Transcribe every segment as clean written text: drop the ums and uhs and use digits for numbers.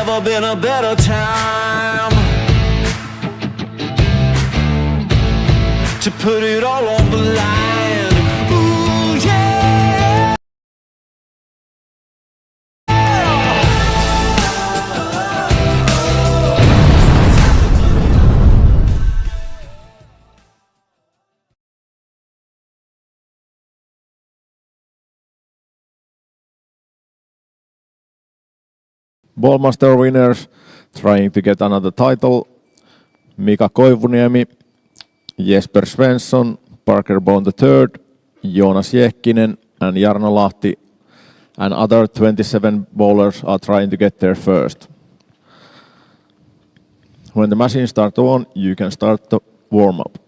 never been a better time to put it all on the line. Ooh, yeah. Ballmaster winners trying to get another title: Mika Koivuniemi, Jesper Svensson, Parker Bone III, Joonas Jehkinen, and Jarno Lahti, and other 27 bowlers are trying to get there first. When the machine starts on, you can start the warm-up.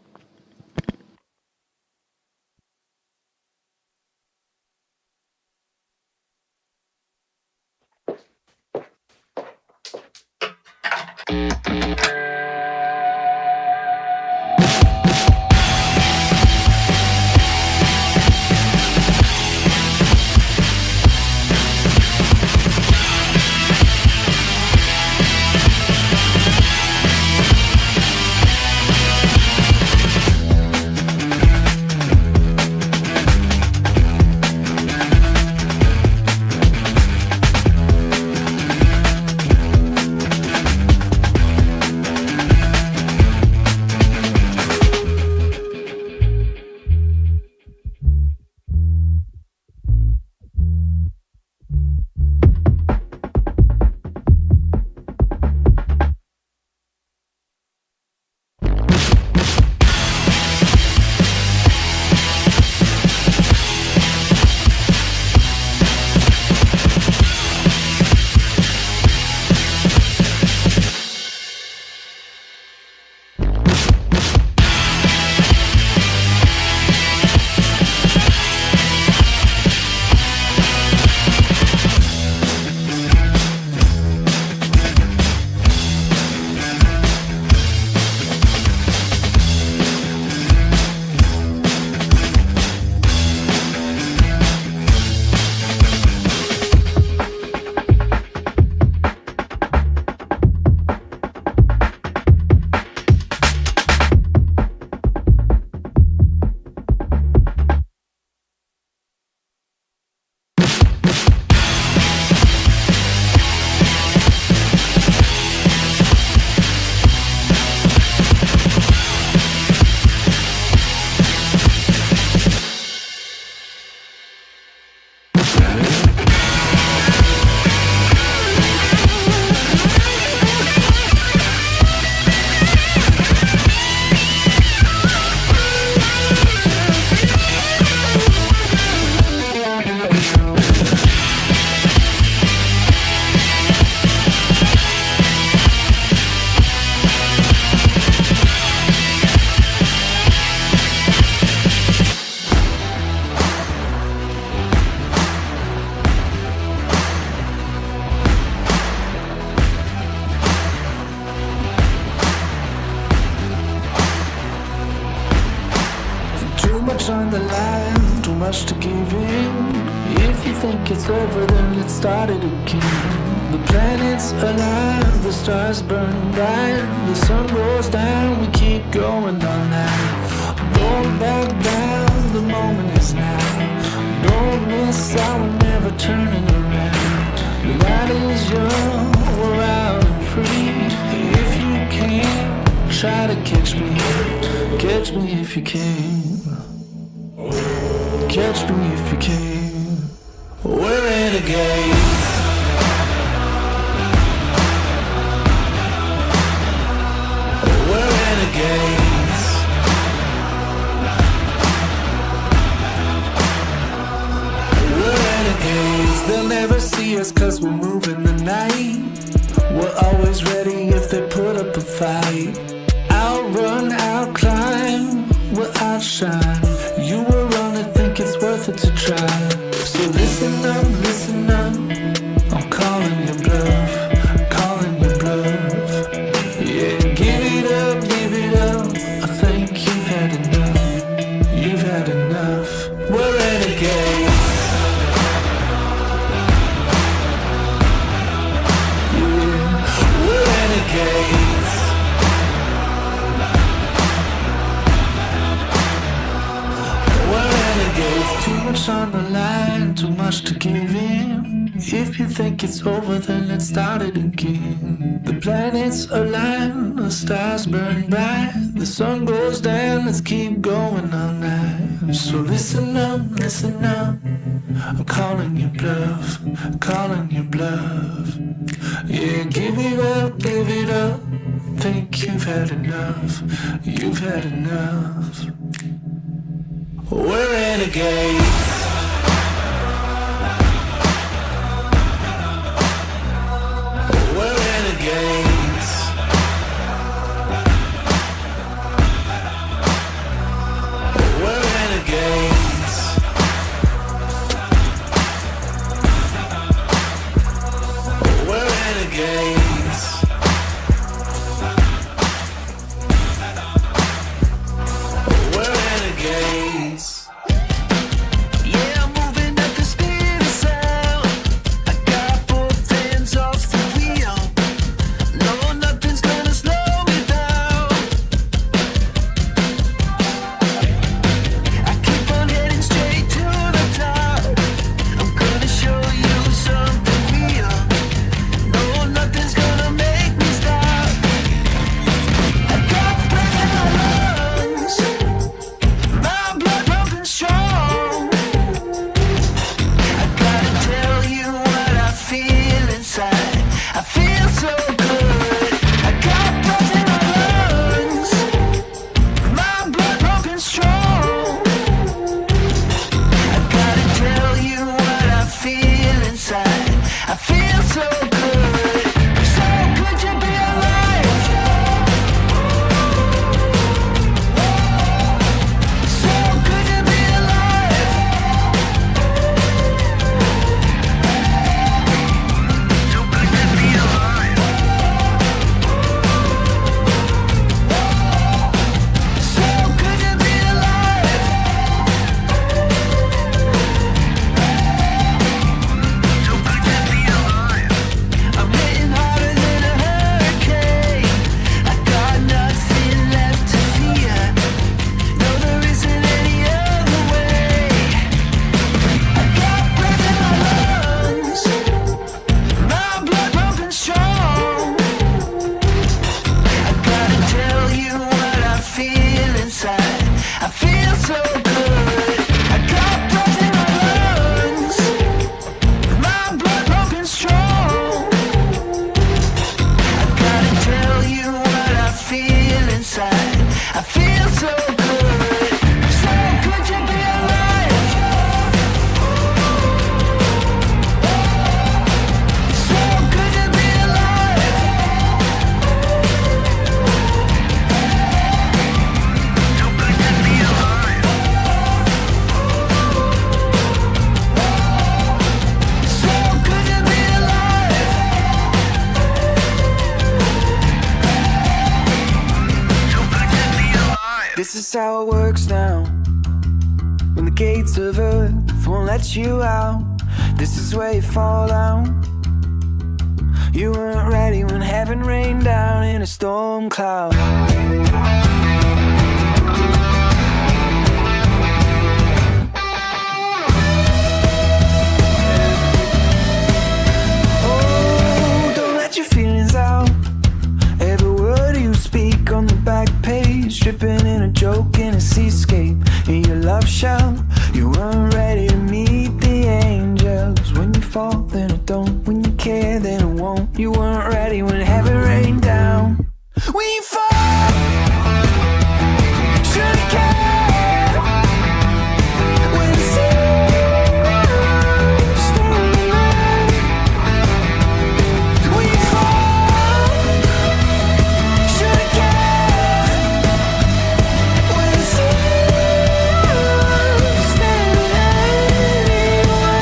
On the line, too much to give in. If you think it's over, then let's start it again. The planets align, the stars burn bright, the sun goes down, we keep going on now. Don't back down, the moment is now. Don't miss out, we're never turning around. The night is young, we're out and free. If you can, try to catch me if you can. Catch me if you can. We're renegades. We're renegades. We're renegades. They'll never see us 'cause we're moving the night. We're always ready if they put up a fight. Outrun, outclimb, we'll outshine. You were wrong to think it's worth it to try. So listen up, I'm calling your bluff, calling your bluff. Yeah, give it up, I think you've had enough. We're renegades. Yeah. renegades. We're renegades. Too much on the line, too much to give in. If you think it's over, then let's start it again. The planets align, the stars burn bright, the sun goes down, let's keep going all night. So listen up, listen up, I'm calling your bluff, calling your bluff. Yeah, give it up, give it up, think you've had enough, you've had enough. We're renegades. We're renegades. We're renegades. We're renegades. We're renegades. Yeah, I'm moving at the speed of sound. I got both hands off the wheel. No, nothing's gonna slow me down. I keep on heading straight to the top. I'm gonna show you something real. No, nothing's gonna make me stop. I got breath in my lungs, my blood pumping strong. I gotta tell you what I feel inside. I feel so good. I got breath in my lungs, my blood pumping strong. I gotta tell you what I feel inside. I feel so good. So good to be alive. So good to be alive. So good to be alive. So good to be alive. So good to be alive. I'm hitting harder than a hurricane. I got nothing left to fear. No, there isn't any other way. I got breath in my lungs, my blood pumping strong. I gotta tell you what I feel inside. I feel so good. I got breath in my lungs, my blood pumping strong. I gotta tell you what I feel inside. I feel so good. So good to be alive. So good to be alive. So good to be alive. So good to be alive. So good to be alive. This is how it works now. When the gates of earth won't let you out, this is where you fall down. You weren't ready when heaven rained down in a storm cloud. Oh, don't let your feelings out. Every word you speak on the back page, dripping in a joke in a seascape. In your love shell, you weren't ready to meet the angels. When you fall, then it don't. When you care, then it won't. You weren't ready when heaven rained down. When you fall, should've cared. When you see, stay alive. When you fall, should've cared. When you see, stay alive anyway.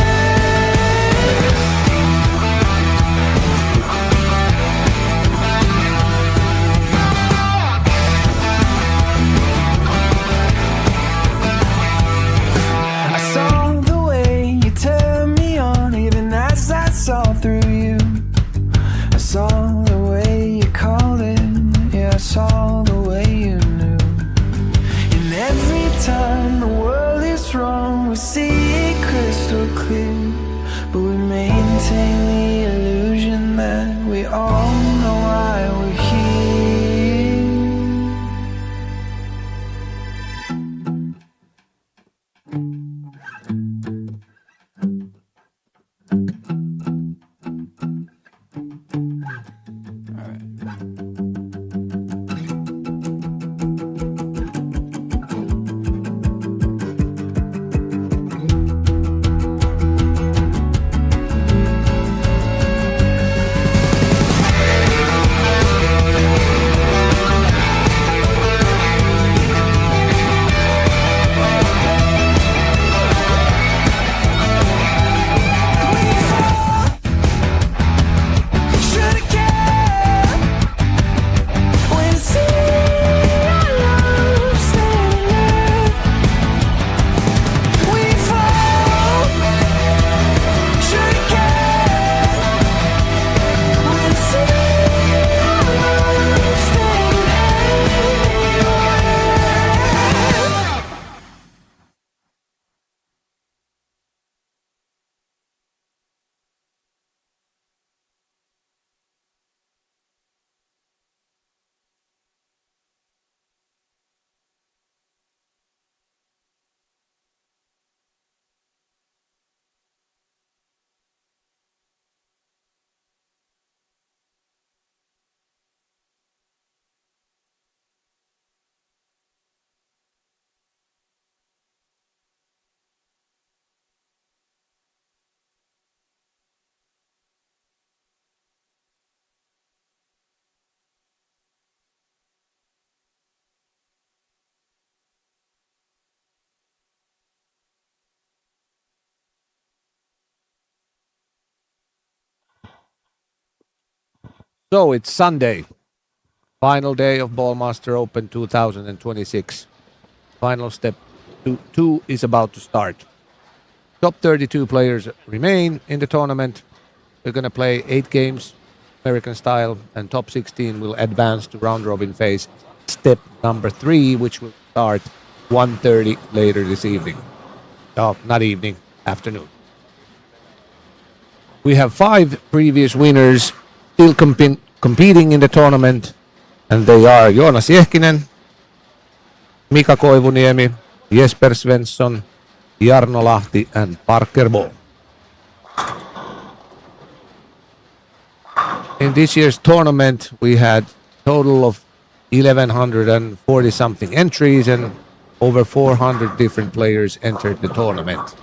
So it's Sunday, final day of Ballmaster Open 2026. Final step two is about to start. Top 32 players remain in the tournament. We're going to play 8 games, American style, and top 16 will advance to round robin phase. Step number 3, which will start 1:30 later this evening. Oh, not evening, afternoon. We have 5 previous winners still competing in the tournament, and they are Joonas Jehkinen, Mika Koivuniemi, Jesper Svensson, Jarno Lahti, and Parker Ball. In this year's tournament, we had a total of 1,140 something entries, and over 400 different players entered the tournament.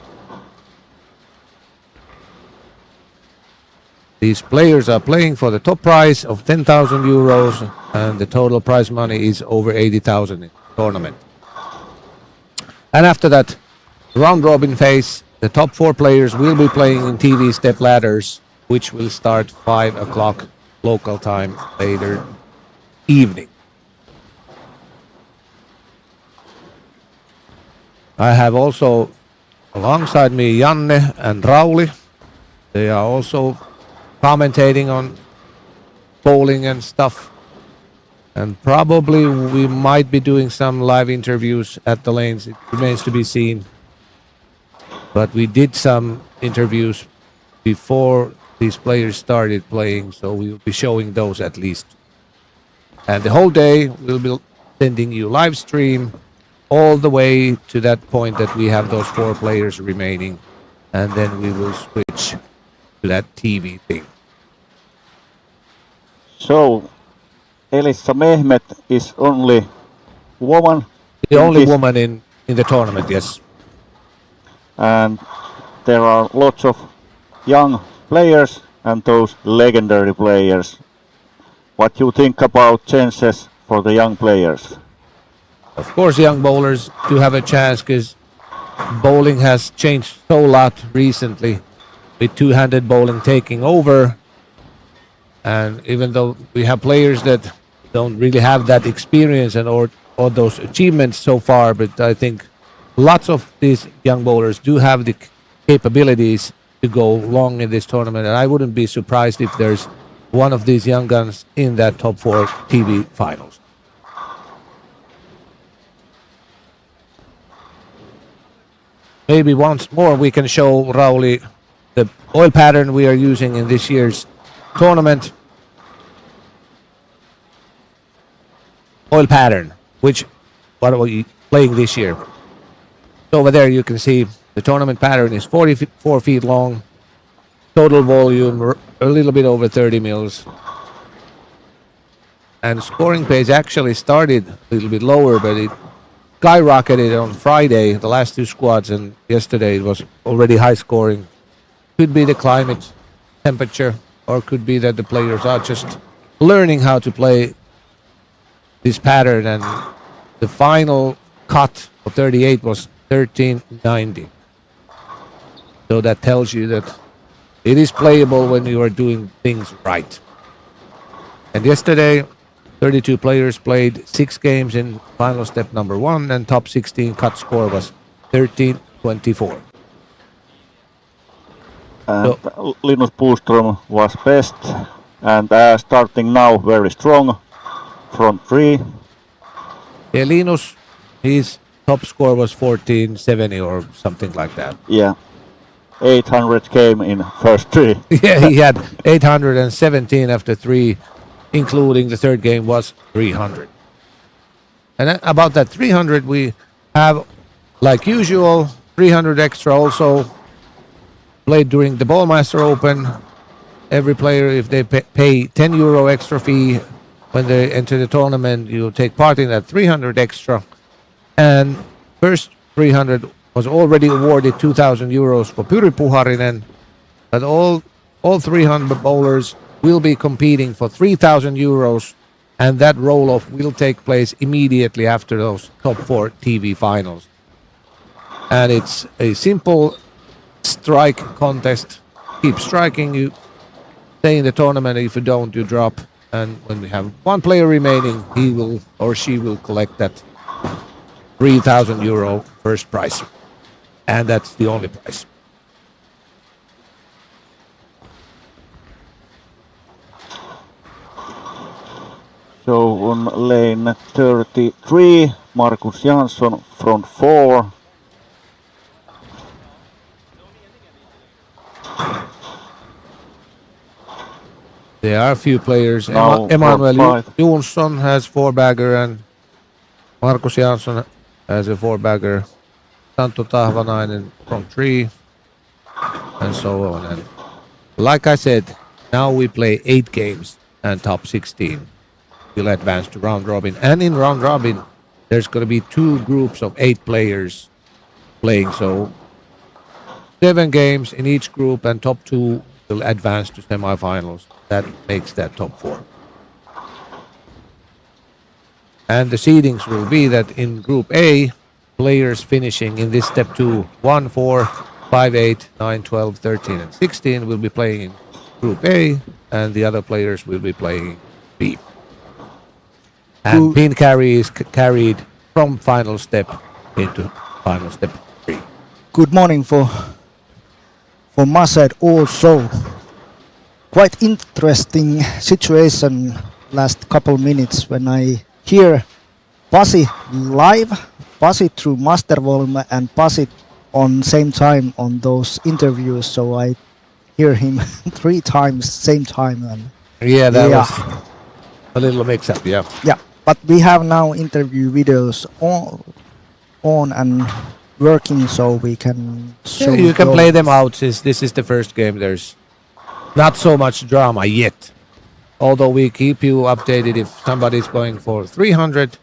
These players are playing for the top prize of 10,000 euros, and the total prize money is over 80,000 in the tournament. And after that round robin phase, the top 4 players will be playing in TV step ladders, which will start 5 o'clock local time later evening. I have also alongside me Janne and Rauli. They are also commentating on bowling and stuff. And probably we might be doing some live interviews at the lanes. It remains to be seen. But we did some interviews before these players started playing, so we will be showing those at least. And the whole day we'll be sending you live stream all the way to that point that we have those 4 players remaining, and then we will switch to that TV thing. So, Elissa Mehmet is only woman? The only woman in the tournament, yes. And there are lots of young players and those legendary players. What do you think about chances for the young players? Of course, young bowlers do have a chance because bowling has changed so lot recently with two-handed bowling taking over. And even though we have players that don't really have that experience and or those achievements so far, but I think lots of these young bowlers do have the capabilities to go long in this tournament. And I wouldn't be surprised if there's one of these young guns in that top 4 TV finals. Maybe once more we can show Rauli the oil pattern we are using in this year's tournament. Oil pattern, what are we playing this year? So over there you can see the tournament pattern is 44 feet long, total volume a little bit over 30 mils. And scoring pace actually started a little bit lower, but it skyrocketed on Friday, the last 2 squads, and yesterday it was already high scoring. Could be the climate, temperature, or could be that the players are just learning how to play this pattern, and the final cut of 38 was 1390. So that tells you that it is playable when you are doing things right. And yesterday 32 players played 6 games in final step number 1, and top 16 cut score was 1324. And Linus Puström was best, and starting now very strong, front 3. Yeah, Linus, his top score was 1470 or something like that. Yeah, 800 came in first 3. Yeah, he had 817 after 3, including the third game was 300. And about that 300, we have, like usual, 300 extra also played during the Ballmaster Open. Every player, if they pay 10 euro extra fee when they enter the tournament, you take part in that 300 extra. And first 300 was already awarded 2,000 euros for Pyry Puharinen, but all 300 bowlers will be competing for 3,000 euros, and that roll-off will take place immediately after those top 4 TV finals. And it's a simple strike contest. Keep striking, you stay in the tournament. If you don't, you drop. and when we have one player remaining, he will or she will collect that €3,000 first prize, and that's the only prize. So on lane 33, Markus Jansson, front 4. There are a few players. Now Emanuel front 5. Jonsson has 4-bagger, and Markus Jansson has a 4-bagger. Santtu Tahvanainen from 3, and so on. And like I said, now we play 8 games, and top 16 will advance to round robin. And in round robin, there's going to be 2 groups of 8 players playing. So 7 games in each group, and top 2 will advance to semifinals. That makes that top 4. And the seedings will be that in Group A, players finishing in this step 2, 1, 4, 5, 8, 9, 12, 13, and 16 will be playing in Group A, and the other players will be playing in B. And pin carry is carried from final step into final step 3. Good morning from my side also. Quite interesting situation last couple minutes when I hear Pasi live, Pasi through master volume and Pasi on same time on those interviews, so I hear him 3 times same time. And Yeah, that was a little mix-up, yeah. yeah, but we have now interview videos on and working, so we can show You can those. play them out since this is the first game. There's not so much drama yet. Although we keep you updated if somebody's going for 300.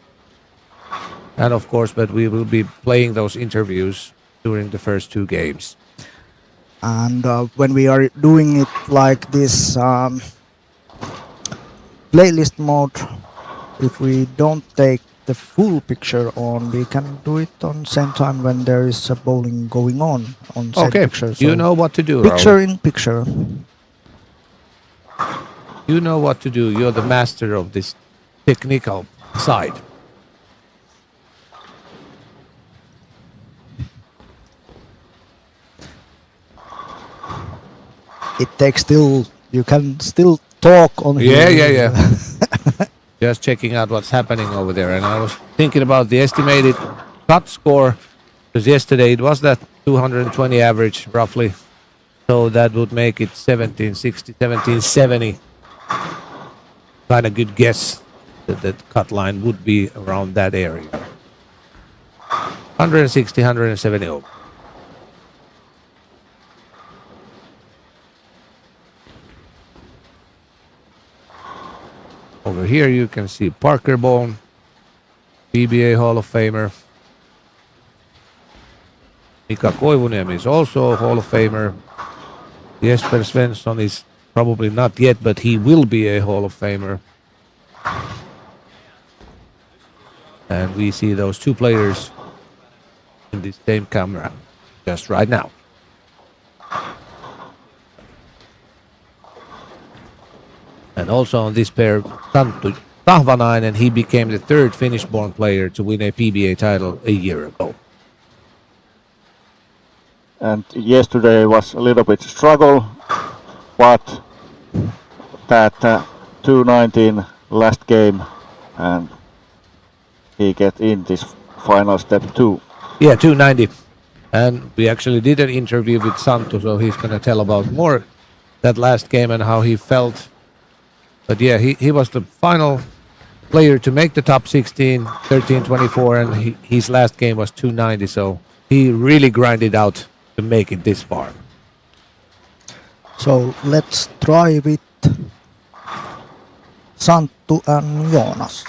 And of course, but we will be playing those interviews during the first 2 games. And when we are doing it like this playlist mode, if we don't take the full picture on, we can do it on same time when there is a bowling going on same Okay, picture. you know what to do, Picture Raul. in picture. You know what to do. You're the master of this technical side. It takes still, you can still talk on Yeah, here. yeah, yeah. Just checking out what's happening over there. And I was thinking about the estimated cut score, because yesterday it was that 220 average, roughly. So that would make it 1760, 1770. Kind of good guess that the cut line would be around that area. 160, 170 over. Over here you can see Parker Bone, PBA Hall of Famer. Mika Koivuniemi is also a Hall of Famer. Jesper Svensson is probably not yet, but he will be a Hall of Famer. And we see those 2 players in the same camera just right now. And also on this pair, Santtu Tahvanainen, he became the 3rd Finnish-born player to win a PBA title a year ago. And yesterday was a little bit struggle, but that 219 last game, and he get in this final step 2. Yeah, 290. And we actually did an interview with Santtu, so he's going to tell about more that last game and how he felt. But yeah, he was the final player to make the top 16, 13-24, and his last game was 290, so he really grinded out to make it this far. So let's try with Santtu and Joonas.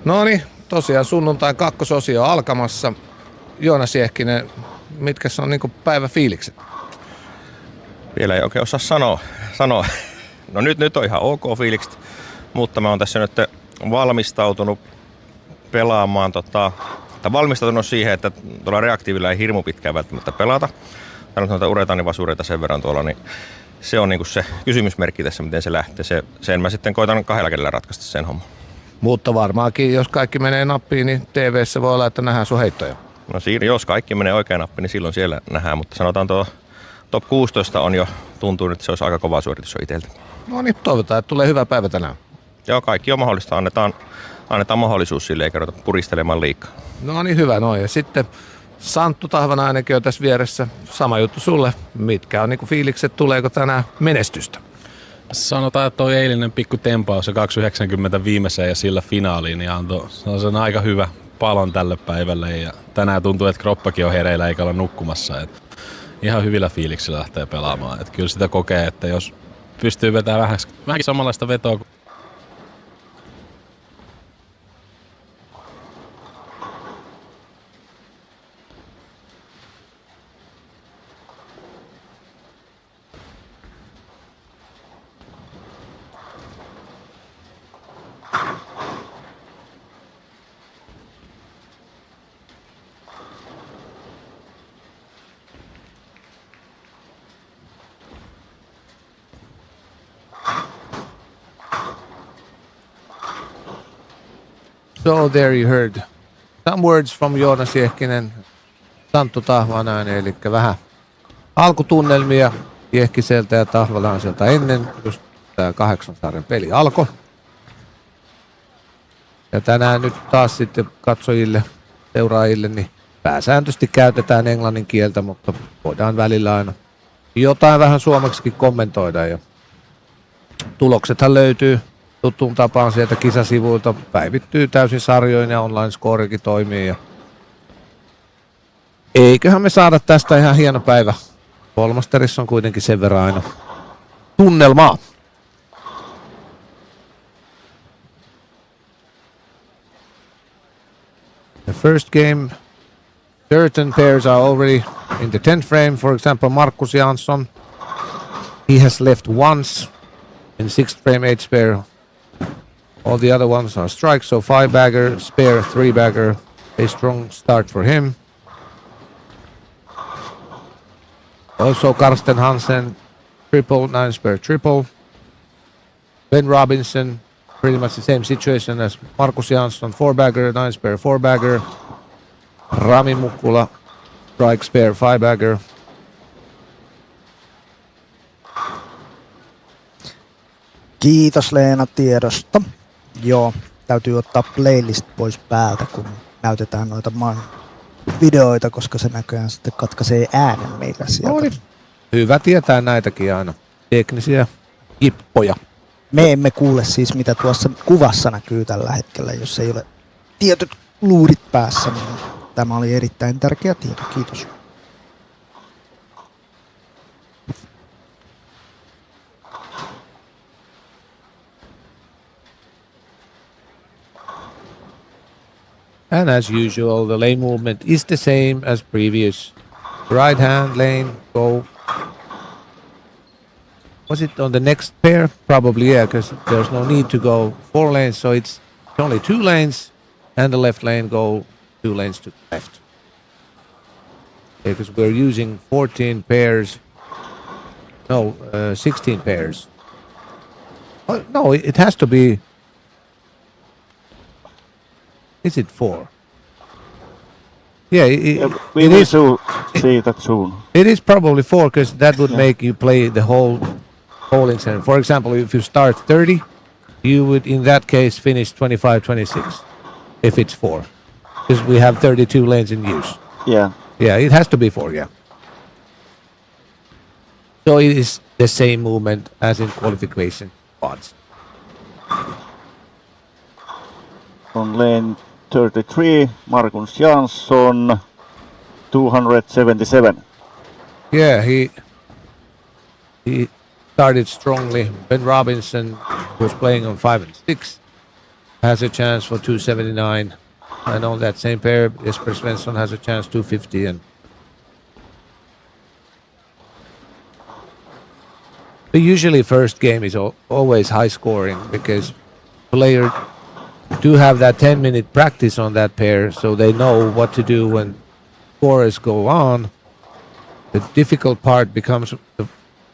No niin, tosiaan sunnuntain kakkososio alkamassa. Joonas Jehkinen, mitkä on niinku päiväfiilikset? Vielä ei oikein osaa sanoa. No nyt on ihan ok fiilikset, mutta mä oon tässä nyt valmistautunut pelaamaan tai valmistautunut siihen, että tuolla reaktiivilla ei hirmu pitkään välttämättä pelata. Täällä on noita uretanivasureita sen verran tuolla, niin se on niinku se kysymysmerkki tässä, miten se lähtee. Sen mä sitten koitan 2 kädellä ratkaista sen homman. Mutta varmaankin, jos kaikki menee nappiin, niin TV:ssä voi olla, että nähdään sun heittoja. No siinä, jos kaikki menee oikein nappi, niin silloin siellä nähdään, mutta sanotaan tuo top 16 on jo, tuntuu, että se olisi aika kova suoritus jo itseltä. No niin, toivotaan, että tulee hyvä päivä tänään. Joo, kaikki on mahdollista. Annetaan mahdollisuus sille, eikä ruveta puristelemaan liikaa. No niin, hyvä noin. Ja sitten Santtu Tahvanainenkin on tässä vieressä. Sama juttu sulle. Mitkä on niinku fiilikset, tuleeko tänään menestystä? Sanotaan, että toi eilinen pikku tempaus ja 2,90 viimeiseen ja sillä finaaliin niin antoi sen aika hyvä palon tälle päivälle. Ja tänään tuntuu, että kroppakin on hereillä eikä olla nukkumassa. Et ihan hyvillä fiiliksillä lähtee pelaamaan. Et kyllä sitä kokee, että jos pystyy vetämään vähänkin samanlaista vetoa. So there you heard some words from Joonas Jehkinen, Santtu Tahvanainen, eli vähän alkutunnelmia Jehkiseltä ja Tahvanaiselta ennen, just tämä 8 sarjan peli alkoi. Ja tänään nyt taas sitten katsojille, seuraajille, niin pääsääntöisesti käytetään englannin kieltä, mutta voidaan välillä aina jotain vähän suomeksikin kommentoida. Ja tuloksethan löytyy tuttuun tapaan sieltä kisasivuilta, päivittyy täysin sarjoin ja online-scorekin toimii. Ja eiköhän me saada tästä ihan hieno päivä. Ballmasterissa on kuitenkin sen verran aina tunnelmaa. The first game, certain pairs are already in the 10th frame. For example, Markus Jansson, he has left once in 6th frame 8 pair. All the other ones are strikes, so 5-bagger, spare, 3-bagger. A strong start for him. Also Karsten Hansen, triple, 9 spare triple. Ben Robinson, pretty much the same situation as Markus Jansson, 4-bagger, 9 spare, 4-bagger. Rami Mukkula, strike, spare, 5-bagger. Kiitos Leena tiedosta. Joo, täytyy ottaa playlist pois päältä, kun näytetään noita videoita, koska se näköjään sitten katkaisee äänen meillä sieltä. No niin. Hyvä tietää näitäkin aina. Teknisiä kippoja. Me emme kuule siis, mitä tuossa kuvassa näkyy tällä hetkellä, jos ei ole tietyt luurit päässä, niin tämä oli erittäin tärkeä tieto. Kiitos. And as usual, the lane movement is the same as previous. Right hand lane, go. Was it on the next pair? Probably, yeah, because there's no need to go 4 lanes, so it's only 2 lanes, and the left lane go 2 lanes to the left. Because we're using 14 pairs. No, 16 pairs. Oh, no, it has to be. Is it 4? Yeah, we will see that soon. It is probably 4 because that would make you play the whole bowling center. For example, if you start 30, you would in that case finish 25-26 if it's 4. Because we have 32 lanes in use. Yeah. Yeah, it has to be 4, yeah. So it is the same movement as in qualification spots. On lane 33, Markus Jansson, 277. Yeah, he started strongly. Ben Robinson, who was playing on 5 and 6, has a chance for 279. And on that same pair, Jesper Svensson has a chance 250. And but usually first game is always high scoring because players do have that 10-minute practice on that pair, so they know what to do when scores go on. The difficult part becomes the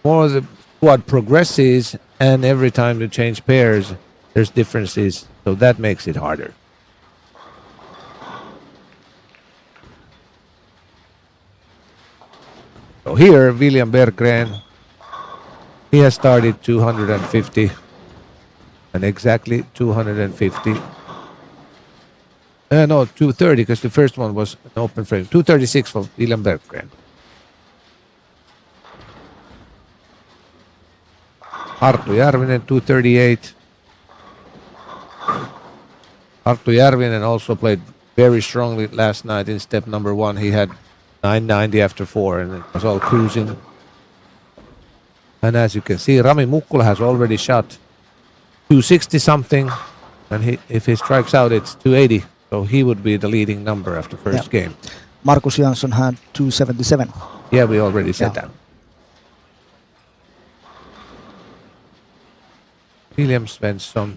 more the squad progresses, and every time you change pairs, there's differences, so that makes it harder. So here, William Berggren, he has started 250, and exactly 250. No, 230, because the first one was an open frame. 236 for William Berggren. Arttu Järvinen, 238. Arttu Järvinen also played very strongly last night in step number 1. He had 990 after 4, and it was all cruising. And as you can see, Rami Mukkula has already shot 260 something, and if he strikes out, it's 280. So he would be the leading number after first game. Markus Jansson had 277. Yeah, we already said that. William Svensson,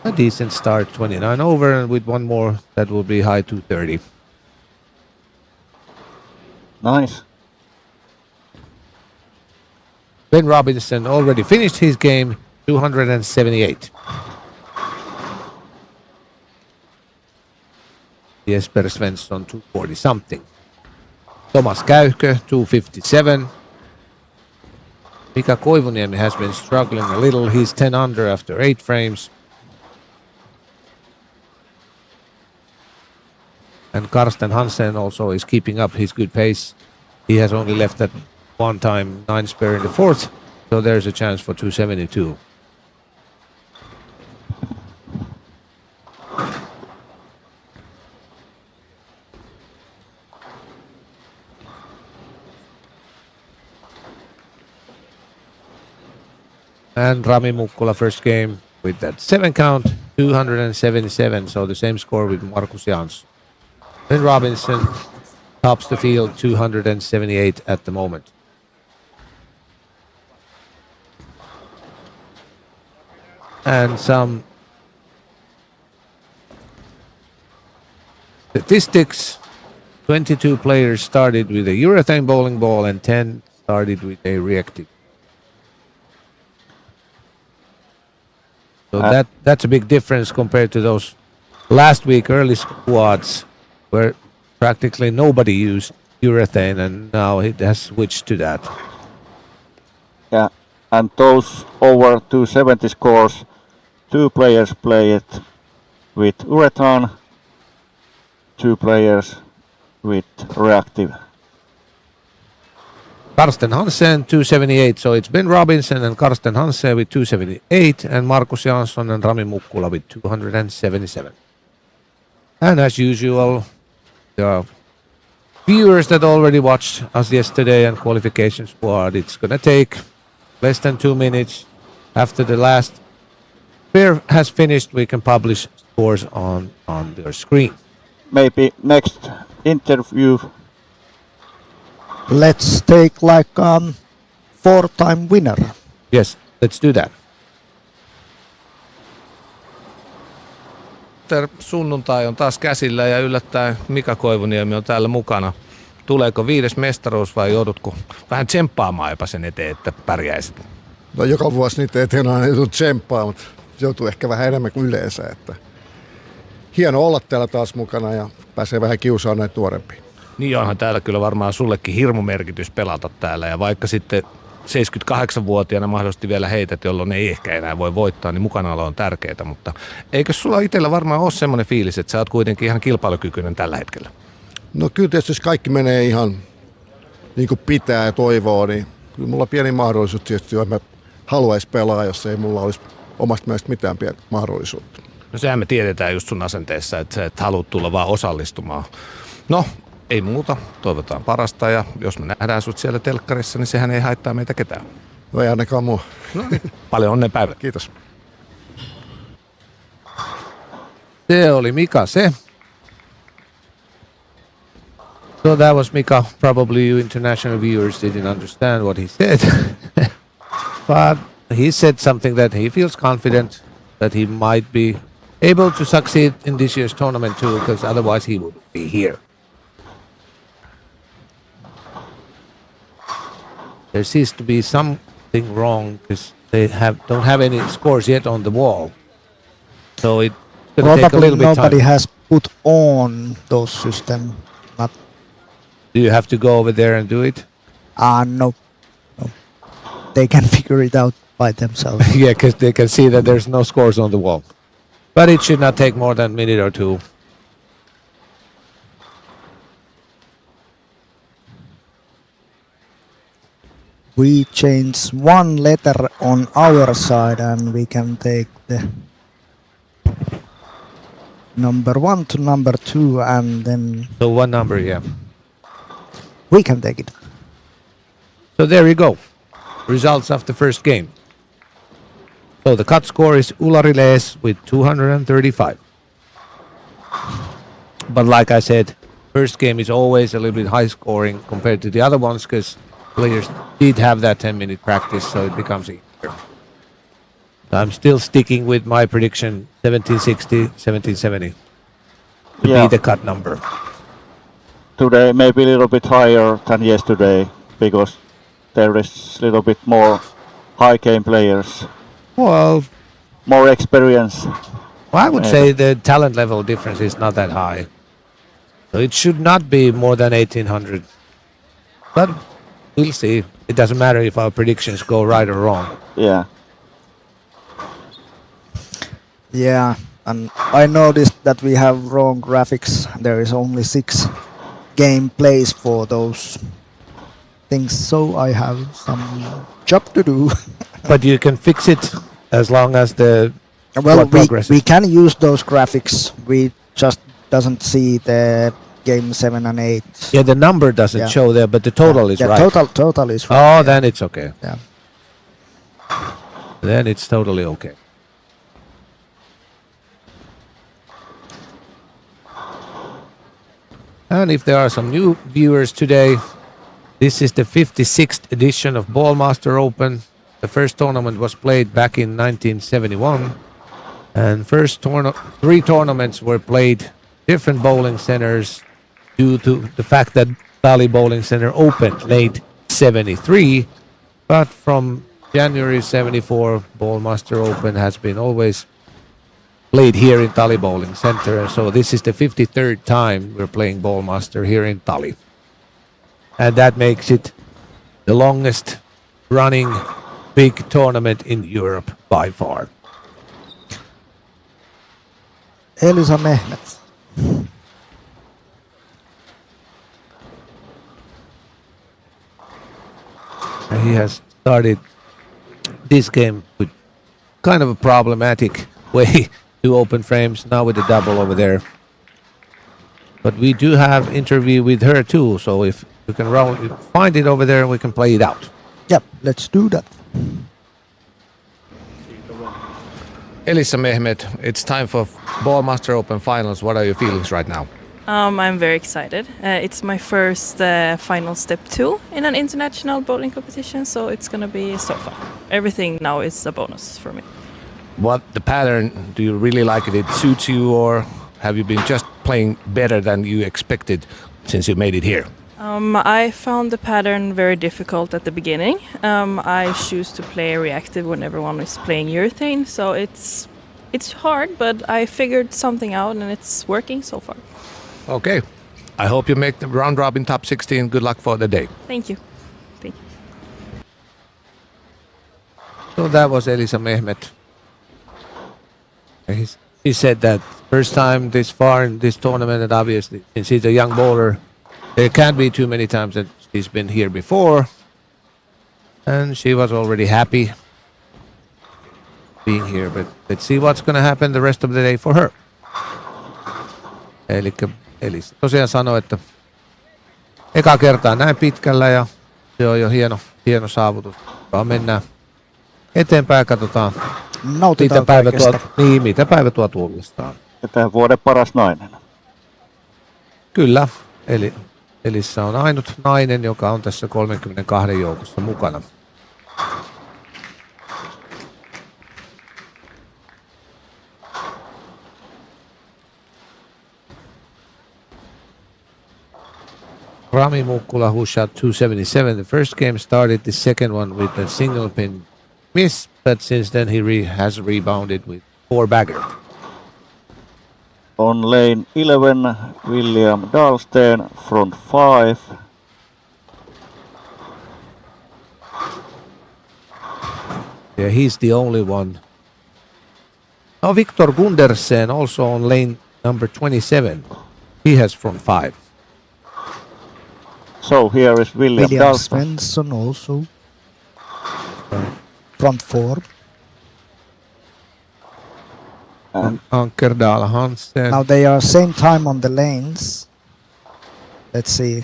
a decent start, 29 over, and with one more, that will be high 230. Nice. Ben Robinson already finished his game, 278. Jesper Svensson, 240 something. Thomas Käykö, 257. Mika Koivuniemi has been struggling a little. He's 10 under after 8 frames. And Karsten Hansen also is keeping up his good pace. He has only left at one time 9 spare in the 4th, so there's a chance for 272. And Rami Mukkula first game with that 7 count, 277, so the same score with Markus Jansson. Ben Robinson tops the field, 278 at the moment. And some statistics. 22 players started with a urethane bowling ball and 10 started with a reactive. So that's a big difference compared to those last week early squads where practically nobody used urethane, and now it has switched to that. Yeah, and those over 270 scores, 2 players play it with urethane, 2 players with reactive. Karsten Hansen, 278, so it's Ben Robinson and Karsten Hansen with 278, and Markus Jansson and Rami Mukkula with 277. And as usual, there are viewers that already watched us yesterday and qualification squad. It's going to take less than 2 minutes. After the last pair has finished, we can publish scores on their screen. Maybe next interview. Let's take like 4-time winner. Yes, let's do that. Sunnuntai on taas käsillä ja yllättäen Mika Koivuniemi on täällä mukana. Tuleeko 5. mestaruus vai joudutko vähän tsemppaamaan jopa sen eteen, että pärjäisit? No joka vuosi niitä eteen aina joutuu tsemppaa, mutta joutuu ehkä vähän enemmän kuin yleensä. Että hieno olla täällä taas mukana ja pääsee vähän kiusaamaan näitä nuorempia. Niin onhan täällä kyllä varmaan sullekin hirmu merkitys pelata täällä, ja vaikka sitten 78-vuotiaana mahdollisesti vielä heität, jolloin ei ehkä enää voi voittaa, niin mukanaolo on tärkeää, mutta eikö sulla itsellä varmaan ole semmoinen fiilis, että sä oot kuitenkin ihan kilpailukykyinen tällä hetkellä? No kyllä tietysti jos kaikki menee ihan niin kuin pitää ja toivoo, niin kyllä mulla on pieni mahdollisuus tietysti, jos mä haluaisin pelaa, jos ei mulla olisi omasta mielestä mitään pientä mahdollisuutta. No sehän me tiedetään just sun asenteessa, että sä et halua tulla vaan osallistumaan. No, ei muuta. Toivotaan parasta, ja jos me nähdään sut siellä telkkarissa, niin sehän ei haittaa meitä ketään. No ei ainakaan mua. No niin. Paljon onnea päivää. Kiitos. Se oli Mika se. So that was Mika. Probably you international viewers didn't understand what he said. But he said something that he feels confident that he might be able to succeed in this year's tournament too, because otherwise he would be here. there seems to be something wrong because they don't have any scores yet on the wall. So it's going to take a Probably little bit nobody time. has put on those system. Not Do you have to go over there and do it? no. They can figure it out by themselves. Yeah, because they can see that there's no scores on the wall. But it should not take more than a minute or two. We change one letter on our side and we can take the number 1 to number 2 and then So one number, yeah. we can take it. So there you go. Results of the first game. So the cut score is Ulari Les with 235. But like I said, first game is always a little bit high scoring compared to the other ones because players did have that 10-minute practice, so it becomes easier. I'm still sticking with my prediction 1760, 1770 to Yeah. be the cut number. Today maybe a little bit higher than yesterday because there is a little bit more high game players, Well, more experience. I would say the talent level difference is not that high. So it should not be more than 1800. But we'll see. It doesn't matter if our predictions go right or wrong. Yeah. Yeah, and I noticed that we have wrong graphics. There is only 6 game plays for those things, so I have some job to do. But you can fix it as long as the Well, squad progresses. we can use those graphics. We just doesn't see the game 7 and 8. Yeah, the number doesn't Yeah. show there, but the total is the right. total is Oh, right. then it's okay. Yeah. Then it's totally okay. And if there are some new viewers today, this is the 56th edition of Ballmaster Open. The first tournament was played back in 1971. And first 3 tournaments were played different bowling centers due to the fact that Tali Bowling Center opened late 73. But from January 74, Ballmaster Open has been always played here in Tali Bowling Center. And so this is the 53rd time we're playing Ballmaster here in Tali. And that makes it the longest running big tournament in Europe by far. Elisa Mehmet. And he has started this game with kind of a problematic way to open frames, now with the double over there. But we do have interview with her too, so if you can find it over there, we can play it out. Yep, let's do that. Elisa Mehmet, it's time for Ballmaster Open Finals. What are your feelings right now? I'm very excited. It's my first final step 2 in an international bowling competition, so it's gonna be so fun. Everything now is a bonus for me. What the pattern, do you really like it? It suits you, or have you been just playing better than you expected since you made it here? I found the pattern very difficult at the beginning. I choose to play reactive when everyone is playing urethane, so it's hard, but I figured something out and it's working so far. Okay. I hope you make the round robin top 16. Good luck for the day. Thank you. Thank you. So that was Elisa Mehmet. He said that first time this far in this tournament, and obviously since he's a young bowler, there can't be too many times that she's been here before. And she was already happy being here, but let's see what's going to happen the rest of the day for her. Eli tosiaan sanoi, että eka kertaa näin pitkällä ja se on jo hieno saavutus. Vaan mennään eteenpäin ja katsotaan, Nautitaan kaikesta. mitä päivä tuo tullestaan. Ja tämän vuoden paras nainen. Kyllä, eli Elissa on ainut nainen, joka on tässä 32 joukossa mukana. Rami Mukkula, who shot 277 the first game, started the second one with a single pin miss, but since then he has rebounded with 4-bagger. On lane 11, William Dahlsten, front 5. Yeah, he's the only one. Now Victor Gundersen also on lane number 27. He has front 5. So here is William William Dahlsten. Svensson also. Front 4. And Ankerdal Hansen. Now they are same time on the lanes. Let's see.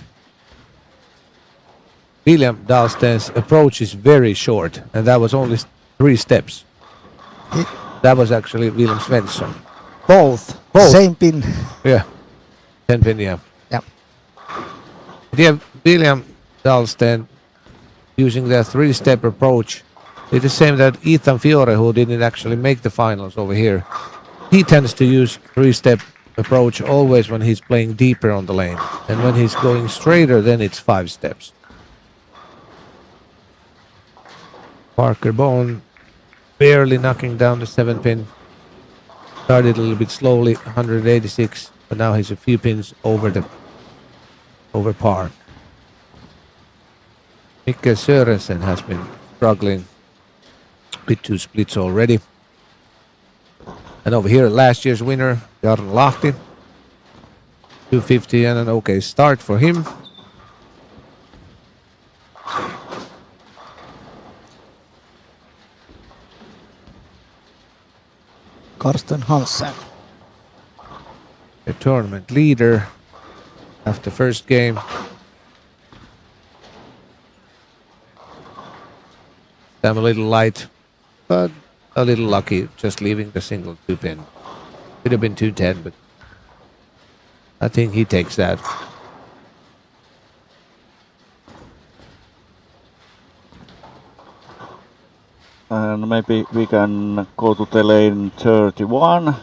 William Dahlsten's approach is very short, and that was only 3 steps. He- That was actually William Svensson. Both. Both. Same pin. Yeah. 10 pin, yeah. Yeah. Yeah, William Dahlsten using the 3-step approach. It's the same that Ethan Fiore, who didn't actually make the finals over here. He tends to use 3-step approach always when he's playing deeper on the lane. And when he's going straighter, then it's 5 steps. Parker Bone barely knocking down the 7-pin. Started a little bit slowly, 186, but now he's a few pins over par. Mikkel Sørensen has been struggling with 2 splits already. And over here, last year's winner, Jarno Lahti. 250 and an okay start for him. Karsten Hansen. The tournament leader after first game. I'm a little light, but a little lucky just leaving the single 2-pin. Could have been 210, but I think he takes that. And maybe we can go to the lane 31.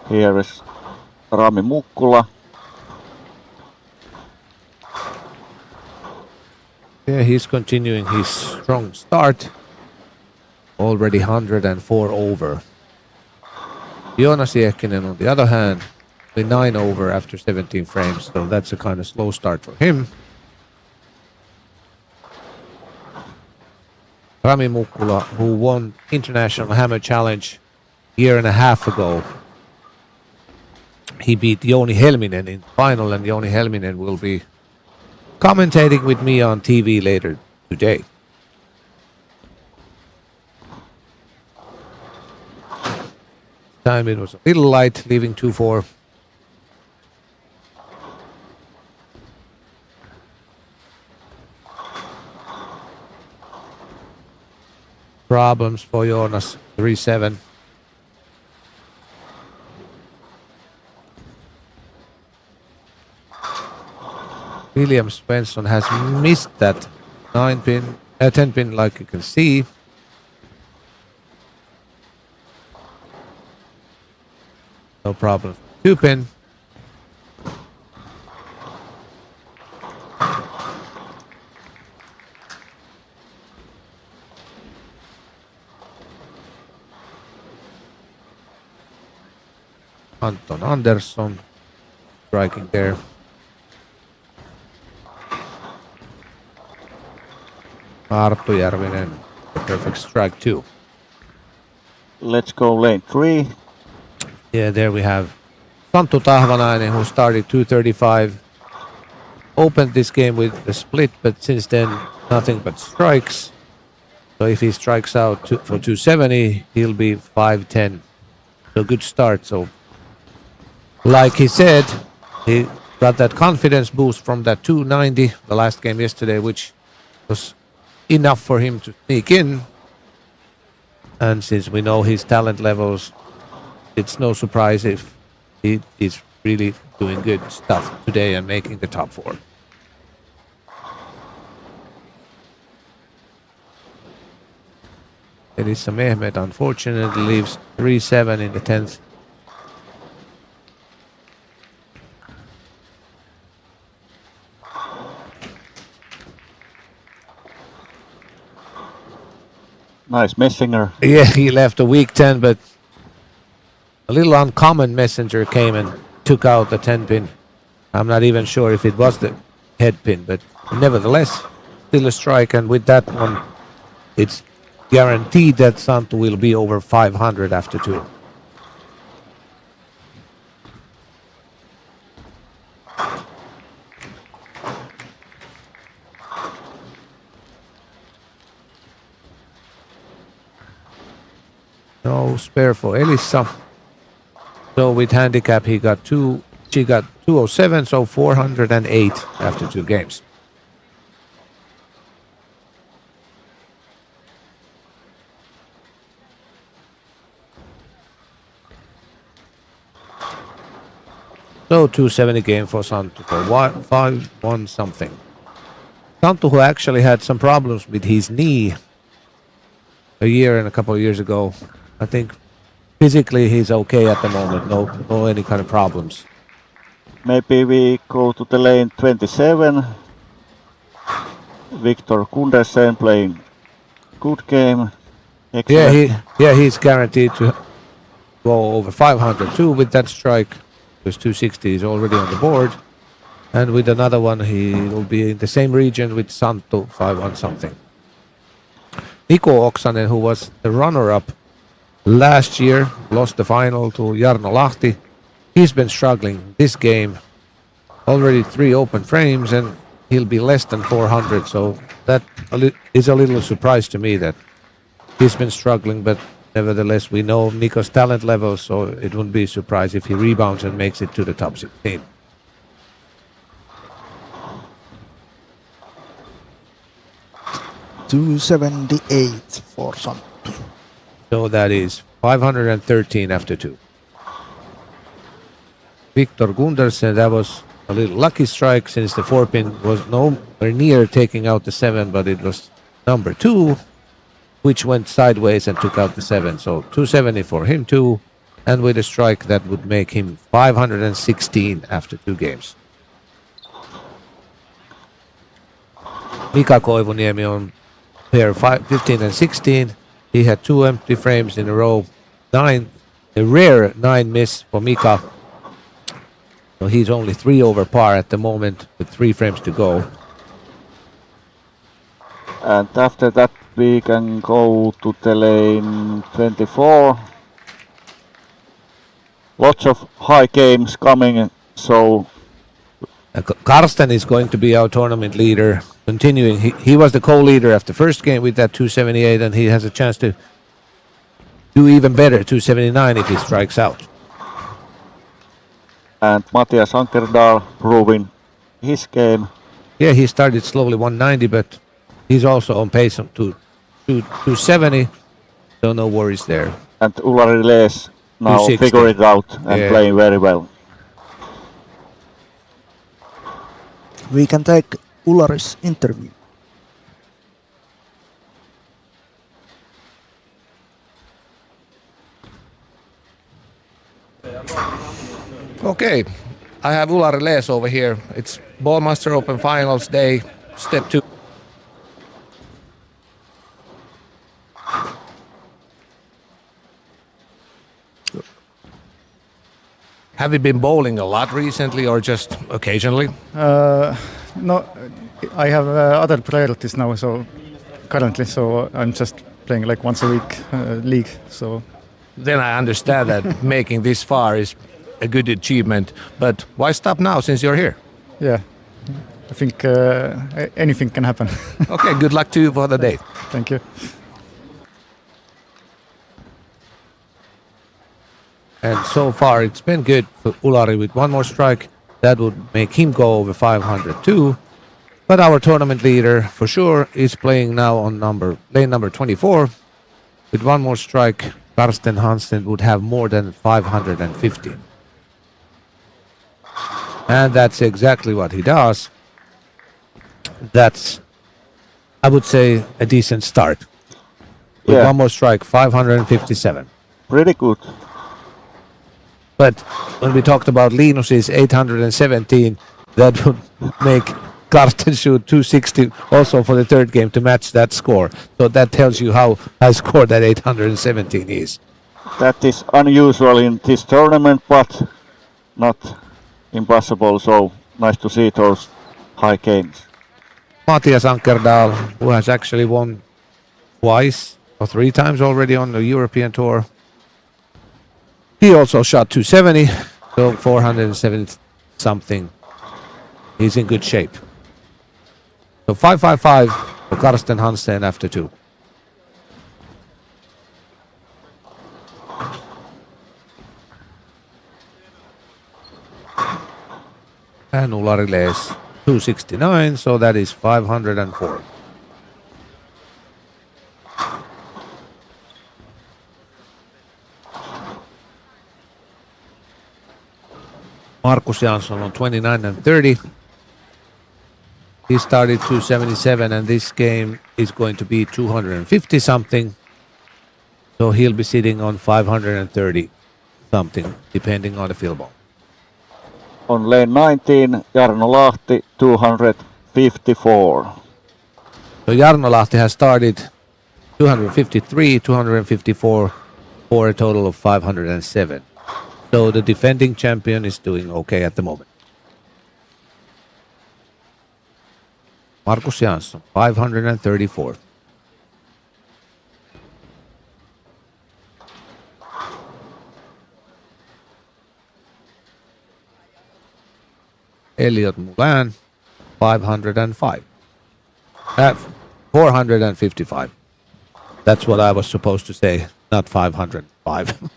Here is Rami Mukkula. Yeah, he's continuing his strong start. Already 104 over. Joonas Jääkinen, on the other hand, with 9 over after 17 frames, so that's a kind of slow start for him. Rami Mukkula, who won International Hammer Challenge a year and a half ago. He beat Jouni Helminen in the final, and Jouni Helminen will be commentating with me on TV later today. Time it was a little light, leaving 2-4. Problems for Joonas, 3-7. William Svensson has missed that 9-pin, 10-pin, like you can see. No problem. 2-pin. Anton Andersson striking there. Arttu Järvinen, perfect strike too. Let's go lane 3. Yeah, there we have Santtu Tahvanainen, who started 235. Opened this game with a split, but since then, nothing but strikes. So if he strikes out for 270, he'll be 510. So good start. So, like he said, he got that confidence boost from that 290, the last game yesterday, which was enough for him to sneak in. And since we know his talent levels, it's no surprise if he is really doing good stuff today and making the top 4. Elissa Mehmet unfortunately leaves 3-7 in the 10th. Nice messenger. Yeah, he left a weak 10, but a little uncommon messenger came and took out the 10 pin. I'm not even sure if it was the head pin, but nevertheless, still a strike. And with that one, it's guaranteed that Santtu will be over 500 after 2. No spare for Elissa. So with handicap, she got 207, so 408 after 2 games. So 270 game for Santtu for 5-1 something. Santtu, who actually had some problems with his knee a year and a couple of years ago. I think physically he's okay at the moment. No any kind of problems. Maybe we go to the lane 27. Victor Gundersen playing good game. Excellent. He's guaranteed to go over 500 too with that strike. Because 260 is already on the board. And with another one, he will be in the same region with Santtu, 5-1 something. Niko Oksanen, who was the runner-up last year, lost the final to Jarno Lahti. He's been struggling this game. Already 3 open frames, and he'll be less than 400. So that is a little surprise to me that he's been struggling, but nevertheless, we know Niko's talent level, so it wouldn't be a surprise if he rebounds and makes it to the top 16. $278 for some. So that is 513 after 2. Victor Gundersen, that was a little lucky strike since the 4-pin was nowhere near taking out the 7, but it was number 2, which went sideways and took out the 7. So 270 for him too, and with a strike that would make him 516 after 2 games. Mika Koivuniemi on pair 15 and 16. He had 2 empty frames in a row. A rare 9 miss for Mika. So he's only 3 over par at the moment with 3 frames to go. And after that we can go to the lane 24. Lots of high games coming, so Karsten is going to be our tournament leader. Continuing, he was the co-leader after first game with that 278, and he has a chance to do even better, 279, if he strikes out. And Matthias Ankerdal proving his game. Yeah, he started slowly 190, but he's also on pace to 270, so no worries there. And Ulari Les now 260. figuring it out and playing very well. We can take Ulari's interview. Okay, I have Ulari Les over here. It's Ballmaster Open Finals Day, Step 2. Have you been bowling a lot recently or just occasionally? No, I have other priorities now, so currently, so I'm just playing like once a week league. So Then I understand that making this far is a good achievement, but why stop now since you're here? yeah, I think anything can happen. Okay, good luck to you for the day. Thank you. And so far, it's been good for Ulari with 1 more strike. That would make him go over 500 too. But our tournament leader, for sure, is playing now on lane number 24. With 1 more strike, Karsten Hansen would have more than 550. And that's exactly what he does. That's, I would say, a decent start. With 1 more strike, 557. Pretty good. But when we talked about Linus's 817, that would make Karsten shoot 260 also for the third game to match that score. So that tells you how high score that 817 is. That is unusual in this tournament, but not impossible. So nice to see those high games. Matthias Ankerdal, who has actually won twice or 3 times already on the European Tour. He also shot 270, so 470 something. He's in good shape. So 555 for Karsten Hansen after 2. And Ulari Lees 269, so that is 504. Markus Jansson on 29 and 30. He started 277 and this game is going to be 250 something. So he'll be sitting on 530 something depending on the field ball. On lane 19, Jarno Lahti 254. So Jarno Lahti has started 253, 254 for a total of 507. So the defending champion is doing okay at the moment. Markus Jansson, 534. Elliot Moulin, 505. 455. That's what I was supposed to say, not 505.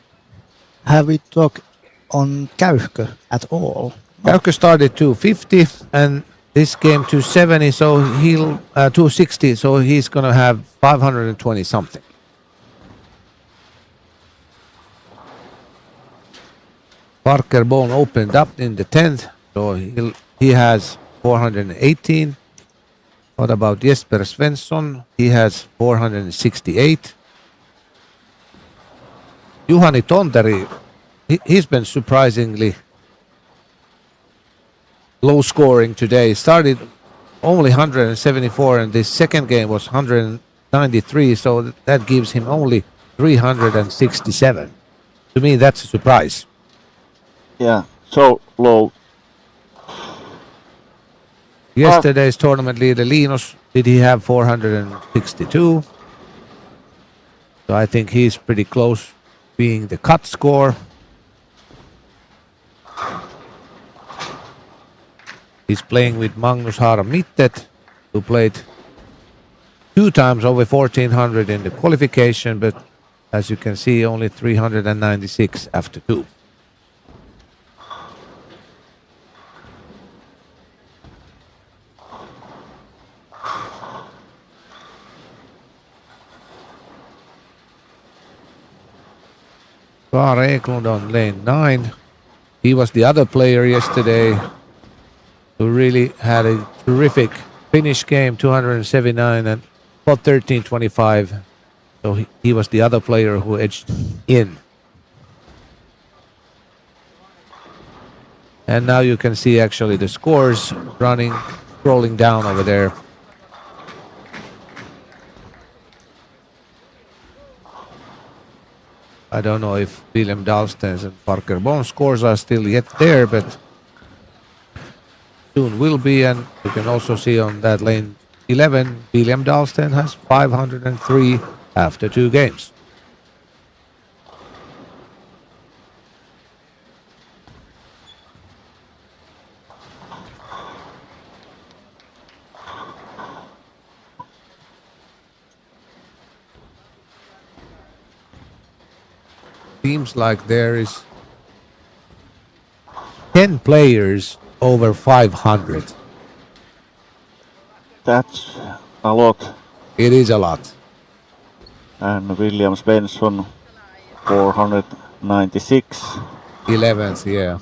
Have we talked on Käykö at all? Käykö started 250 and this game 270, so he'll 260, so he's gonna have 520 something. Parker Bone opened up in the 10th, so he has 418. What about Jesper Svensson? He has 468. Juhani Tonteri, he's been surprisingly low scoring today. Started only 174 and this second game was 193, so that gives him only 367. To me, that's a surprise. Yeah, so low. Yesterday's tournament leader, Linus, did he have 462? So I think he's pretty close being the cut score. He's playing with Magnus Haram Mittet, who played 2 times over 1400 in the qualification, but as you can see, only 396 after 2. Kara Eklund on lane 9. He was the other player yesterday who really had a terrific finish game, 279 and about 13.25. So he was the other player who edged in. And now you can see actually the scores running, scrolling down over there. I don't know if William Dahlsten's and Parker Bone's scores are still yet there, but soon will be. And you can also see on that lane 11, William Dahlsten has 503 after 2 games. Seems like there is 10 players over 500. That's a lot. It is a lot. And William Svensson 496. 11th, yeah.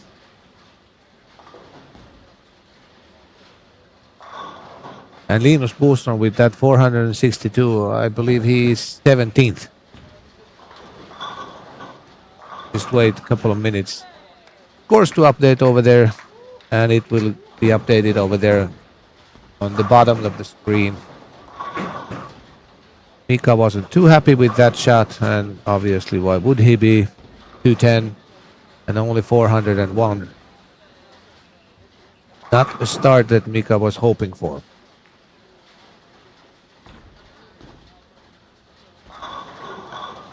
And Linus Boström with that 462, I believe he is 17th. Just wait a couple of minutes. Scores to update over there, and it will be updated over there on the bottom of the screen. Mika wasn't too happy with that shot, and obviously why would he be? 210 and only 401. Not the start that Mika was hoping for.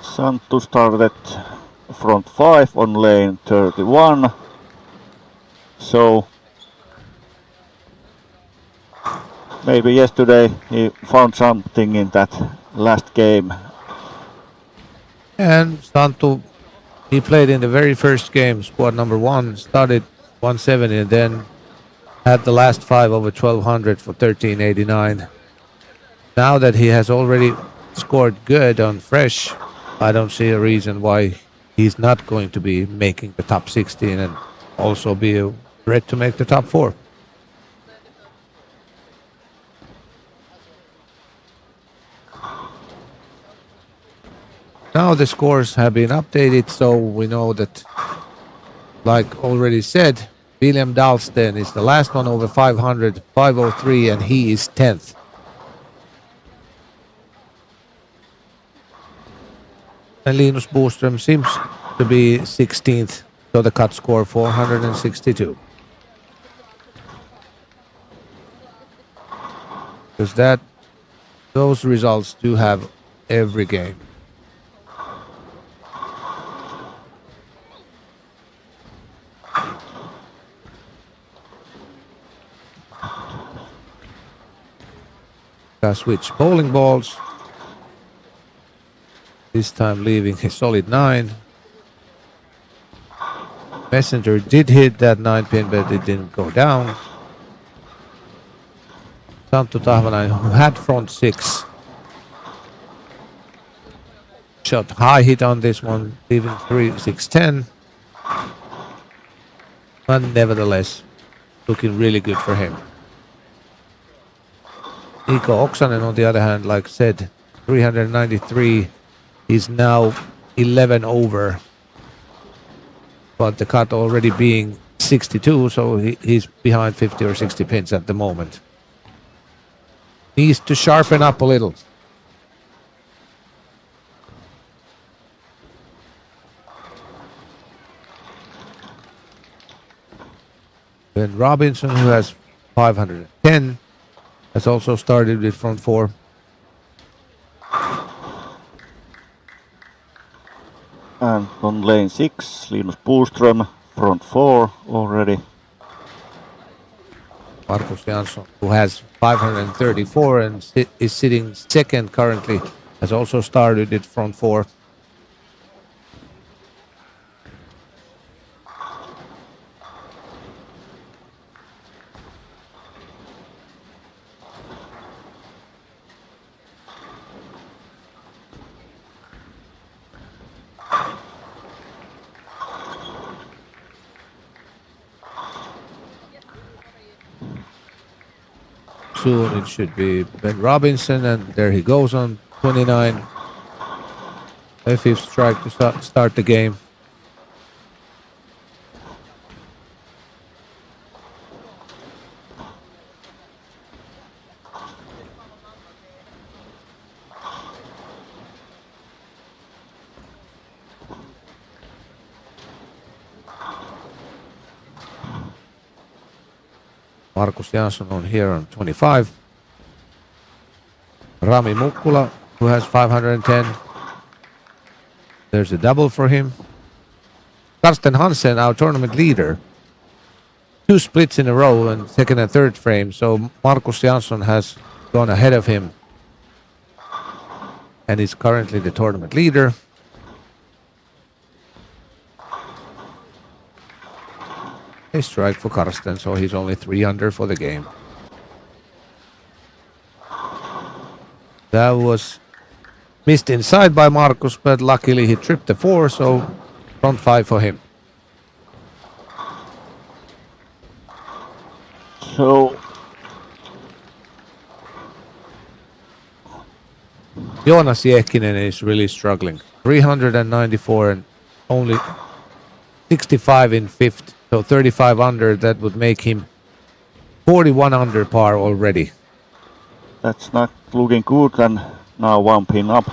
Santtu started front 5 on lane 31. So maybe yesterday he found something in that last game. And Santtu, he played in the very first game, squad number 1, started 170 and then had the last 5 over 1200 for 1389. Now that he has already scored good on fresh, I don't see a reason why he's not going to be making the top 16 and also be a threat to make the top 4. Now the scores have been updated, so we know that, like already said, William Dahlsten is the last one over 500, 503, and he is 10th. And Linus Boström seems to be 16th, so the cut score 462. Because those results do have every game. Switch bowling balls. This time leaving a solid 9. Messenger did hit that 9 pin, but it didn't go down. Santtu Tahvanainen, who had front 6, shot high hit on this one, leaving 3, 6, 10. But nevertheless, looking really good for him. Niko Oksanen, on the other hand, like I said, 393 is now 11 over. But the cut already being 62, so he's behind 50 or 60 pins at the moment. Needs to sharpen up a little. Ben Robinson, who has 510, has also started with front 4. And on lane 6, Linus Boström, front 4 already. Markus Jansson, who has 534 and is sitting second currently, has also started with front 4. Soon it should be Ben Robinson, and there he goes on 29. A 5th strike to start the game. Markus Jansson on here on 25. Rami Mukkula, who has 510. There's a double for him. Karsten Hansen, our tournament leader. 2 splits in a row in second and third frame, so Markus Jansson has gone ahead of him and is currently the tournament leader. A strike for Karsten, so he's only 3 under for the game. That was missed inside by Markus, but luckily he tripped the 4, so front 5 for him. So Joonas Jehkinen is really struggling. 394 and only 65 in 5th. So 35 under, that would make him 41 under par already. That's not looking good, and now 1 pin up.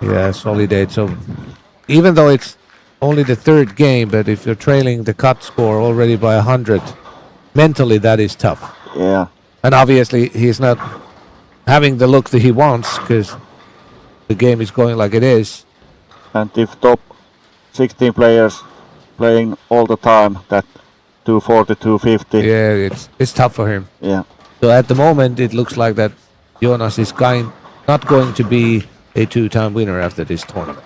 Yeah, solid 8. So even though it's only the third game, but if you're trailing the cut score already by 100, mentally that is tough. Yeah, And obviously he's not having the look that he wants because the game is going like it is. and if top 16 players playing all the time, that 240, 250. Yeah, it's tough for him. Yeah. So at the moment it looks like that Jonas is not going to be a 2-time winner after this tournament.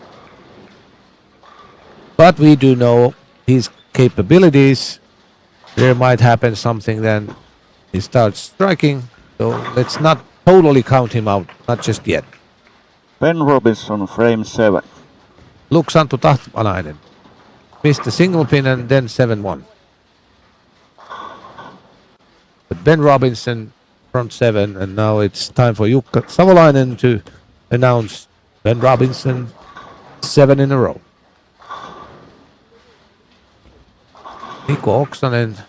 But we do know his capabilities. There might happen something then he starts striking. So let's not totally count him out, not just yet. Ben Robinson, frame 7. Luke Santtu Tahvanainen missed the single pin and then 7-1. But Ben Robinson front 7, and now it's time for Jukka Savolainen to announce Ben Robinson 7 in a row. Mikko Oksanen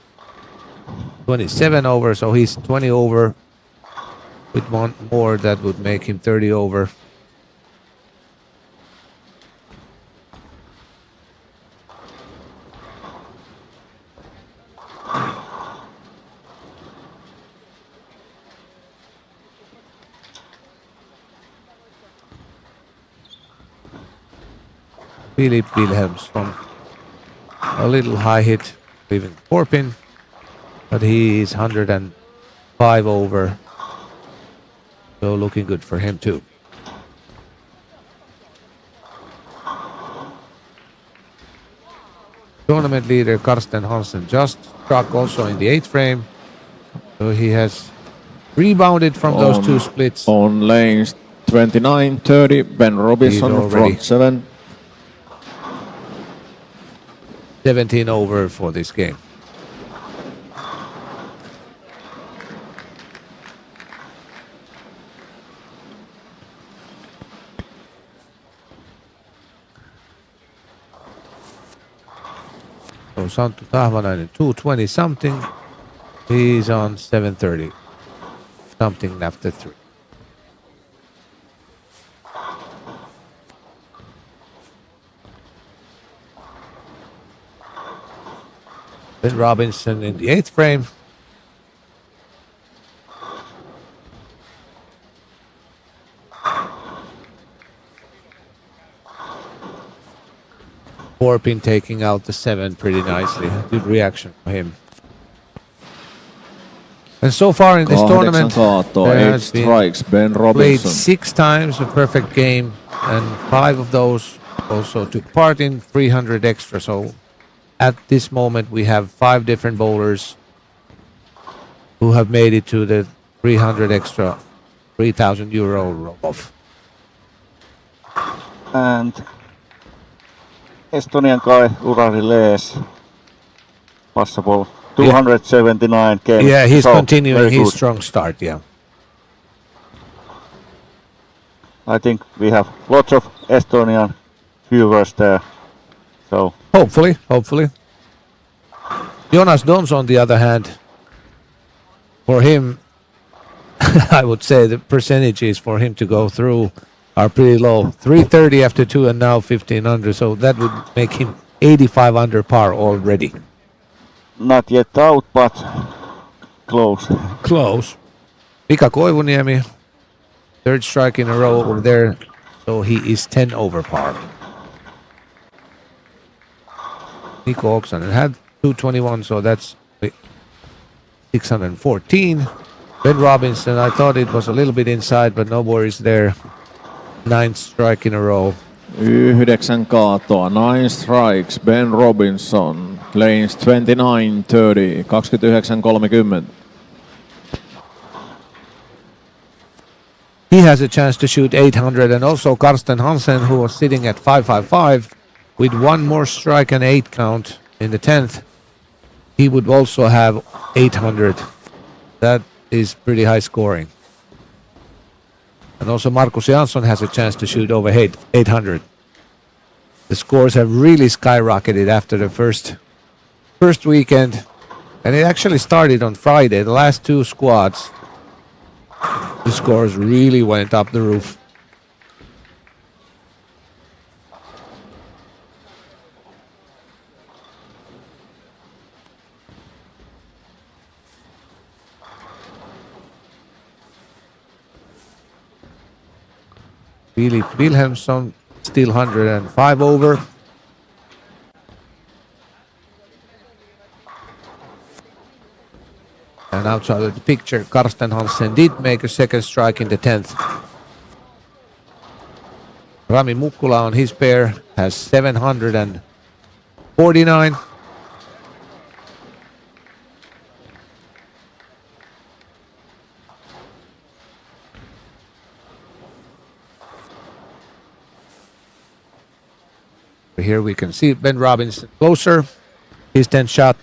27 over, so he's 20 over. With one more, that would make him 30 over. Philip Wilhelms from a little high hit, leaving 4 pin, but he is 105 over, so looking good for him too. Tournament leader Karsten Hansen just struck also in the 8th frame, so he has rebounded from those 2 splits. On lanes 29, 30, Ben Robinson front 7. 17 over for this game. So Santtu Tahvanainen 220 something. He's on 730 something after 3. Ben Robinson in the 8th frame. Four-pin taking out the 7 pretty nicely. Good reaction for him. And so far in this tournament, there has strikes, Ben played Robinson. 6 times a perfect game, and 5 of those also took part in 300 extra. So at this moment, we have 5 different bowlers who have made it to the 300 extra, 3,000 euro roll-off. And Estonian guy, Urari Lees, possible 279 games. Yeah, he's So, continuing very his good. strong start, yeah. I think we have lots of Estonian viewers there. So Hopefully. Jonas Dons, on the other hand, for him, I would say the percentages for him to go through are pretty low. 330 after 2 and now 15 under, so that would make him 85 under par already. not yet out, but close. Close. Mika Koivuniemi, 3rd strike in a row over there, so he is 10 over par. Mikko Oksanen had 221, so that's 614. Ben Robinson, I thought it was a little bit inside, but no worries there. 9th strike in a row. 9 kaatoa, 9 strikes, Ben Robinson, lanes 29, 30, 29, 30. He has a chance to shoot 800, and also Karsten Hansen, who was sitting at 555, with 1 more strike and 8 count in the 10th, he would also have 800. That is pretty high scoring. And also Markus Jansson has a chance to shoot over 800. The scores have really skyrocketed after the first weekend. And it actually started on Friday. The last two squads, the scores really went up the roof. Filip Wilhelmsson still 105 over. And outside of the picture, Karsten Hansen did make a second strike in the 10th. Rami Mukkula on his pair has 749. Here we can see Ben Robinson closer. His 10th shot.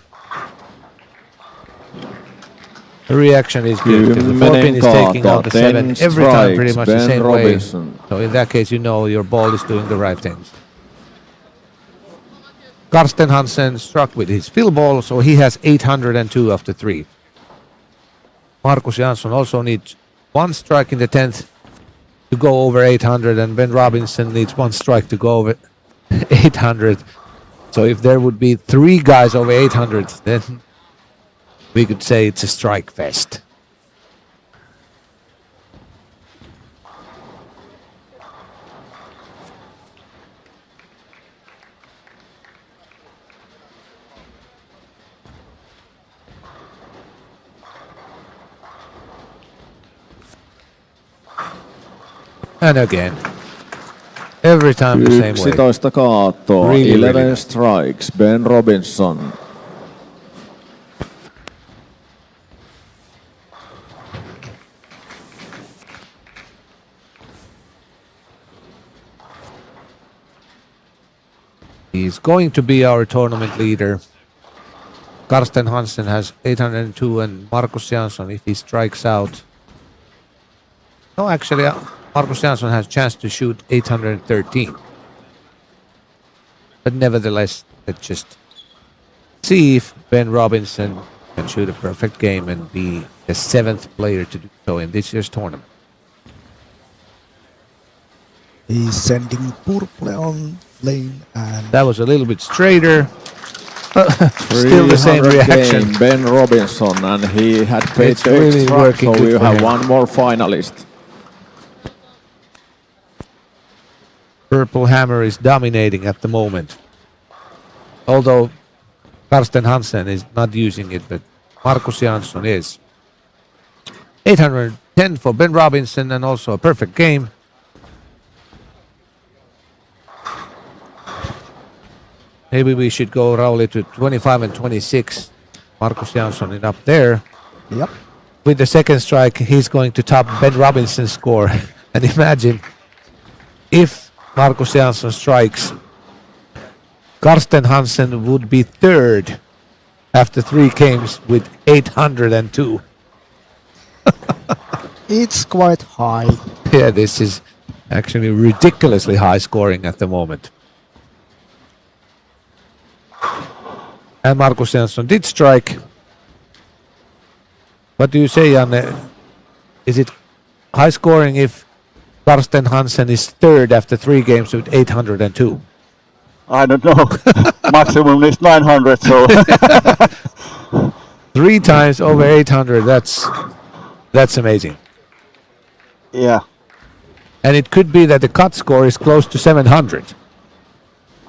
The reaction is good. The 4-pin is taking out the 7 every time, pretty much the same way. So in that case, you know your ball is doing the right things. Karsten Hansen struck with his fill ball, so he has 802 after 3. Markus Jansson also needs 1 strike in the 10th to go over 800, and Ben Robinson needs 1 strike to go over 800. So if there would be 3 guys over 800, then we could say it's a strike fest. And again, every time the same way. 11 kaatoa, Really, 11 really nice. strikes, Ben Robinson. He's going to be our tournament leader. Karsten Hansen has 802 and Markus Jansson, if he strikes out. No, actually, Markus Jansson has a chance to shoot 813. But nevertheless, let's just see if Ben Robinson can shoot a perfect game and be the 7th player to do so in this year's tournament. He's sending Purple on lane and That was a little bit straighter. Still the same 300 reaction. game, Ben Robinson, and he had paid It's the really extra, working so good we for have him. one more finalist. Purple Hammer is dominating at the moment. Although Karsten Hansen is not using it, but Markus Jansson is. 810 for Ben Robinson and also a perfect game. Maybe we should go, Rauli, to 25 and 26. Markus Jansson is up there. yep. With the second strike, he's going to top Ben Robinson's score. And imagine if Markus Jansson strikes, Karsten Hansen would be 3rd after 3 games with 802. It's quite high. Yeah, this is actually ridiculously high scoring at the moment. And Markus Jansson did strike. What do you say, Janne? Is it high scoring if Karsten Hansen is 3rd after 3 games with 802? I don't know. Maximum is 900, so 3 times over 800, that's amazing. yeah, And it could be that the cut score is close to 700.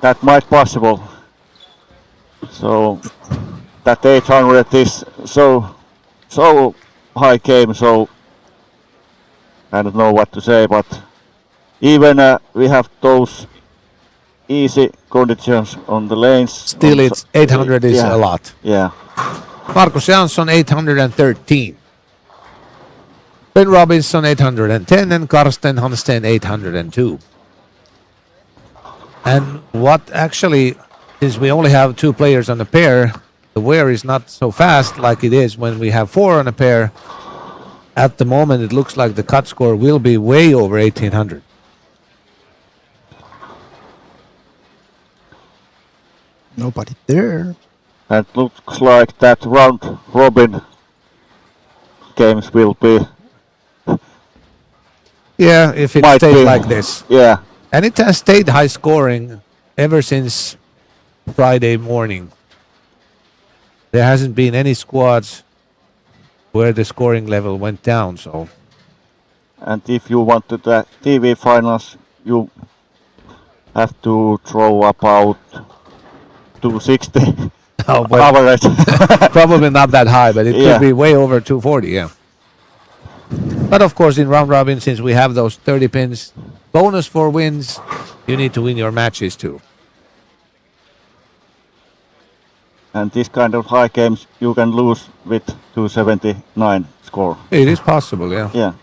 that might possible. So that 800 is so high game, so I don't know what to say, but even we have those easy conditions on the lanes. Still, it's 800 is yeah, a lot. Yeah. Markus Jansson 813. Ben Robinson 810 and Karsten Hansen 802. And what actually, since we only have 2 players on a pair, the wear is not so fast like it is when we have 4 on a pair. At the moment, it looks like the cut score will be way over 1800. Nobody there. And looks like that round robin games will be. Yeah, if it Might stays be. like this. Yeah, And it has stayed high scoring ever since Friday morning. There hasn't been any squads where the scoring level went down, so and if you want to the TV finals, you have to throw about 260 Oh, but average. probably not that high, but it Yeah. could be way over 240, yeah. But of course, in round robin, since we have those 30 pins, bonus for wins, you need to win your matches too. And this kind of high games you can lose with 279 score. It is possible, yeah. Yeah.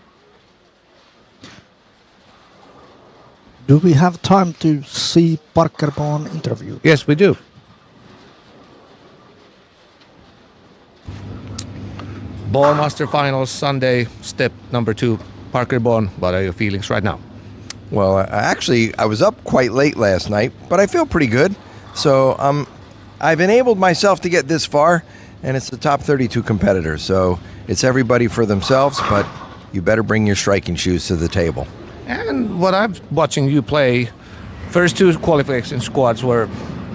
Do we have time to see Parker Bond interview? Yes, we do. Ballmaster Finals Sunday, step number 2. Parker Bond, what are your feelings right now? Well, actually, I was up quite late last night, but I feel pretty good. So I've enabled myself to get this far, and it's the top 32 competitors. So it's everybody for themselves, but you better bring your striking shoes to the table. And what I'm watching you play, first 2 qualification squads were,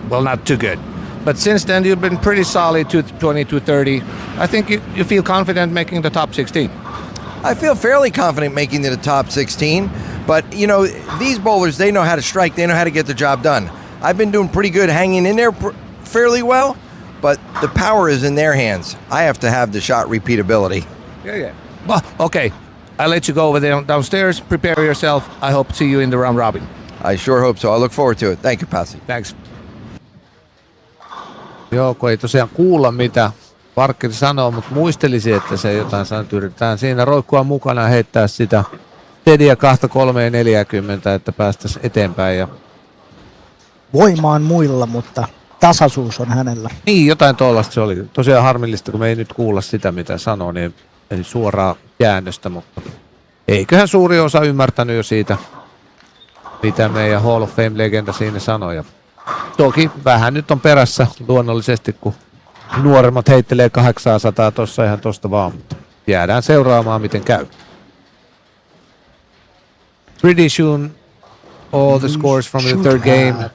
well, not too good. But since then, you've been pretty solid, 220, 230. I think you feel confident making the top 16. I feel fairly confident making it to the top 16, but, you know, these bowlers, they know how to strike. They know how to get the job done. I've been doing pretty good hanging in there fairly well, but the power is in their hands. I have to have the shot repeatability. Yeah. Well, okay. I'll let you go over there downstairs. Prepare yourself. I hope to see you in the round robin. I sure hope so. I look forward to it. Thank you, Pasi. Thanks. Joo, kun ei tosiaan kuulla mitä Parker sanoo, mutta muistelisin, että se jotain sanoo, että yritetään siinä roikkua mukana ja heittää sitä steadyä 2-3-40, että päästäisiin eteenpäin. Ja Voima on muilla, mutta tasaisuus on hänellä. niin, jotain tuollaista se oli. Tosiaan harmillista, kun me ei nyt kuulla sitä, mitä sanoo, niin eli suoraa käännöstä, mutta eiköhän suuri osa ymmärtänyt jo siitä, mitä meidän Hall of Fame-legenda siinä sanoi. Ja toki vähän nyt on perässä luonnollisesti, kun nuoremmat heittelee 800 tossa ihan tosta vaan, mutta jäädään seuraamaan, miten käy. Pretty soon all the scores from the third game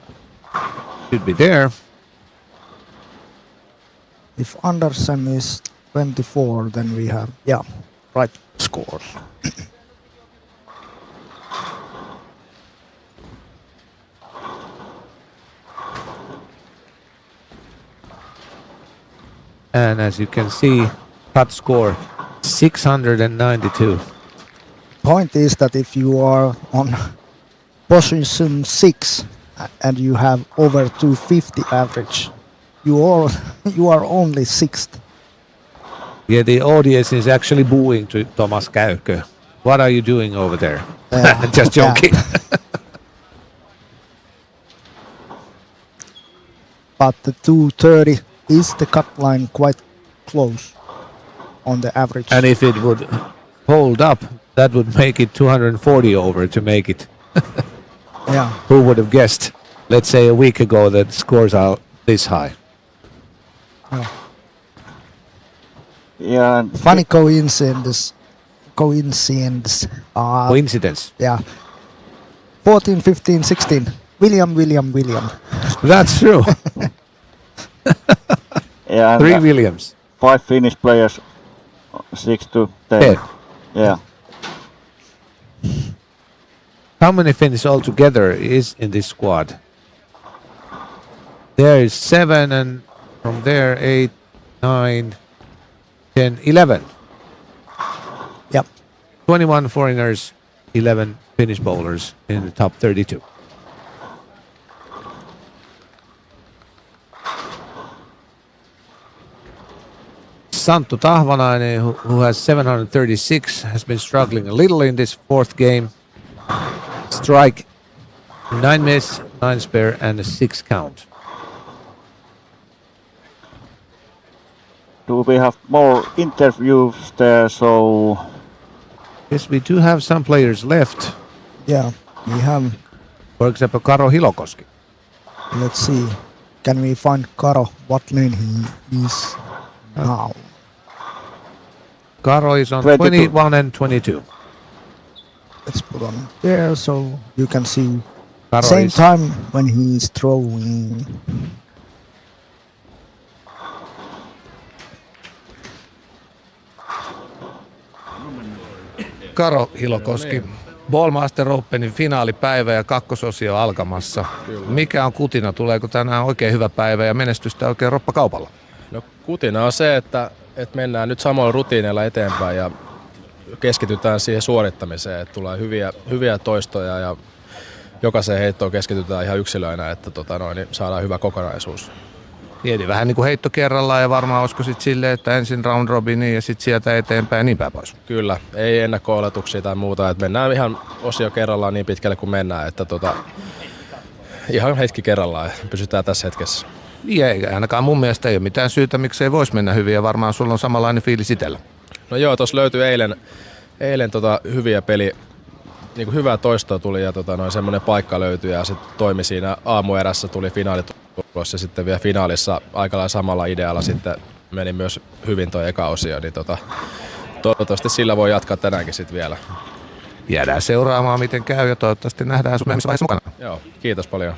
should be there. If Andersen is 24, then we have, right scores. And as you can see, cut score 692. Point is that if you are on position 6 and you have over 250 average, you are only 6th. Yeah, the audience is actually booing to Thomas Käykö. What are you doing over there? Just joking. But the 230 is the cut line quite close on the average. And if it would hold up, that would make it 240 over to make it. Yeah. Who would have guessed, let's say a week ago, that scores are this high? Yeah. And Funny coincidence. Coincidence. Yeah. 14, 15, 16. William. That's true. Yeah, and 3 Williams. 5 Finnish players, 6 to 10. 10. Yeah. How many Finns altogether is in this squad? There is 7, and from there 8, 9, 10, 11. Yep. 21 foreigners, 11 Finnish bowlers in the top 32. Santtu Tahvanainen, who has 736, has been struggling a little in this 4th game. Strike, 9 miss, 9 spare, and a 6 count. Do we have more interviews there? So Yes, we do have some players left. Yeah, we have. For example, Karo Hilokoski. Let's see. Can we find Karo? What lane he is now? Karo is on 22. 21 and 22. Let's put on there so you can see Karo same is time when he is throwing. Karo Hilokoski, Ballmaster Openin finaalipäivä ja kakkososio alkamassa. Mikä on kutina? Tuleeko tänään oikein hyvä päivä ja menestystä oikein roppakaupalla? No kutina on se, että mennään nyt samoilla rutiineilla eteenpäin ja keskitytään siihen suorittamiseen, että tulee hyviä toistoja ja jokaiseen heittoon keskitytään ihan yksilöinä, että niin saadaan hyvä kokonaisuus. Mieti vähän niin kuin heitto kerrallaan ja varmaan olisiko sitten silleen, että ensin round robiniin ja sitten sieltä eteenpäin ja niin päin pois. Kyllä, ei ennakko-oletuksia tai muuta, että mennään ihan osio kerrallaan niin pitkälle kuin mennään, että ihan hetki kerrallaan ja pysytään tässä hetkessä. Ei, ainakaan mun mielestä ei ole mitään syytä, miksi ei voisi mennä hyvin ja varmaan sulla on samanlainen fiilis itsellä. No joo, tuossa löytyi eilen hyviä niin hyvää toistoa tuli ja semmoinen paikka löytyi ja se toimi siinä aamuerässä, tuli finaalitulos ja sitten vielä finaalissa aika lailla samalla idealla sitten meni myös hyvin tuo eka osio, niin toivottavasti sillä voi jatkaa tänäänkin sitten vielä. Jäädään seuraamaan miten käy ja toivottavasti nähdään sun myöhemmissä vaiheessa mukana. Joo, kiitos paljon.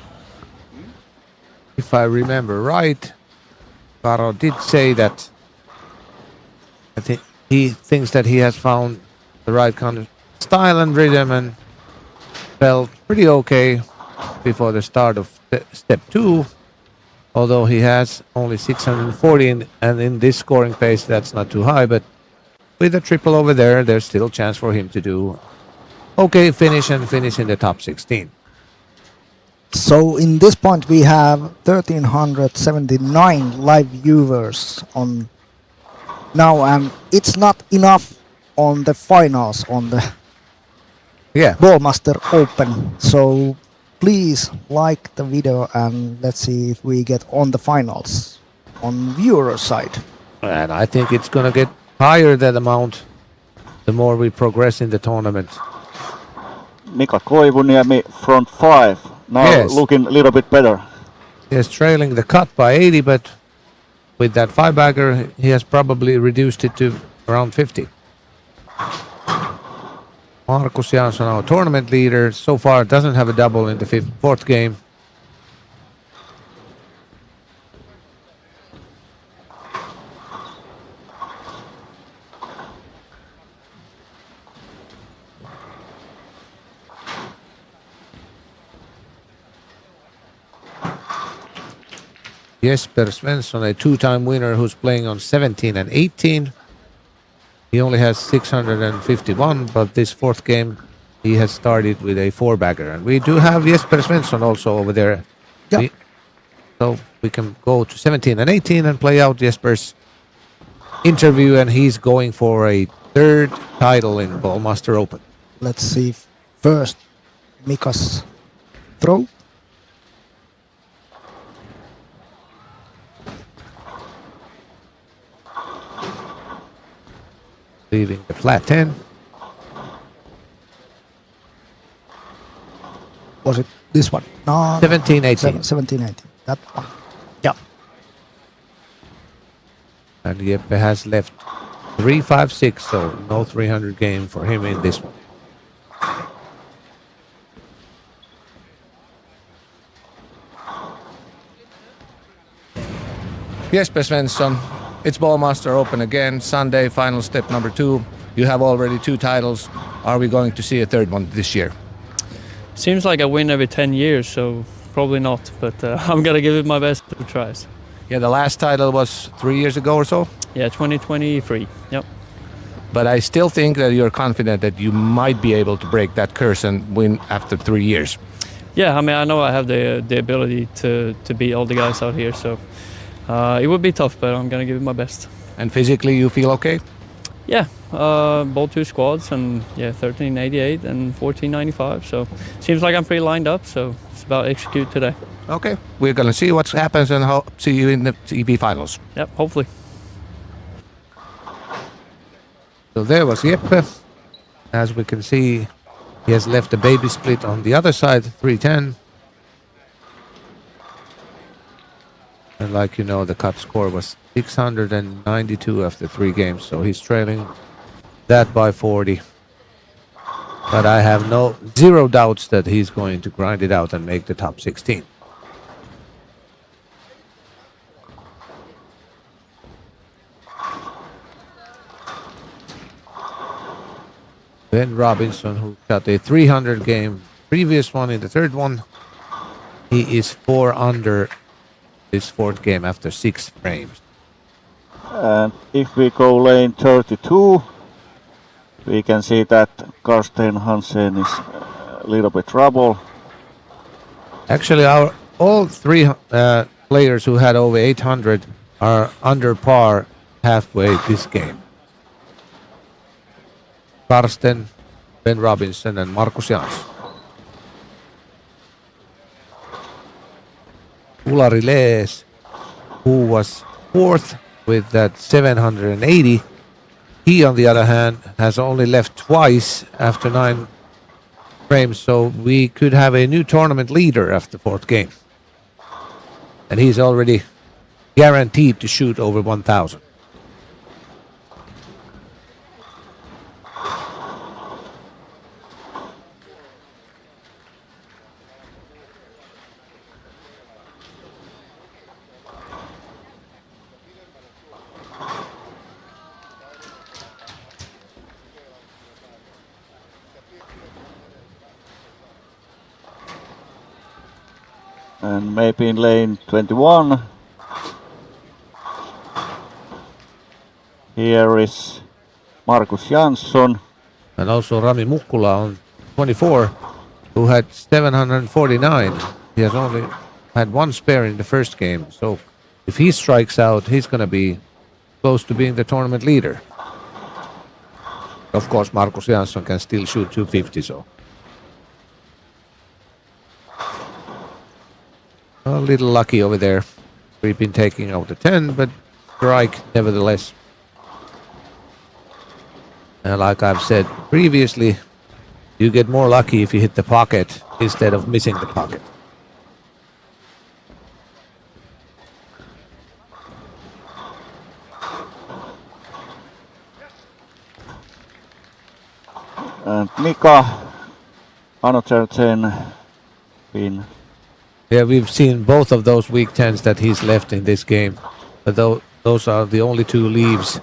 If I remember right, Karo did say that he thinks that he has found the right kind of style and rhythm and felt pretty okay before the start of step 2, although he has only 614 and in this scoring pace that's not too high, but with a triple over there, there's still a chance for him to do okay finish and finish in the top 16. So in this point we have 1379 live viewers on now, and it's not enough on the finals on the Ballmaster Open. So please like the video and let's see if we get on the finals on viewer side. And I think it's going to get higher that amount the more we progress in the tournament. Mika Koivuniemi, front 5. Now looking a little bit better. He is trailing the cut by 80, but with that 5-bagger, he has probably reduced it to around 50. Markus Jansson, our tournament leader, so far doesn't have a double in the fourth game. Jesper Svensson, a two-time winner who's playing on 17 and 18. He only has 651, but this fourth game he has started with a 4-bagger. And we do have Jesper Svensson also over there. Yeah. So we can go to 17 and 18 and play out Jesper's interview, and he's going for a third title in Ballmaster Open. Let's see first Mika's throw. Leaving the flat 10. Was it this one? No. 17, 18. 17, 18. That one. Yeah. And Jeppe has left 3-5-6, so no 300 game for him in this one. Jesper Svensson, it's Ballmaster Open again, Sunday, final step number 2. You have already 2 titles. Are we going to see a third one this year? Seems like I win every 10 years, so probably not, but I'm going to give it my best 2 tries. Yeah, the last title was 3 years ago or so? Yeah, 2023, yep. But I still think that you're confident that you might be able to break that curse and win after 3 years. Yeah, I mean, I know I have the ability to beat all the guys out here, so it would be tough, but I'm going to give it my best. And physically you feel okay? Yeah, bowled 2 squads and 1388 and 1495, so seems like I'm pretty lined up, so it's about execute today. Okay, we're going to see what happens and see you in the TV finals. Yep, hopefully. So there was Jeppe. As we can see, he has left a baby split on the other side, 310. And like you know, the cut score was 692 after 3 games, so he's trailing that by 40. But I have zero doubts that he's going to grind it out and make the top 16. Ben Robinson, who got a 300 game, previous one in the third one, he is 4 under this fourth game after 6 frames. And if we go lane 32, we can see that Karsten Hansen is a little bit trouble. Actually, all 3 players who had over 800 are under par halfway this game. Karsten, Ben Robinson, and Markus Jansson. Ulari Lees, who was 4th with that 780, he on the other hand has only left twice after 9 frames, so we could have a new tournament leader after 4th game. And he's already guaranteed to shoot over 1,000. And maybe in lane 21. Here is Markus Jansson. And also Rami Mukkula on 24, who had 749. He has only had 1 spare in the first game. So if he strikes out, he's going to be close to being the tournament leader. Of course, Markus Jansson can still shoot 250, so. A little lucky over there. We've been taking out the 10, but strike nevertheless. And like I've said previously, you get more lucky if you hit the pocket instead of missing the pocket. And Mika, another 10 pin. Yeah, we've seen both of those weak 10s that he's left in this game. But those are the only 2 leaves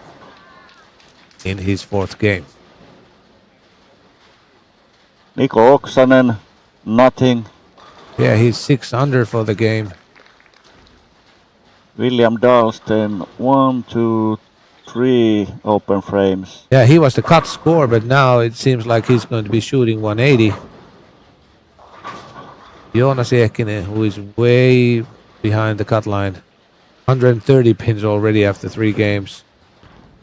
in his 4th game. Niko Oksanen, nothing. Yeah, he's 6 under for the game. William Dahlsten, 1, 2, 3 open frames. Yeah, he was the cut score, but now it seems like he's going to be shooting 180. Joonas Ehkinen, who is way behind the cut line. 130 pins already after 3 games.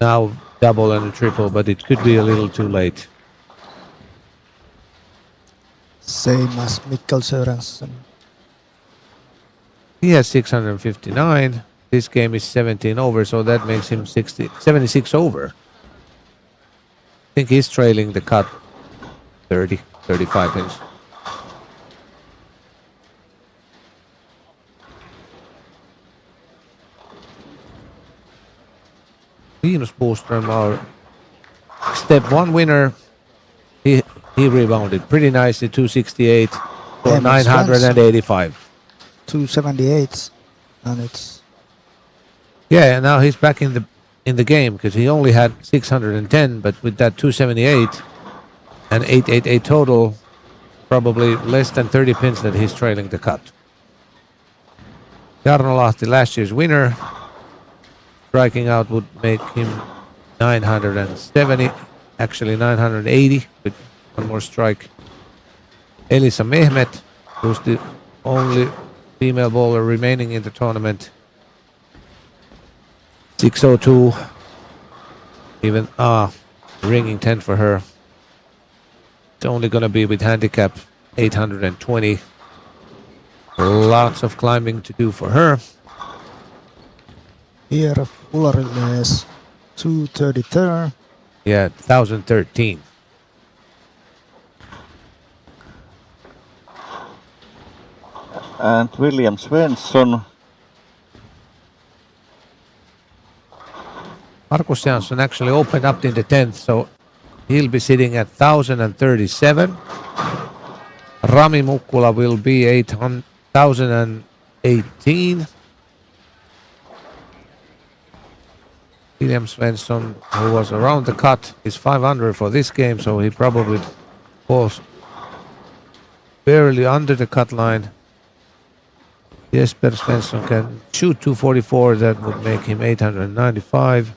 Now double and a triple, but it could be a little too late. Same as Mikkel Sørensen. He has 659. This game is 17 over, so that makes him 76 over. I think he's trailing the cut 30, 35 pins. Linus Boström, our step 1 winner, he rebounded pretty nicely, 268 for 985. 278, and it's yeah. Now he's back in the game because he only had 610, but with that 278 and 888 total, probably less than 30 pins that he's trailing the cut. Jarno Lahti, last year's winner. Striking out would make him 970, actually 980 with 1 more strike. Elisa Mehmet, who's the only female bowler remaining in the tournament, 602. Even ringing 10 for her. It's only going to be with handicap 820. Lots of climbing to do for her. here Ulari Lees 233. Yeah, 1013. And William Svensson Markus Jansson actually opened up in the 10th, so he'll be sitting at 1,037. Rami Mukkula will be 8,018. William Svensson, who was around the cut, is 500 for this game, so he probably falls barely under the cut line. Jesper Svensson can shoot 244, that would make him 895.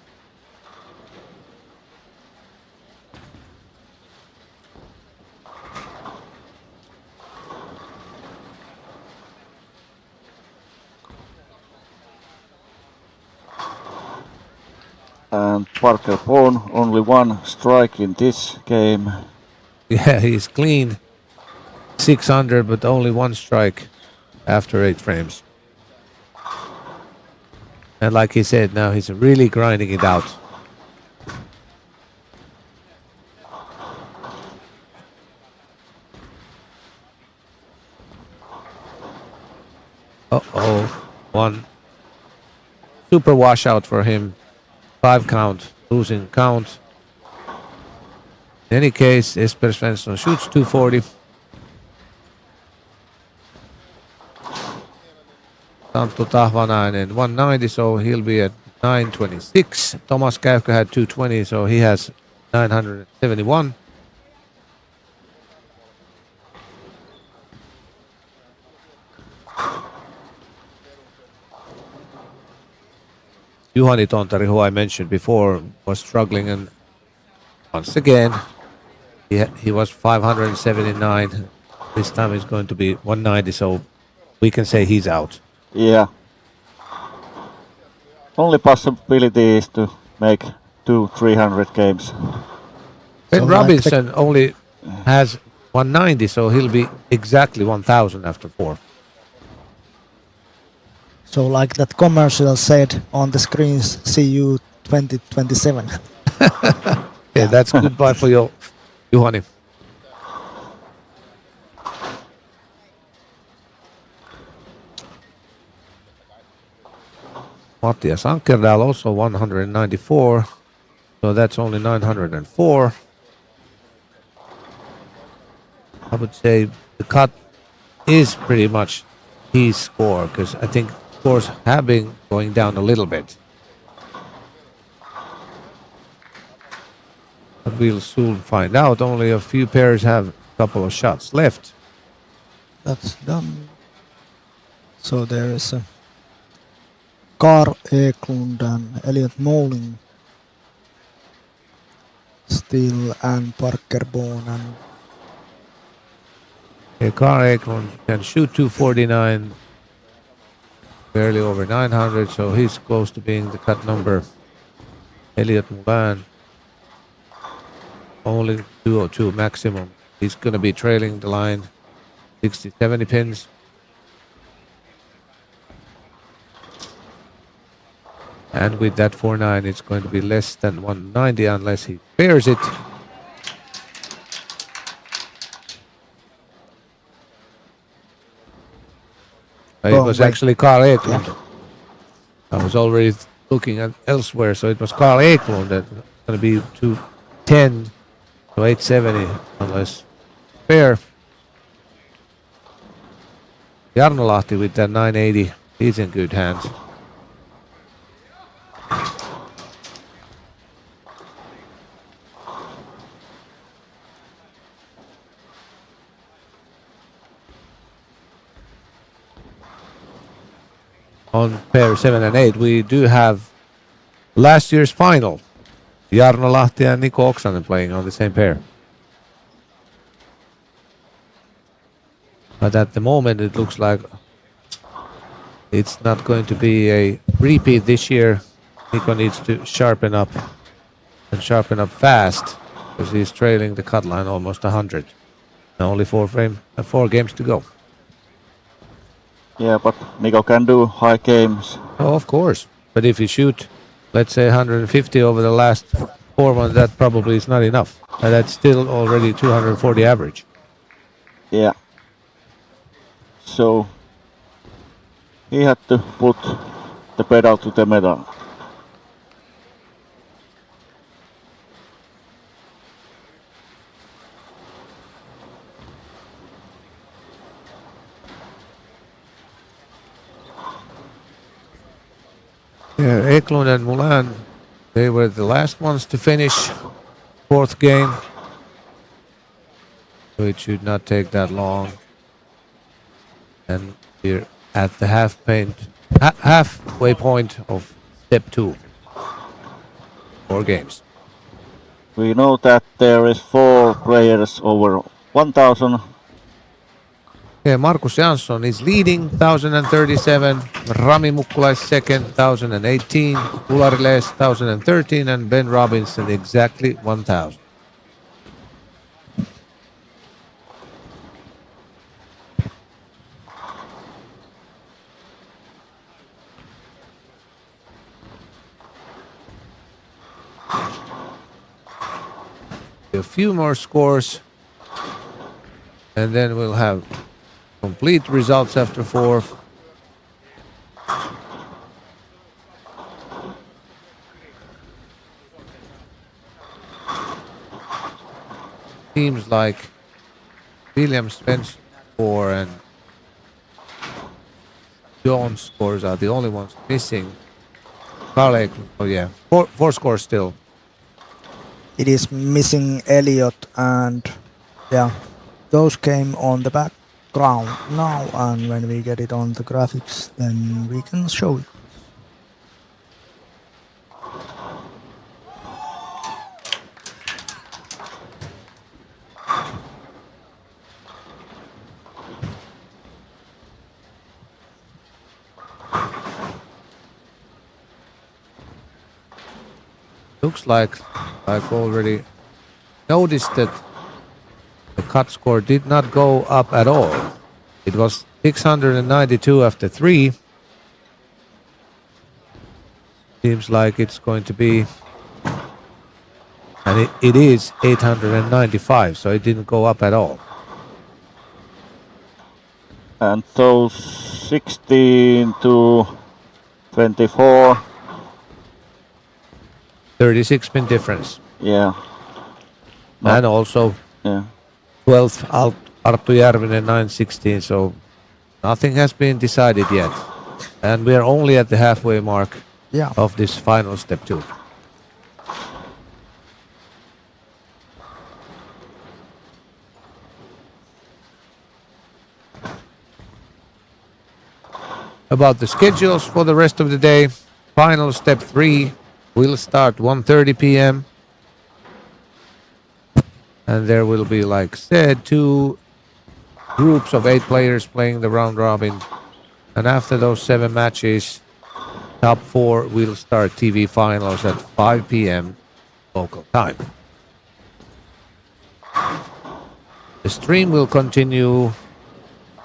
And Parker Bourne, only one strike in this game. Yeah, he's clean. 600, but only one strike after 8 frames. And like he said, now he's really grinding it out. Uh-oh, one super washout for him. 5 count, losing count. In any case, Jesper Svensson shoots 240. Santtu Tahvanainen 190, so he'll be at 926. Thomas Käykkä had 220, so he has 971. Juhani Tontari, who I mentioned before, was struggling, and once again, he was 579. This time he's going to be 190, so we can say he's out. Yeah. Only possibility is to make 200-300 games. Ben So Robinson only has 190, so he'll be exactly 1,000 after 4. So like that commercial said on the screens, see you 2027. Yeah, that's goodbye for you, Juhani. Mattias Ankerdal also 194, so that's only 904. I would say the cut is pretty much his score, because I think scores have been going down a little bit. But we'll soon find out. Only a few pairs have a couple of shots left. That's done. So there is Carl Eklund and Elliot Mouling still, and Parker Bourne and Carl Eklund can shoot 249, barely over 900, so he's close to being the cut number. Elliot Moulin, only 202 maximum. He's going to be trailing the line 60, 70 pins. And with that 4-9, it's going to be less than 190 unless he pairs it. It was actually Carl Eklund. Yeah. I was already looking at elsewhere, so it was Carl Eklund that's going to be 210 to 870 unless pair. Jarno Lahti with that 980, he's in good hands. On pair 7 and 8, we do have last year's final. Jarno Lahti and Niko Oksanen playing on the same pair. But at the moment, it looks like it's not going to be a repeat this year. Niko needs to sharpen up and sharpen up fast because he's trailing the cut line almost 100. Only 4 games to go. Yeah, but Niko can do high games. Oh, of course. But if you shoot, let's say 150 over the last 4 months, that probably is not enough. And that's still already 240 average. Yeah. So he had to put the pedal to the metal. Yeah, Eklund and Mulan, they were the last ones to finish fourth game. So it should not take that long. And we're at the halfway point of step 2. 4 games. We know that there is 4 players over 1,000. Yeah, Markus Jansson is leading, 1,037. Rami Mukkula is second, 1,018. Ulari Les, 1,013. And Ben Robinson, exactly 1,000. A few more scores, and then we'll have complete results after 4. Teams like William Svensson 4 and John's scores are the only ones missing. Carl, oh yeah, 4 scores still. It is missing Elliot, and yeah, those came on the background now, and when we get it on the graphics, then we can show it. Looks like I've already noticed that the cut score did not go up at all. It was 692 after 3. Seems like it's going to be, and it is 895, so it didn't go up at all. And those 16 to 24. 36 spin difference. Yeah. And also 12th Arttu Järvinen 916, so nothing has been decided yet. And we are only at the halfway mark of this final step 2. About the schedules for the rest of the day, final step 3 will start 1:30 p.m. And there will be, like said, 2 groups of 8 players playing the round robin. And after those 7 matches, top 4 will start TV finals at 5 p.m. local time. The stream will continue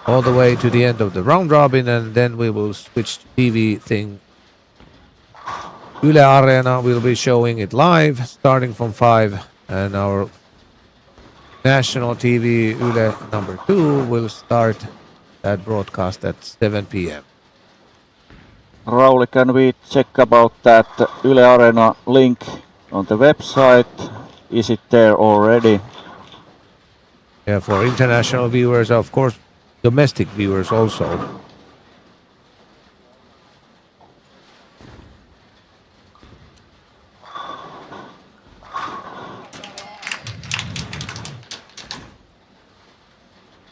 all the way to the end of the round robin, and then we will switch to TV thing. Yle Arena will be showing it live starting from 5, and our national TV Yle number 2 will start that broadcast at 7 p.m. Rauli, can we check about that Yle Arena link on the website? Is it there already? Yeah, for international viewers, of course, domestic viewers also.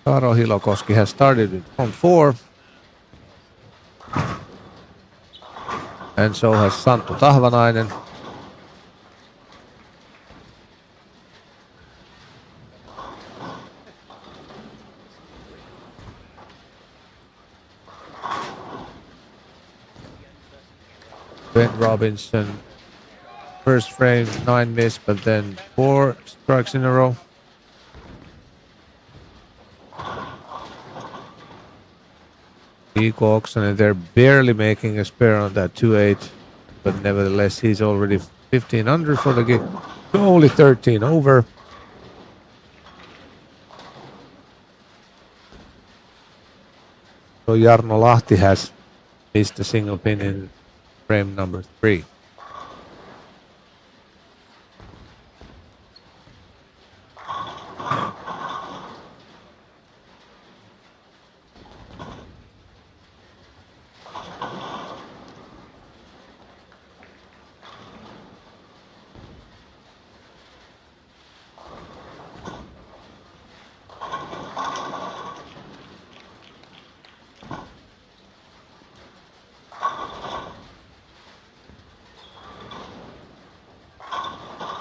Karo Hilokoski has started with front 4. And so has Santtu Tahvanainen. Ben Robinson, first frame 9 miss, but then 4 strikes in a row. Mikko Oksanen, they're barely making a spare on that 2-8, but nevertheless he's already 15 under for the game. Only 13 over. So Jarno Lahti has missed a single pin in frame number 3.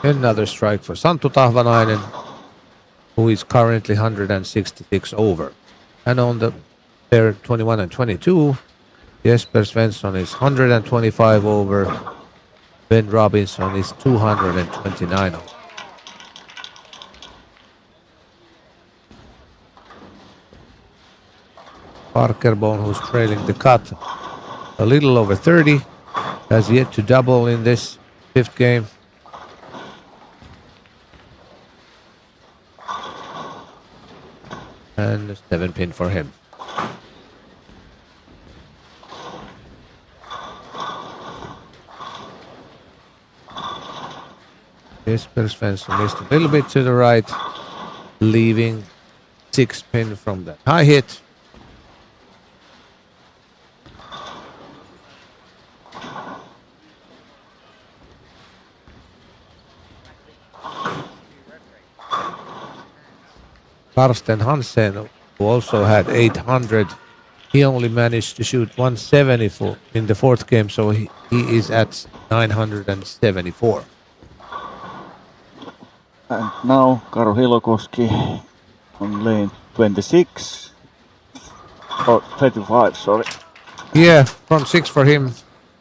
Another strike for Santtu Tahvanainen, who is currently 166 over. And on the pair 21 and 22, Jesper Svensson is 125 over. Ben Robinson is 229 over. Parker Bone, who's trailing the cut a little over 30, has yet to double in this fifth game. And a 7-pin for him. Jesper Svensson missed a little bit to the right, leaving 6-pin from the high hit. Karsten Hansen, who also had 800, he only managed to shoot 174 in the fourth game, so he is at 974. And now Karo Hilokoski on lane 26. Or 25, sorry. Yeah, front 6 for him.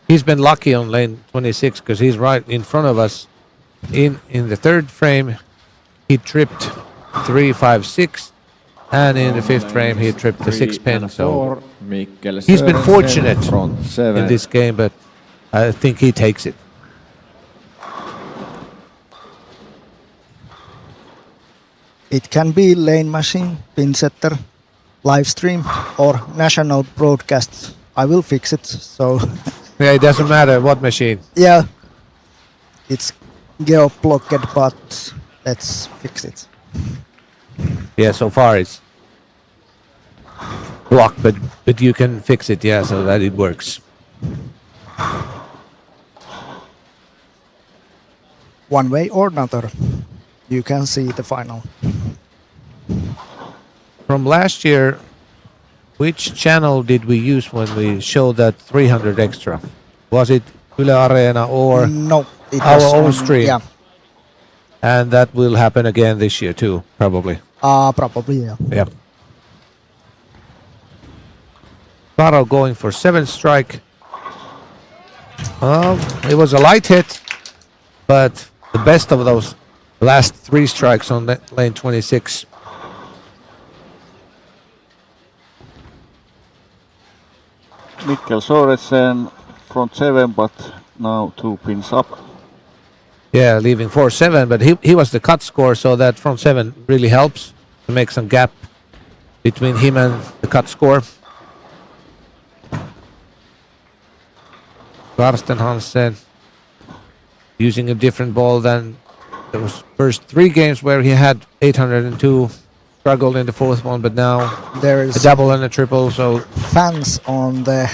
He's been lucky on lane 26 because he's right in front of us. In the third frame, he tripped 3-5-6, and in the fifth frame he tripped the 6-pin. So he's been fortunate in this game, but I think he takes it. It can be lane machine, pin setter, live stream, or national broadcast. I will fix it. So yeah, it doesn't matter what machine. Yeah, it's geo-blocked, but let's fix it. Yeah, so far it's blocked, but you can fix it, yeah, so that it works. One way or another, you can see the final. From last year, which channel did we use when we showed that 300 extra? Was it Yle Areena or no, it our was own on, stream? Yeah. And that will happen again this year too, probably. Probably, yeah. Yeah. Karo going for 7th strike. It was a light hit, but the best of those last 3 strikes on lane 26. Mikkel Sorensen front 7, but now 2 pins up. Yeah, leaving 4-7, but he was the cut score, so that front 7 really helps to make some gap between him and the cut score. Karsten Hansen using a different ball than those first 3 games where he had 802, struggled in the fourth one, but now there is a double and a triple, so fans on the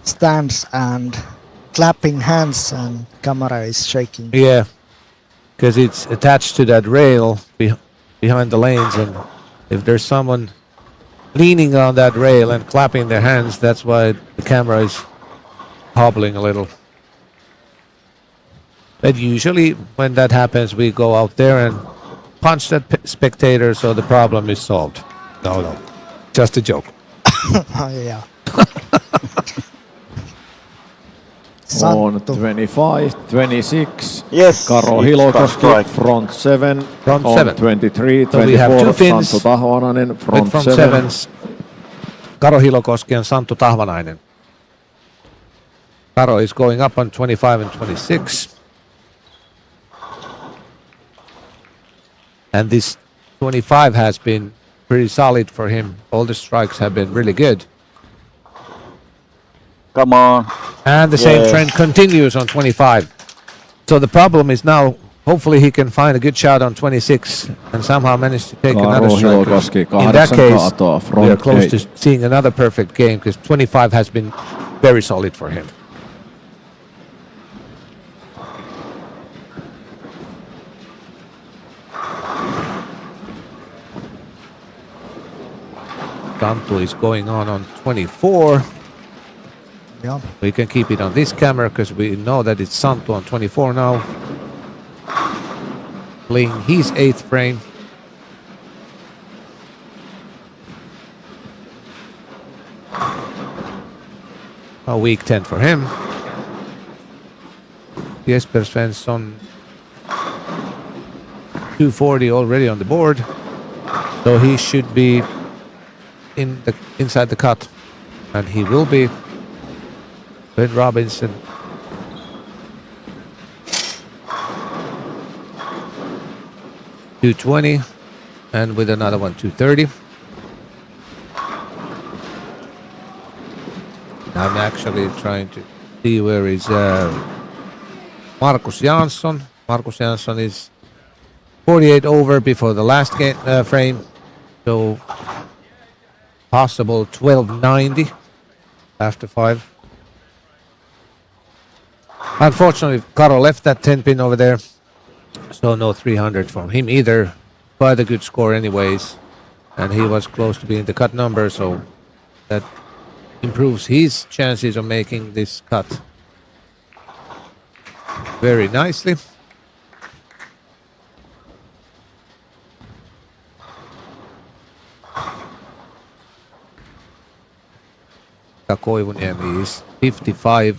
stands and clapping hands, and camera is shaking. yeah, because it's attached to that rail behind the lanes, and if there's someone leaning on that rail and clapping their hands, that's why the camera is hobbling a little. But usually when that happens, we go out there and punch that spectator, so the problem is solved. No, just a joke. Yeah. On 25, 26, Yes, Karo it's Hilokoski, strike. front 7. Front on 7. 23, So we have 24, 2 pins Santtu Tahvanainen, with front front 7. 7s. Karo Hilokoski and Santtu Tahvanainen. Karo is going up on 25 and 26. And this 25 has been pretty solid for him. All the strikes have been really good. Come on. And the same trend continues on 25. So the problem is now, hopefully he can find a good shot on 26 and somehow manage to take Karo another strike. Hilokoski, In that 8 case, kaatoa, we are front close 8. to seeing another perfect game because 25 has been very solid for him. Santtu is going on 24. Yeah. We can keep it on this camera because we know that it's Santtu on 24 now. Playing his 8th frame. A weak 10 for him. Jesper Svensson 240 already on the board. So he should be inside the cut. And he will be. Ben Robinson. $220 and with another one 230. I'm actually trying to see where is Markus Jansson. Markus Jansson is 48 over before the last game, frame. So possible 1290 after 5. Unfortunately, Karo left that 10 pin over there. So no 300 from him either. Quite a good score anyways. And he was close to being the cut number, so that improves his chances of making this cut very nicely. Koivuniemi is 55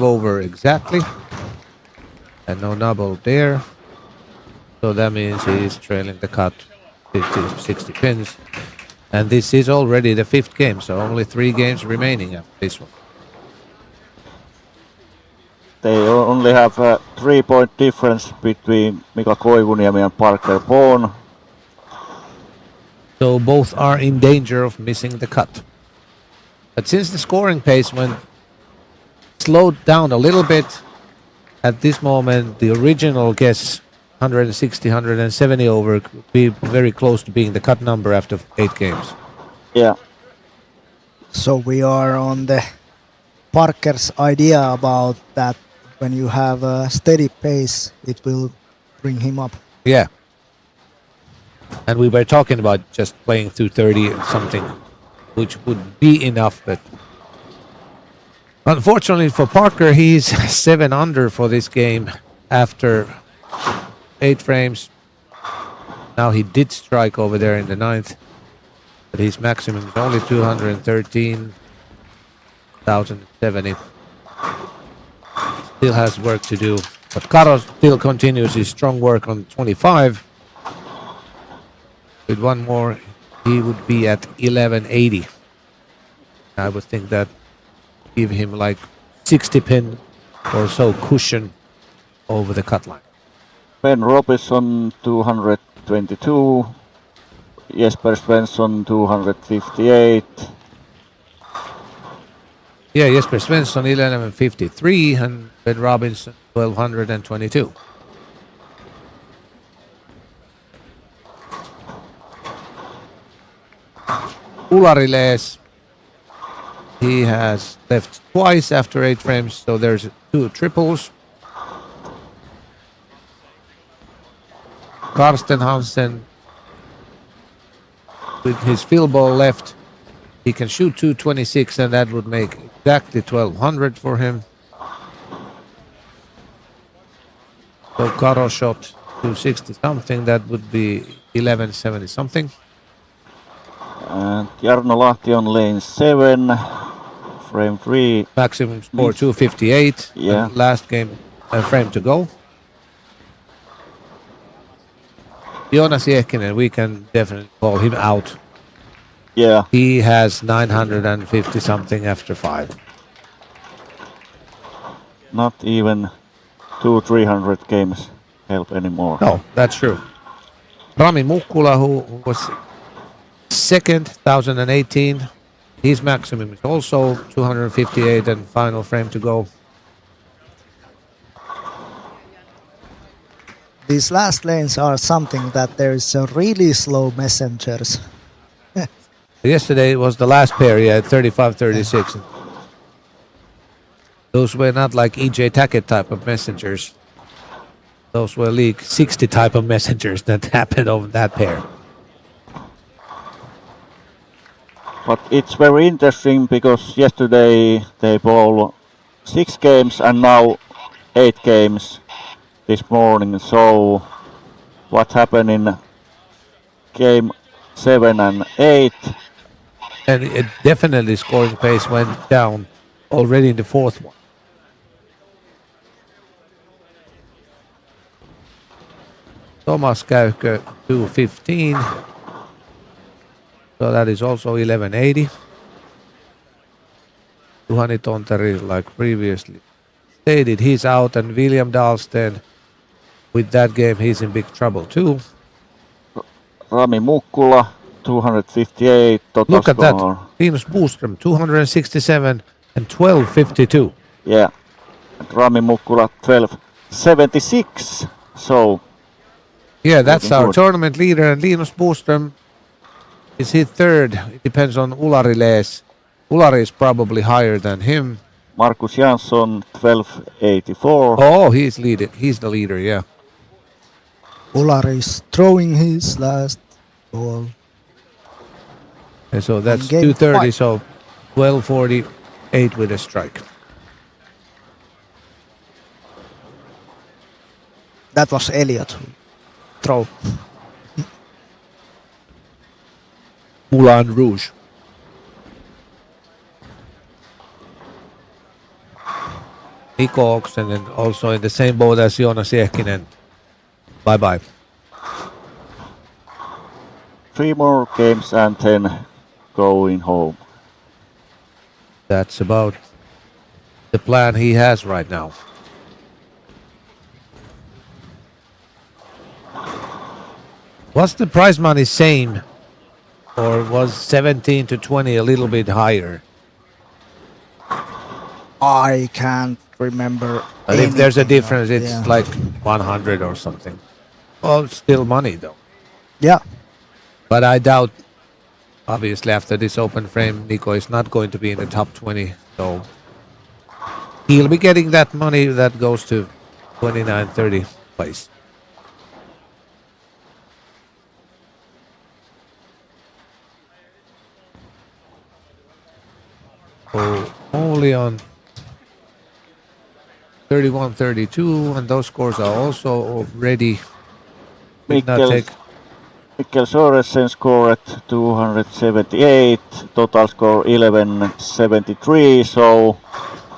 over exactly. And no double there. So that means he is trailing the cut 50, 60 pins. And this is already the 5th game, so only 3 games remaining after this one. They only have a 3-point difference between Mika Koivuniemi and Parker Bourne. So both are in danger of missing the cut. But since the scoring pace went slowed down a little bit, at this moment the original guess 160, 170 over could be very close to being the cut number after 8 games. Yeah. So we are on the Parker's idea about that when you have a steady pace, it will bring him up. Yeah. And we were talking about just playing through 30 or something, which would be enough, but unfortunately for Parker, he's 7 under for this game after 8 frames. Now he did strike over there in the 9th, but his maximum is only 213,070. Still has work to do, but Karo still continues his strong work on 25. With one more, he would be at 1180. I would think that give him like 60 pin or so cushion over the cut line. Ben Robinson 222, Jesper Svensson 258. Yeah, Jesper Svensson 1153 and Ben Robinson 1222. Ulariles, he has left twice after 8 frames, so there's 2 triples. Karsten Hansen, with his field ball left, he can shoot 226, and that would make exactly 1200 for him. So Karo shot 260 something, that would be 1170 something. And Jarno Lahti on lane 7, frame 3. Maximum score 258. Yeah. Last game, frame to go. Jonas Jekinen, we can definitely call him out. Yeah. He has 950 something after 5. Not even 200-300 games help anymore. No, that's true. Rami Mukkula, who was 2nd, 1018. His maximum is also 258 and final frame to go. These last lanes are something that there's a really slow messengers. Yesterday was the last pair, yeah, 35-36. Those were not like EJ Tackett type of messengers. Those were League 60 type of messengers that happened over that pair. But it's very interesting because yesterday they bowled 6 games and now 8 games this morning. So what happened in game 7 and 8? And it definitely scoring pace went down already in the fourth one. Thomas Käykö 215. So that is also 1180. Juhani Tontari, like previously stated, he's out, and William Dahlsten, with that game, he's in big trouble too. Rami Mukkula 258 total Look at score. that. Linus Boström 267 and 1252. Yeah. And Rami Mukkula 1276. So Yeah, that's looking our good. tournament leader, and Linus Boström is he third. It depends on Ulari Les. Ulari is probably higher than him. Markus Jansson 1284. Oh, he's leading. He's the leader, yeah. Ulari is throwing his last ball. And so that's game 230, 5. so 1248 with a strike. That was Elliot who throw. Moulin Rouge. Mikko Oksanen also in the same boat as Joonas Jehkinen. Bye-bye. 3 more games and 10 going home. That's about the plan he has right now. Was the prize money same, or was 17 to 20 a little bit higher? I can't remember. But if there's a anything difference, of- it's yeah. like 100 or something. Well, it's still money though. Yeah. But I doubt, obviously, after this open frame, Nico is not going to be in the top 20. So he'll be getting that money that goes to 29, 30 place. So only on 31, 32, and those scores are also already did not take. Mikkel Sorensen scored 278, total score 1173, so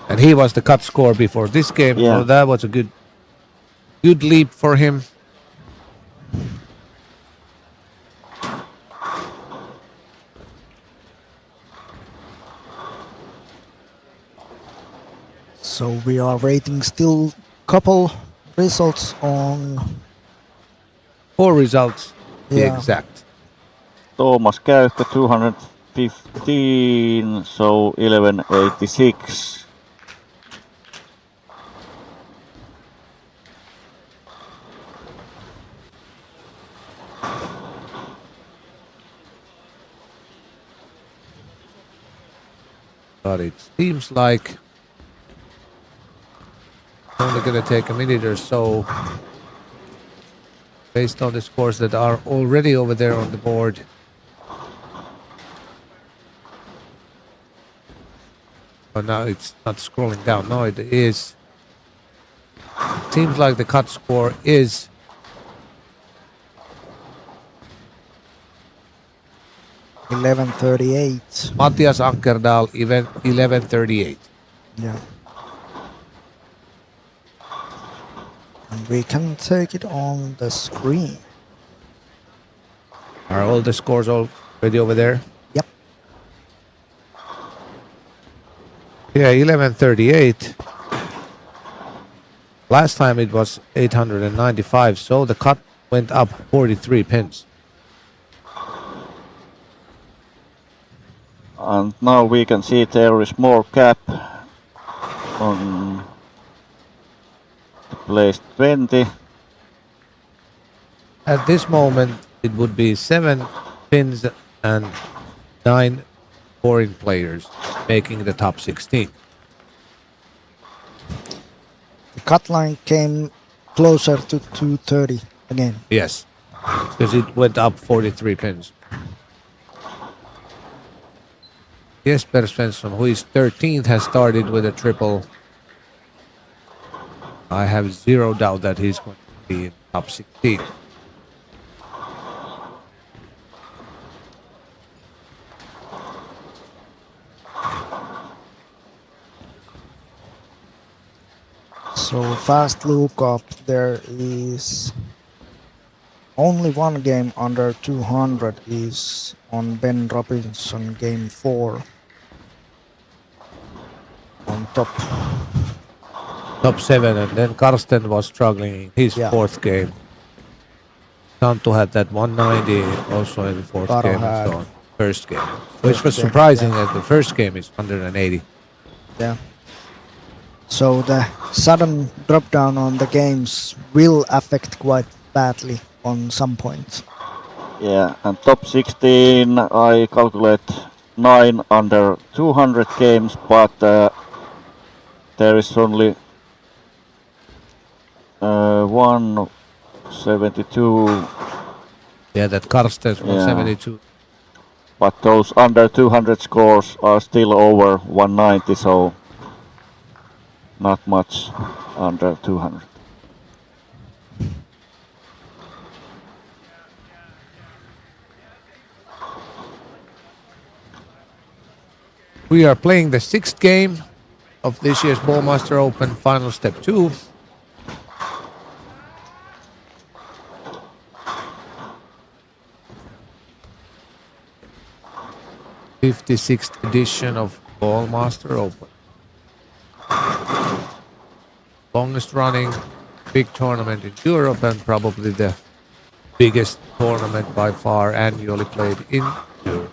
And he was the cut score before this game, Yeah. so that was a good leap for him. So we are waiting still couple results on 4 results, to be Yeah. exact. Thomas Käykö 215, so 1186. But it seems like it's only going to take a minute or so based on the scores that are already over there on the board. Oh, now it's not scrolling down. No, it is. Seems like the cut score is 11:38. Matthias Ankerdal, even 11:38. Yeah. And we can take it on the screen. Are all the scores already over there? Yep. Yeah, 11:38. Last time it was 895, so the cut went up 43 pins. And now we can see there is more gap on place 20. At this moment, it would be 7 pins and 9 foreign players making the top 16. The cut line came closer to 230 again. Yes, because it went up 43 pins. Jesper Svensson, who is 13th, has started with a triple. I have zero doubt that he's going to be in top 16. So fast look up, there is only one game under 200 is on Ben Robinson game 4 on top. Top 7, and then Karsten was struggling in his fourth game. Santtu had that 190 also in the fourth Karo game had and so on. First game, which was surprising as the first game is 180. Yeah. So the sudden drop down on the games will affect quite badly on some points. Yeah, and top 16 I calculate 9 under 200 games, but there is only 172. Yeah, that Karsten's 172. But those under 200 scores are still over 190, so not much under 200. We are playing the 6th game of this year's Ballmaster Open, final step 2. '56th edition of Ballmaster Open. Longest running big tournament in Europe and probably the biggest tournament by far annually played in Europe.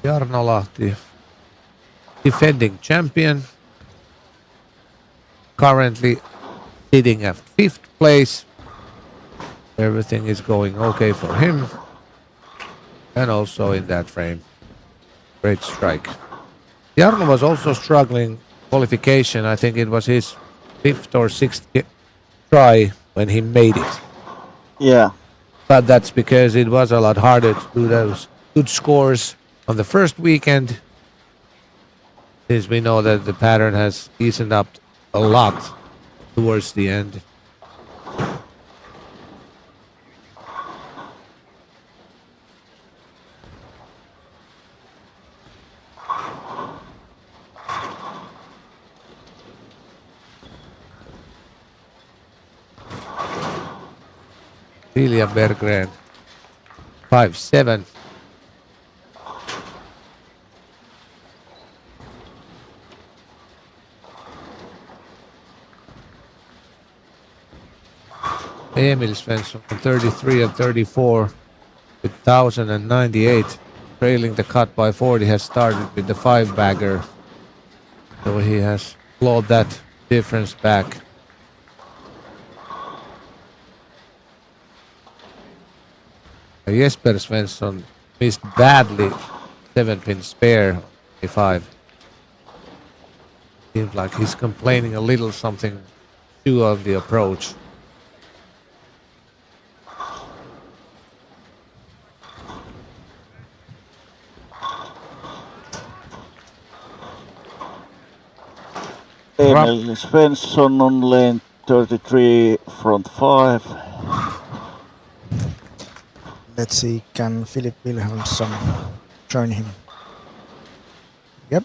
Jarno Lahti, defending champion, currently sitting at 5th place. Everything is going okay for him. And also in that frame, great strike. Jarno was also struggling qualification. I think it was his 5th or 6th try when he made it. Yeah. But that's because it was a lot harder to do those good scores on the first weekend, since we know that the pattern has eased up a lot towards the end. Ilja Berggren, 5-7. Emil Svensson on 33 and 34 with 1,098, trailing the cut by 40, has started with the 5-bagger. So he has clawed that difference back. Jesper Svensson missed badly 7-pin spare, A5. Seems like he's complaining a little something too on the approach. Emil Svensson on lane 33, front 5. Let's see, can Philip Wilhelmsson join him? Yep.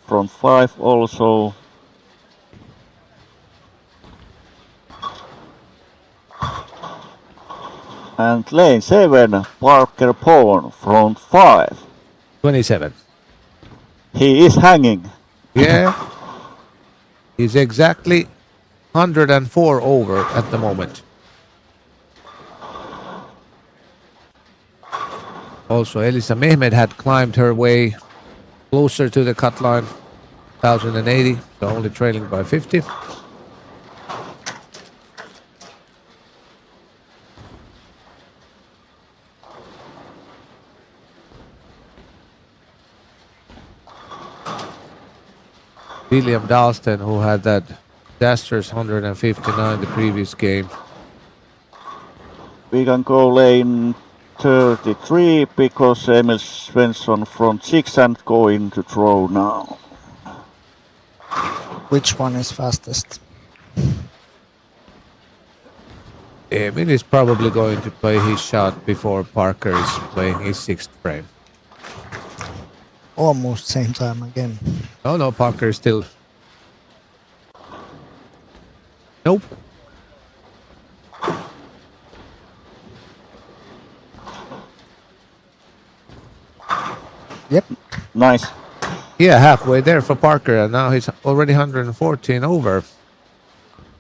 Front 5 also. And lane 7, Parker Pawn, front 5. 27. He is hanging. Yeah. He's exactly 104 over at the moment. Also, Elisa Mehmed had climbed her way closer to the cut line, 1,080, so only trailing by 50. William Dalston, who had that disastrous 159 the previous game. We can go lane 33 because Emil Svensson front 6 and going to throw now. Which one is fastest? Emil is probably going to play his shot before Parker is playing his 6th frame. Almost same time again. No, Parker is still... Nope. Yep. Nice. Yeah, halfway there for Parker, and now he's already 114 over.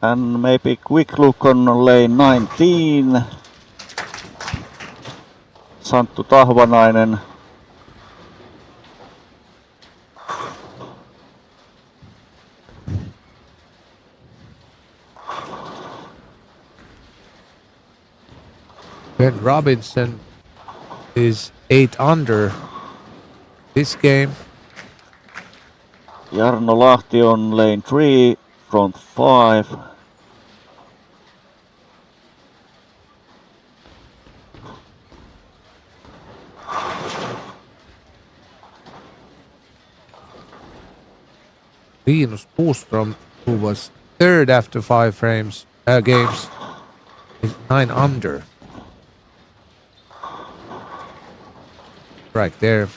And maybe quick look on lane 19. Santtu Tahvanainen. Ben Robinson is 8 under this game. Jarno Lahti on lane 3, front 5. Linus Boström, who was 3rd after 5 games, is 9 under. Right there.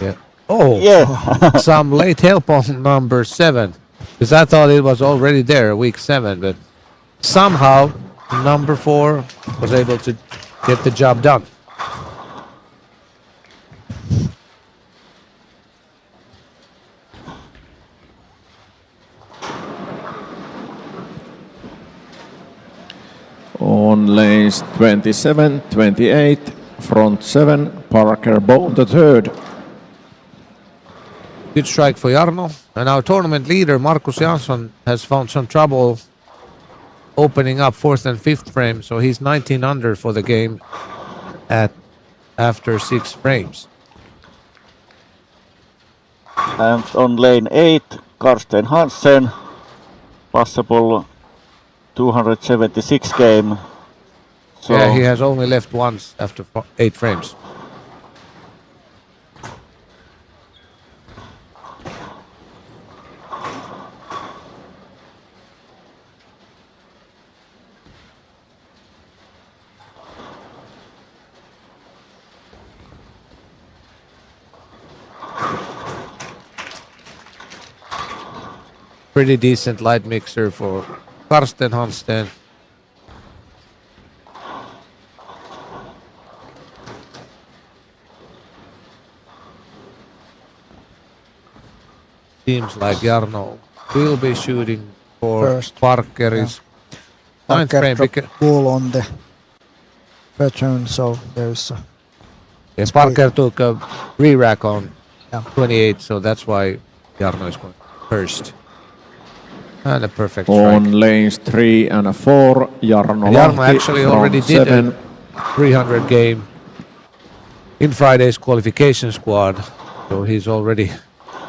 Yeah. Oh, yeah. Some late help on number 7. Because I thought it was already there, week 7, but somehow number 4 was able to get the job done. On lanes 27, 28, front 7, Parker Bone the third. Good strike for Jarno. And our tournament leader, Markus Jansson, has found some trouble opening up 4th and 5th frame, so he's 19 under for the game after 6 frames. And on lane 8, Karsten Hansen, possible 276 game. So Yeah, he has only left once after 8 frames. Pretty decent light mixer for Karsten Hansen. Seems like Jarno will be shooting for First. Parker. Is 9th Parker frame. dropped ball on the return, so there's Yeah, Parker took a re-rack on Yeah. 28, so that's why Jarno is going first. And a perfect strike. On lanes 3 and 4, Jarno And Jarno Lahti, actually front already did 7. a 300 game in Friday's qualification squad, so he's already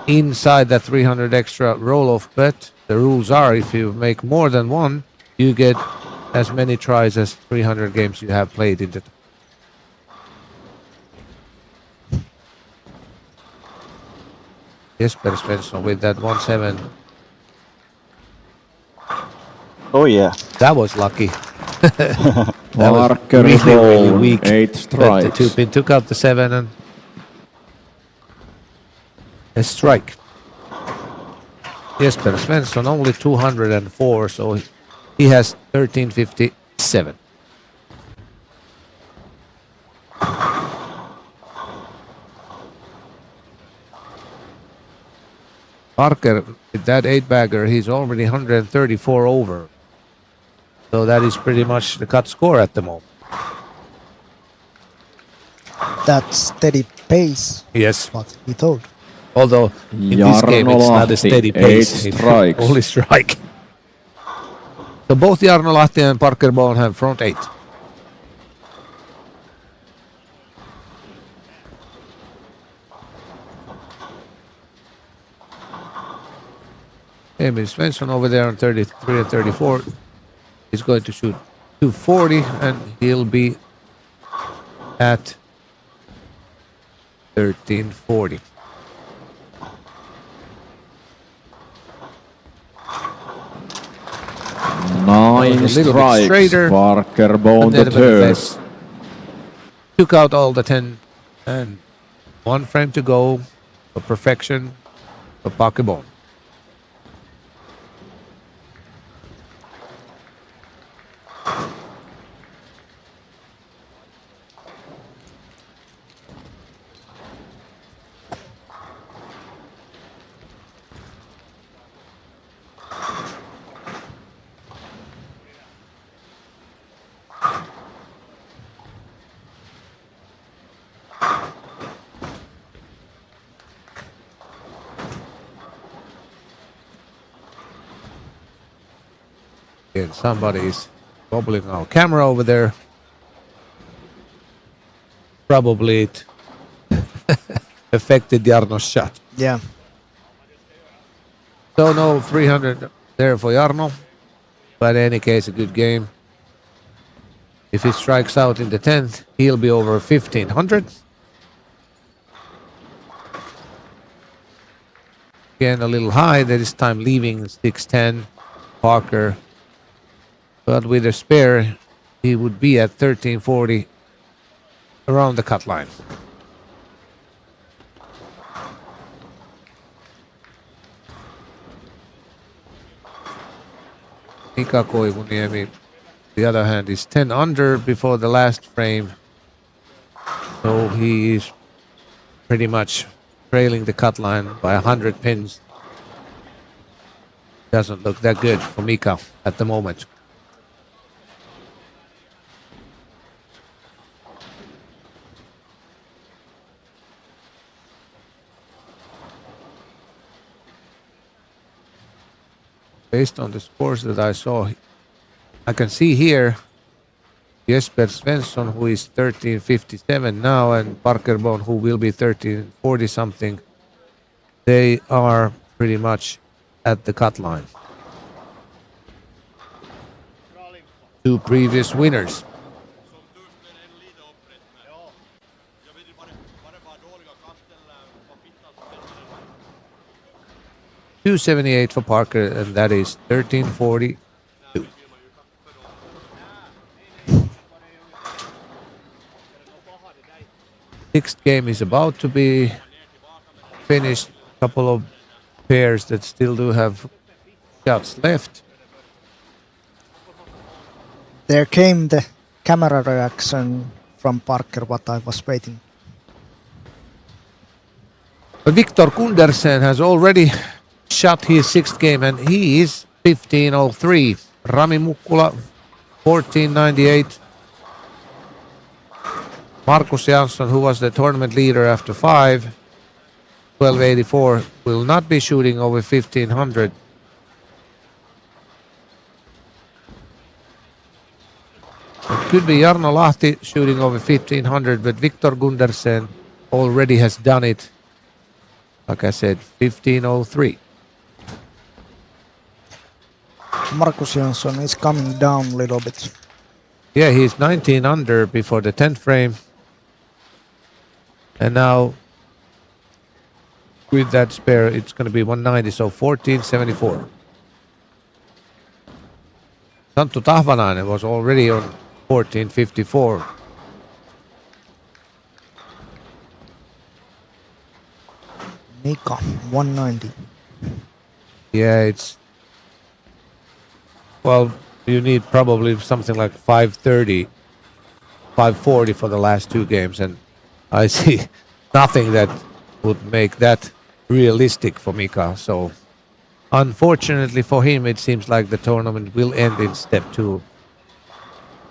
inside that 300 extra roll-off bet. The rules are if you make more than one, you get as many tries as 300 games you have played in the... Jesper Svensson with that 1-7. oh yeah. That was lucky. That was Parker really Bone, weak. 8 But the strikes. 2-pin took out the 7 and a strike. Jesper Svensson only 204, so he has 1357. Parker, with that 8-bagger, he's already 134 over. So that is pretty much the cut score at the moment. that steady pace. Yes. What he told. Although in this game it's not a steady pace. It's only strike. So both Jarno Lahti and Parker Bone have front 8. Emil Svensson over there on 33 and 34 is going to shoot 240 and he'll be at 1340. Nine A little bit strikes. straighter, Parker Bone and the then third. took out all the 10 and 1 frame to go for perfection for Parker Bone. And somebody's wobbling our camera over there. Probably it affected Jarno's shot. Yeah. So no 300 there for Jarno. But in any case, a good game. If he strikes out in the 10th, he'll be over 1500. Again, a little high. This time leaving 610. Parker. But with a spare, he would be at 1340 around the cut line. Mika Koivuniemi, the other hand, is 10 under before the last frame. So he is pretty much trailing the cut line by 100 pins. Doesn't look that good for Mika at the moment. Based on the scores that I saw, I can see here Jesper Svensson, who is 1357 now, and Parker Bone, who will be 1340 something. They are pretty much at the cut line. 2 previous winners. $278 for Parker, and that is 1342. Sixth game is about to be finished. Couple of pairs that still do have shots left. There came the camera reaction from Parker, what I was waiting. But Victor Gundersen has already shot his 6th game, and he is 1503. Rami Mukkula 1498. Markus Jansson, who was the tournament leader after 5, 1284, will not be shooting over 1500. It could be Jarno Lahti shooting over 1500, but Victor Gundersen already has done it. Like I said, 1503. Markus Jansson is coming down a little bit. Yeah, he's 19 under before the 10th frame. And now, with that spare, it's going to be 190, so 1474. Santtu Tahvanainen was already on 1454. Mika, 190. Yeah, it's... Well, you need probably something like 530, 540 for the last 2 games, and I see nothing that would make that realistic for Mika. So, unfortunately for him, it seems like the tournament will end in step 2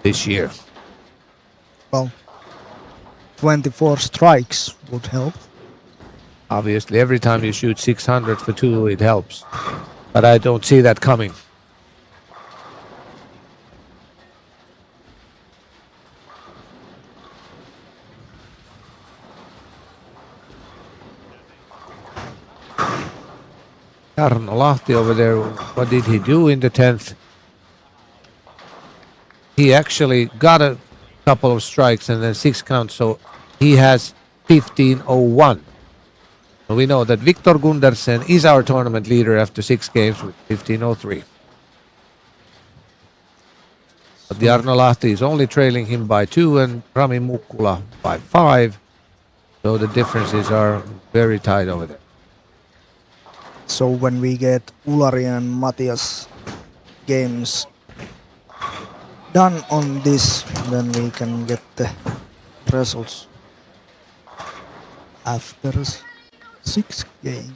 this year. Well, 24 strikes would help. Obviously, every time you shoot 600 for 2, it helps. But I don't see that coming. Jarno Lahti over there, what did he do in the 10th? He actually got a couple of strikes and then 6 counts, so he has 15:01. So we know that Viktor Gundersen is our tournament leader after 6 games with 15:03. But Jarno Lahti is only trailing him by 2 and Rami Mukkula by 5. So the differences are very tight over there. So when we get Ulari and Matias games done on this, then we can get the results after 6 games.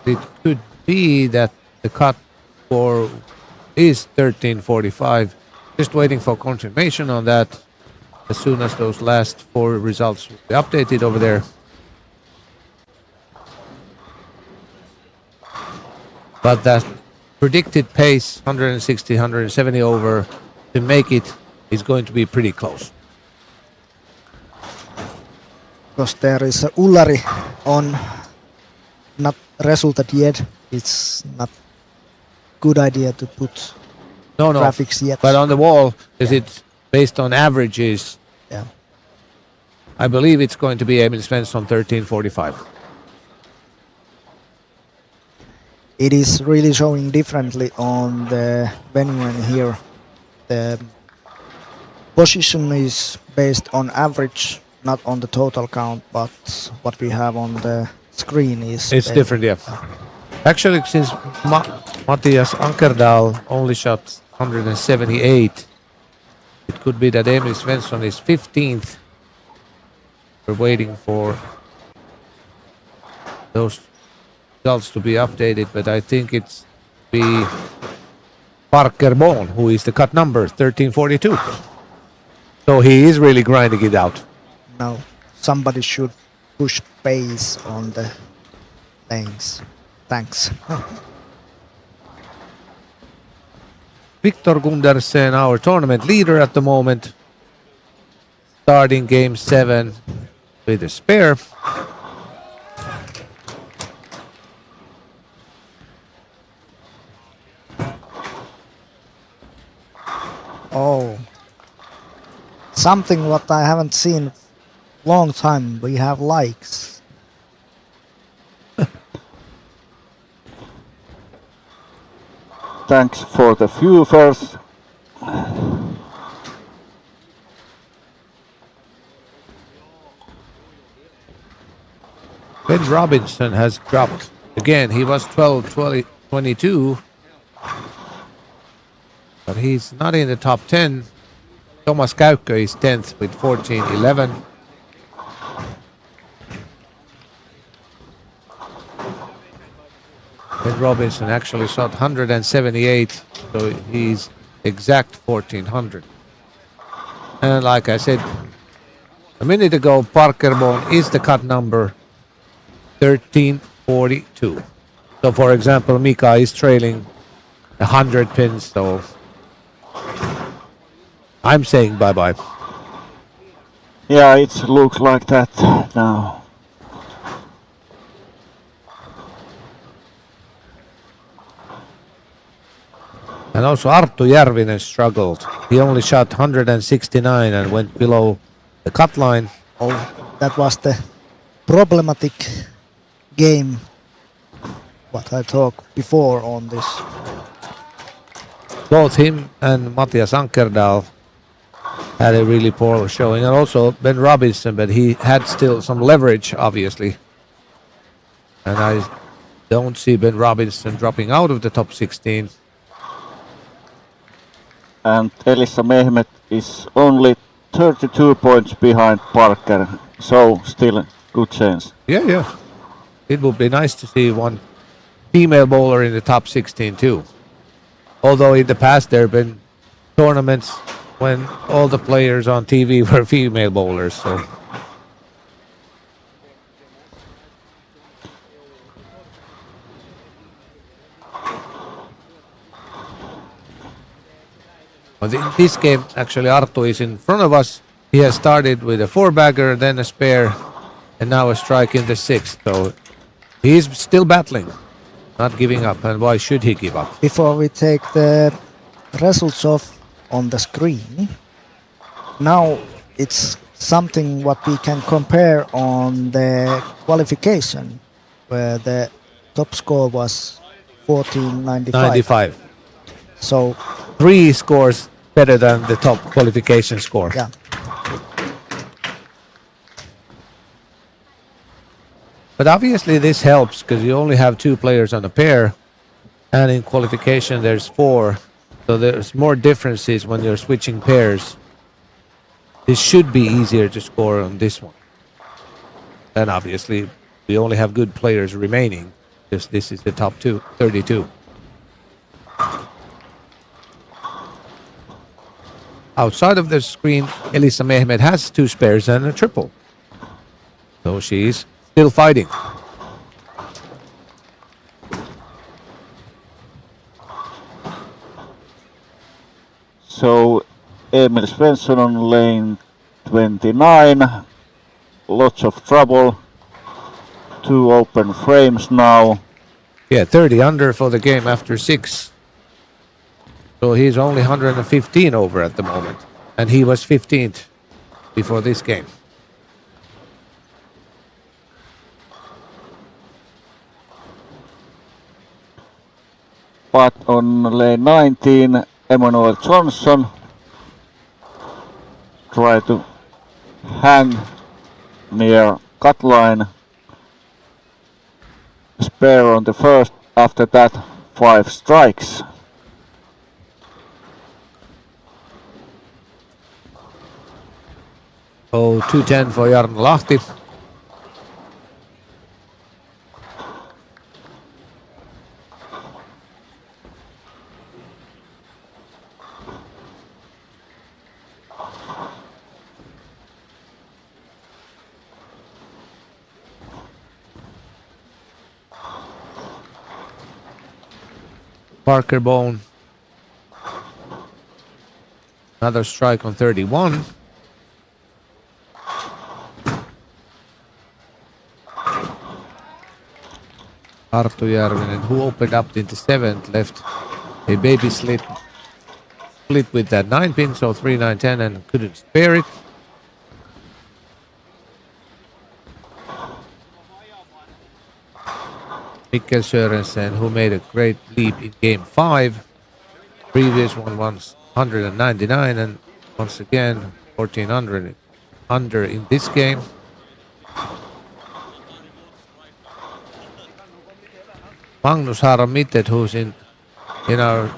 It could be that the cut for is 13:45. Just waiting for confirmation on that. As soon as those last 4 results will be updated over there. But that predicted pace, 160, 170 over, to make it is going to be pretty close. Because there is Ullari on, not resulted yet. It's not good idea to put graphics yet. But on the wall, is it based on averages? Yeah. I believe it's going to be Emil Svensson 13:45. It is really showing differently on the venue, and here the position is based on average, not on the total count, but what we have on the screen is... It's different, yeah. Actually, since Matthias Ankerdal only shot 178, it could be that Emil Svensson is 15th. We're waiting for those results to be updated, but I think it's be Parker Bohn who is the cut number, 13:42. So he is really grinding it out. Now somebody should push pace on the lanes. Thanks. Viktor Gundersen, our tournament leader at the moment, starting game 7 with a spare. Oh, something what I haven't seen long time. We have likes. Thanks for the viewers. Ben Robinson has dropped again. He was 22, but he's not in the top 10. Thomas Kauko is 10th with 14:11. Ben Robinson actually shot 178, so he's exact 1400. And like I said a minute ago, Parker Bohn is the cut number, 13:42. So for example, Mika is trailing 100 pins, so I'm saying bye-bye. Yeah, it looks like that now. And also Arttu Järvinen struggled. He only shot 169 and went below the cut line. Oh, that was the problematic game what I talked before on this. Both him and Matthias Ankerdal had a really poor showing, and also Ben Robinson, but he had still some leverage, obviously. And I don't see Ben Robinson dropping out of the top 16. And Elissa Mehmet is only 32 points behind Parker, so still good chance. Yeah. It would be nice to see one female bowler in the top 16 too. Although in the past there have been tournaments when all the players on TV were female bowlers. So but in this game, actually, Arttu is in front of us. He has started with a four-bagger, then a spare, and now a strike in the sixth. So he's still battling, not giving up. And why should he give up? Before we take the results off on the screen, now it's something what we can compare on the qualification, where the top score was 1495. 95. So 3 scores better than the top qualification score. yeah, But obviously this helps because you only have 2 players on a pair, and in qualification there's 4. So there's more differences when you're switching pairs. This should be easier to score on this one. And obviously we only have good players remaining because this is the top 32. Outside of the screen, Elisa Mehmet has 2 spares and a triple. So she's still fighting. So Emil Svensson on lane 29, lots of trouble, 2 open frames now. Yeah, 30 under for the game after 6. So he's only 115 over at the moment. And he was 15th before this game. But on lane 19, Emmanuel Johnson try to hang near cut line. Spare on the first, after that 5 strikes. Oh, 210 for Jarno Lahti. Parker Bone. Another strike on 31. Arttu Järvinen, who opened up into 7th, left a baby split with that 9-pin, so 3, 9, 10, and couldn't spare it. Mikkel Sørensen, who made a great leap in game 5. Previous one was 199, and once again 1400 under in this game. Magnus Haramittet, who's in our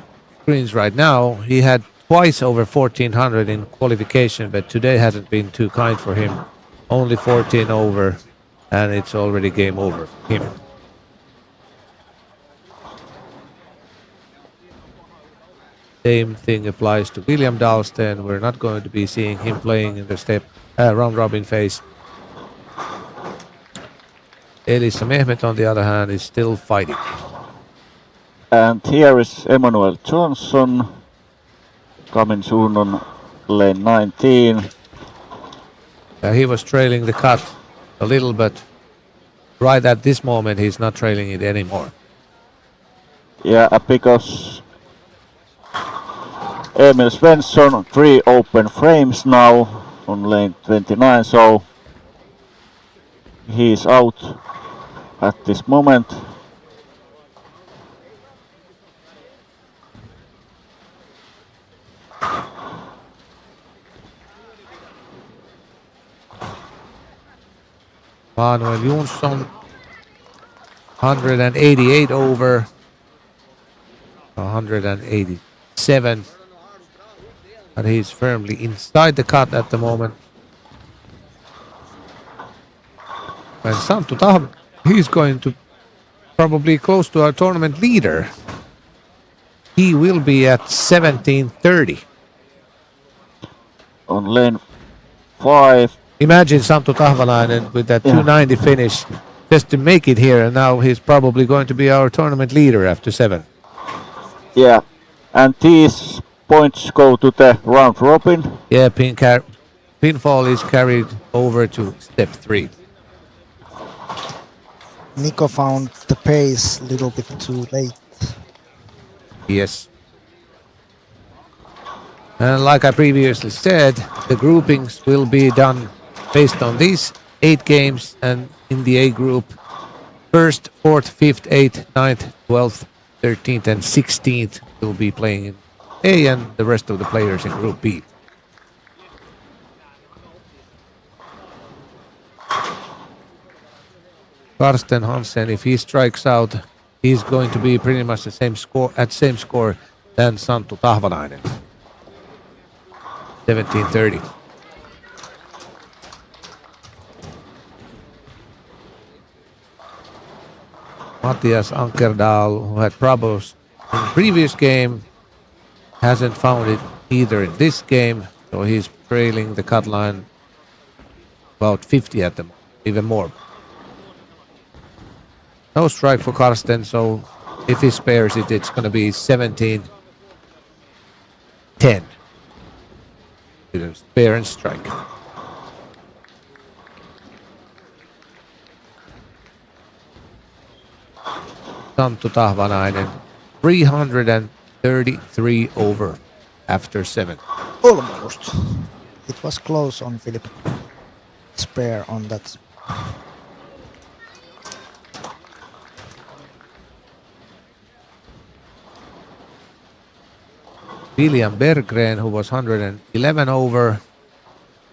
screens right now, he had twice over 1400 in qualification, but today hasn't been too kind for him. Only 14 over, and it's already game over for him. Same thing applies to William Dahlsten. We're not going to be seeing him playing in the round robin phase. Elisa Mehmet, on the other hand, is still fighting. And here is Emmanuel Johnson coming soon on lane 19. He was trailing the cut a little, but right at this moment he's not trailing it anymore. Yeah, because Emil Svensson 3 open frames now on lane 29, so he's out at this moment. Manuel Jonsson, 188 over, 187. And he's firmly inside the cut at the moment. And Santtu Tahm, he's going to probably close to our tournament leader. He will be at 1730. on lane 5. Imagine Santtu Tahvalainen with that 290 finish just to make it here, and now he's probably going to be our tournament leader after 7. Yeah, and these points go to the round robin. Yeah, pinfall is carried over to step 3. Nico found the pace a little bit too late. Yes. And like I previously said, the groupings will be done based on these 8 games, and in the A group, 1st, 4th, 5th, 8th, 9th, 12th, 13th and 16th will be playing in A, and the rest of the players in Group B. Karsten Hansen, if he strikes out, he's going to be pretty much the same score than Santtu Tahvalainen. 17:30. Matthias Ankerdal, who had problems in the previous game, hasn't found it either in this game, so he's trailing the cut line about 50 at the moment, even more. No strike for Karsten, so if he spares it, it's going to be 17-10. Spare and strike. Santtu Tahvalainen, 333 over after 7. Almost. It was close on Philip. Spare on that. William Berggren, who was 111 over,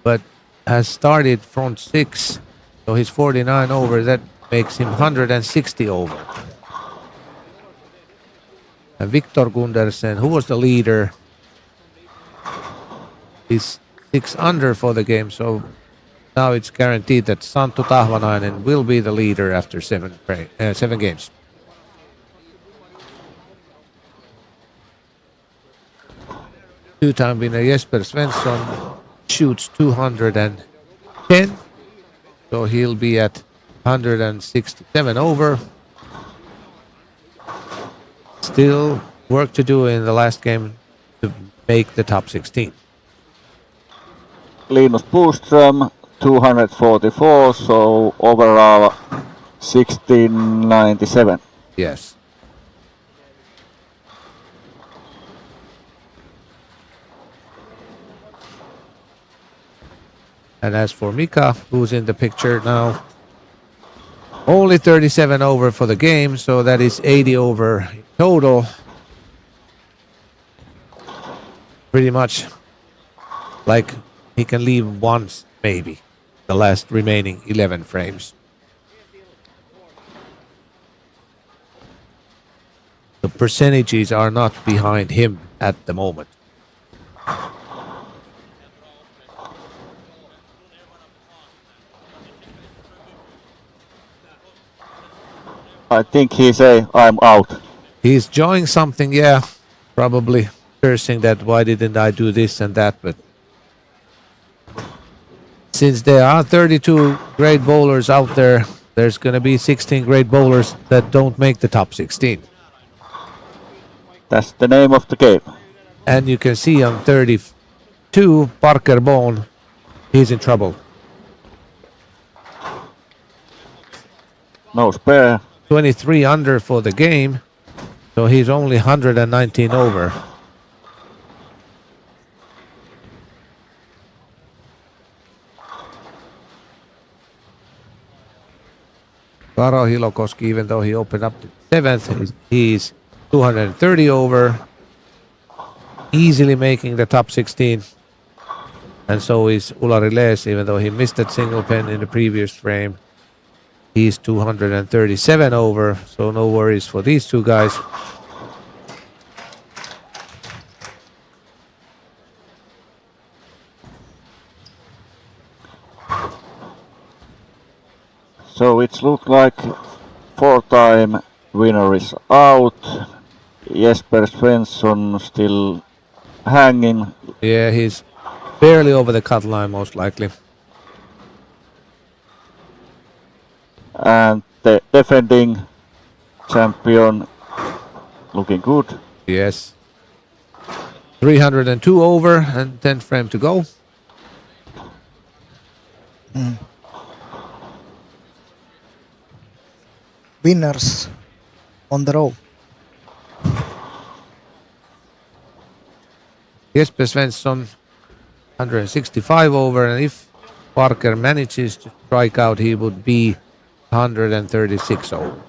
but has started front 6, so he's 49 over. That makes him 160 over. And Victor Gundersen, who was the leader, is 6 under for the game, so now it's guaranteed that Santtu Tahvalainen will be the leader after 7 games. Two-time winner Jesper Svensson shoots 210, so he'll be at 167 over. Still work to do in the last game to make the top 16. Linus Boström 244, so overall 1697. Yes. And as for Mika, who's in the picture now, only 37 over for the game, so that is 80 over in total. Pretty much like he can leave once, maybe, the last remaining 11 frames. The percentages are not behind him at the moment. I think he say I'm out. He's enjoying something, yeah, probably cursing that why didn't I do this and that, but since there are 32 great bowlers out there, there's going to be 16 great bowlers that don't make the top 16. That's the name of the game. And you can see on 32, Parker Bone, he's in trouble. No spare. 23 under for the game, so he's only 119 over. Karo Hilokoski, even though he opened up to 7th, he's 230 over, easily making the top 16. And so is Ulari Les, even though he missed that single pen in the previous frame. He's 237 over, so no worries for these two guys. So it looks like 4-time winner is out. Jesper Svensson still hanging. Yeah, he's barely over the cut line, most likely. And the defending champion looking good. Yes. 302 over and 10th frame to go. Winners on the row. Jesper Svensson 165 over, and if Parker manages to strike out, he would be 136 over.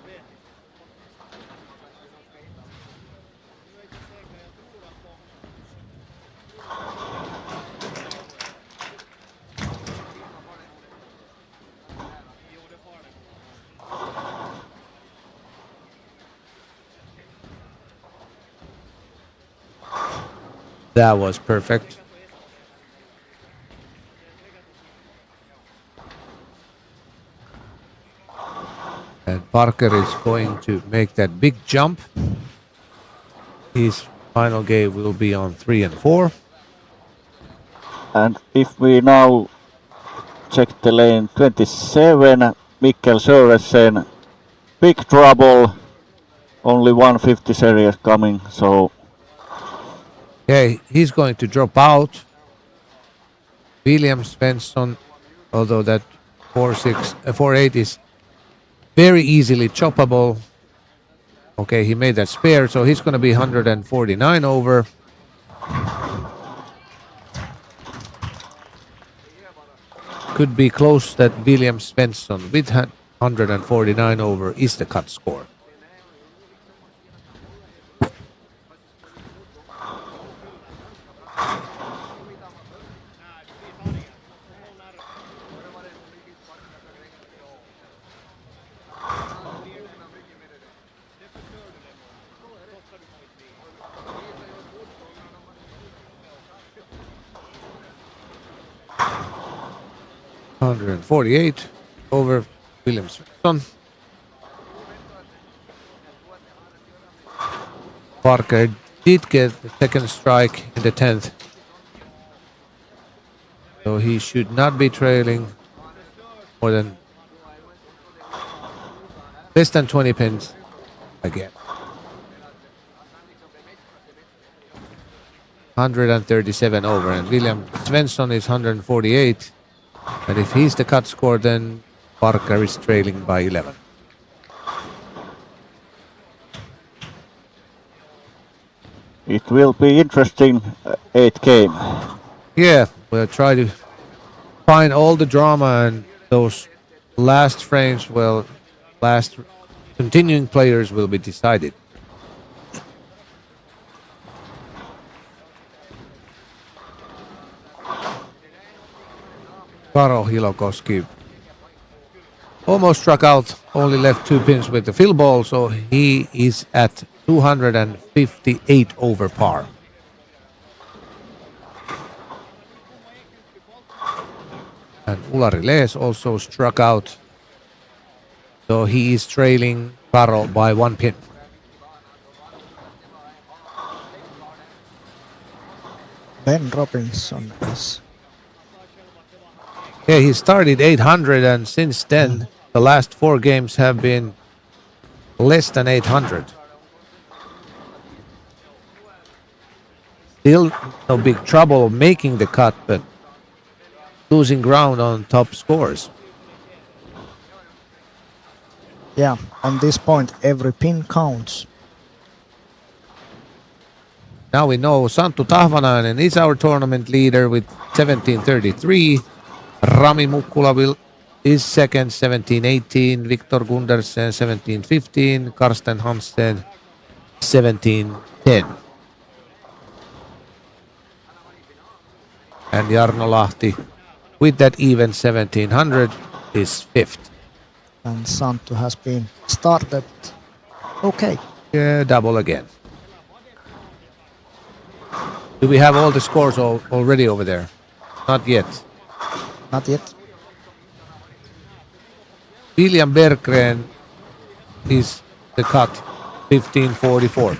That was perfect. And Parker is going to make that big jump. His final game will be on 3 and 4. And if we now check the lane 27, Mikkel Sørensen, big trouble, only 150 series coming, so Yeah, he's going to drop out. William Svensson, although that 4.8 is very easily choppable. Okay, he made that spare, so he's going to be 149 over. Could be close that William Svensson with 149 over is the cut score. .148 over William Svensson. Parker did get the second strike in the 10th. So he should not be trailing more than less than 20 pins again. 137 over, and William Svensson is 148. And if he's the cut score, then Parker is trailing by 11. it will be interesting 8th game. Yeah, we'll try to find all the drama, and those last frames, well, last continuing players will be decided. Karo Hilokoski almost struck out, only left 2 pins with the fill ball, so he is at 258 over par. And Ulari Lees also struck out, so he is trailing Karo by 1 pin. Ben Robinson is Yeah, he started 800, and since then, the last 4 games have been less than 800. Still no big trouble making the cut, but losing ground on top scores. Yeah, on this point, every pin counts. Now we know Santtu Tahvanainen is our tournament leader with 1733. Rami Mukkula is second, 1718. Victor Gundersen, 1715. Karsten Hansen, 1710. And Jarno Lahti, with that even 1700, is fifth. And Santtu has been started okay. Yeah, double again. Do we have all the scores already over there? Not yet. Not yet. William Berggren is the cut, 1544.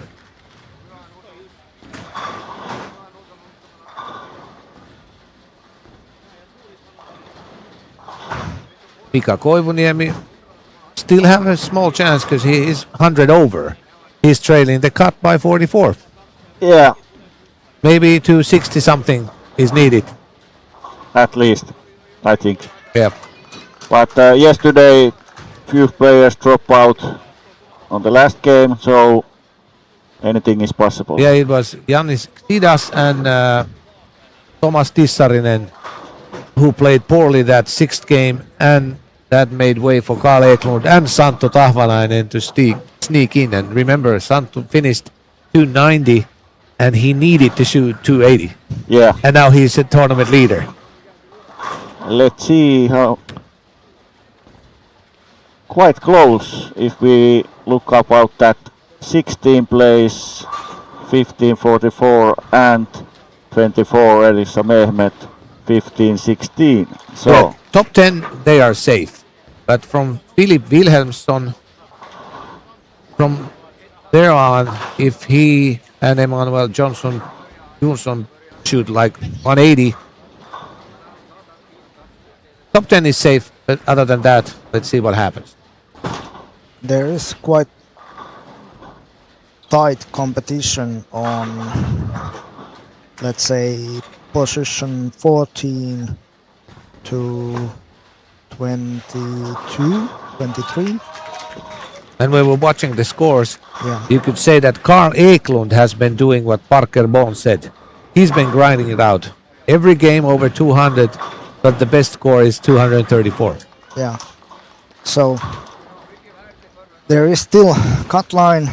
Mika Koivuniemi still have a small chance because he is 100 over. He's trailing the cut by 44. Yeah, Maybe 260 something is needed. at least, I think. Yeah. But yesterday, few players dropped out on the last game, so anything is possible. Yeah, it was Yannis Tidas and Thomas Tissarinen who played poorly that sixth game, and that made way for Karl Eklund and Santtu Tahvanainen to sneak in. And remember, Santtu finished 290 and he needed to shoot 280. Yeah. And now he's a tournament leader. Let's see how. Quite close if we look about that 16 plays, 15-44 and 24 Elisa Mehmet 15-16. So Well, top 10 they are safe, but from Philip Wilhelmsson, from there on, if he and Emmanuel Jonsson shoot like 180, top 10 is safe. But other than that, let's see what happens. There is quite tight competition on, let's say, position 14 to 22, 23. And when we're watching the scores, Yeah. you could say that Karl Eklund has been doing what Parker Bone said. He's been grinding it out. Every game over 200, but the best score is 234. Yeah. So there is still cut line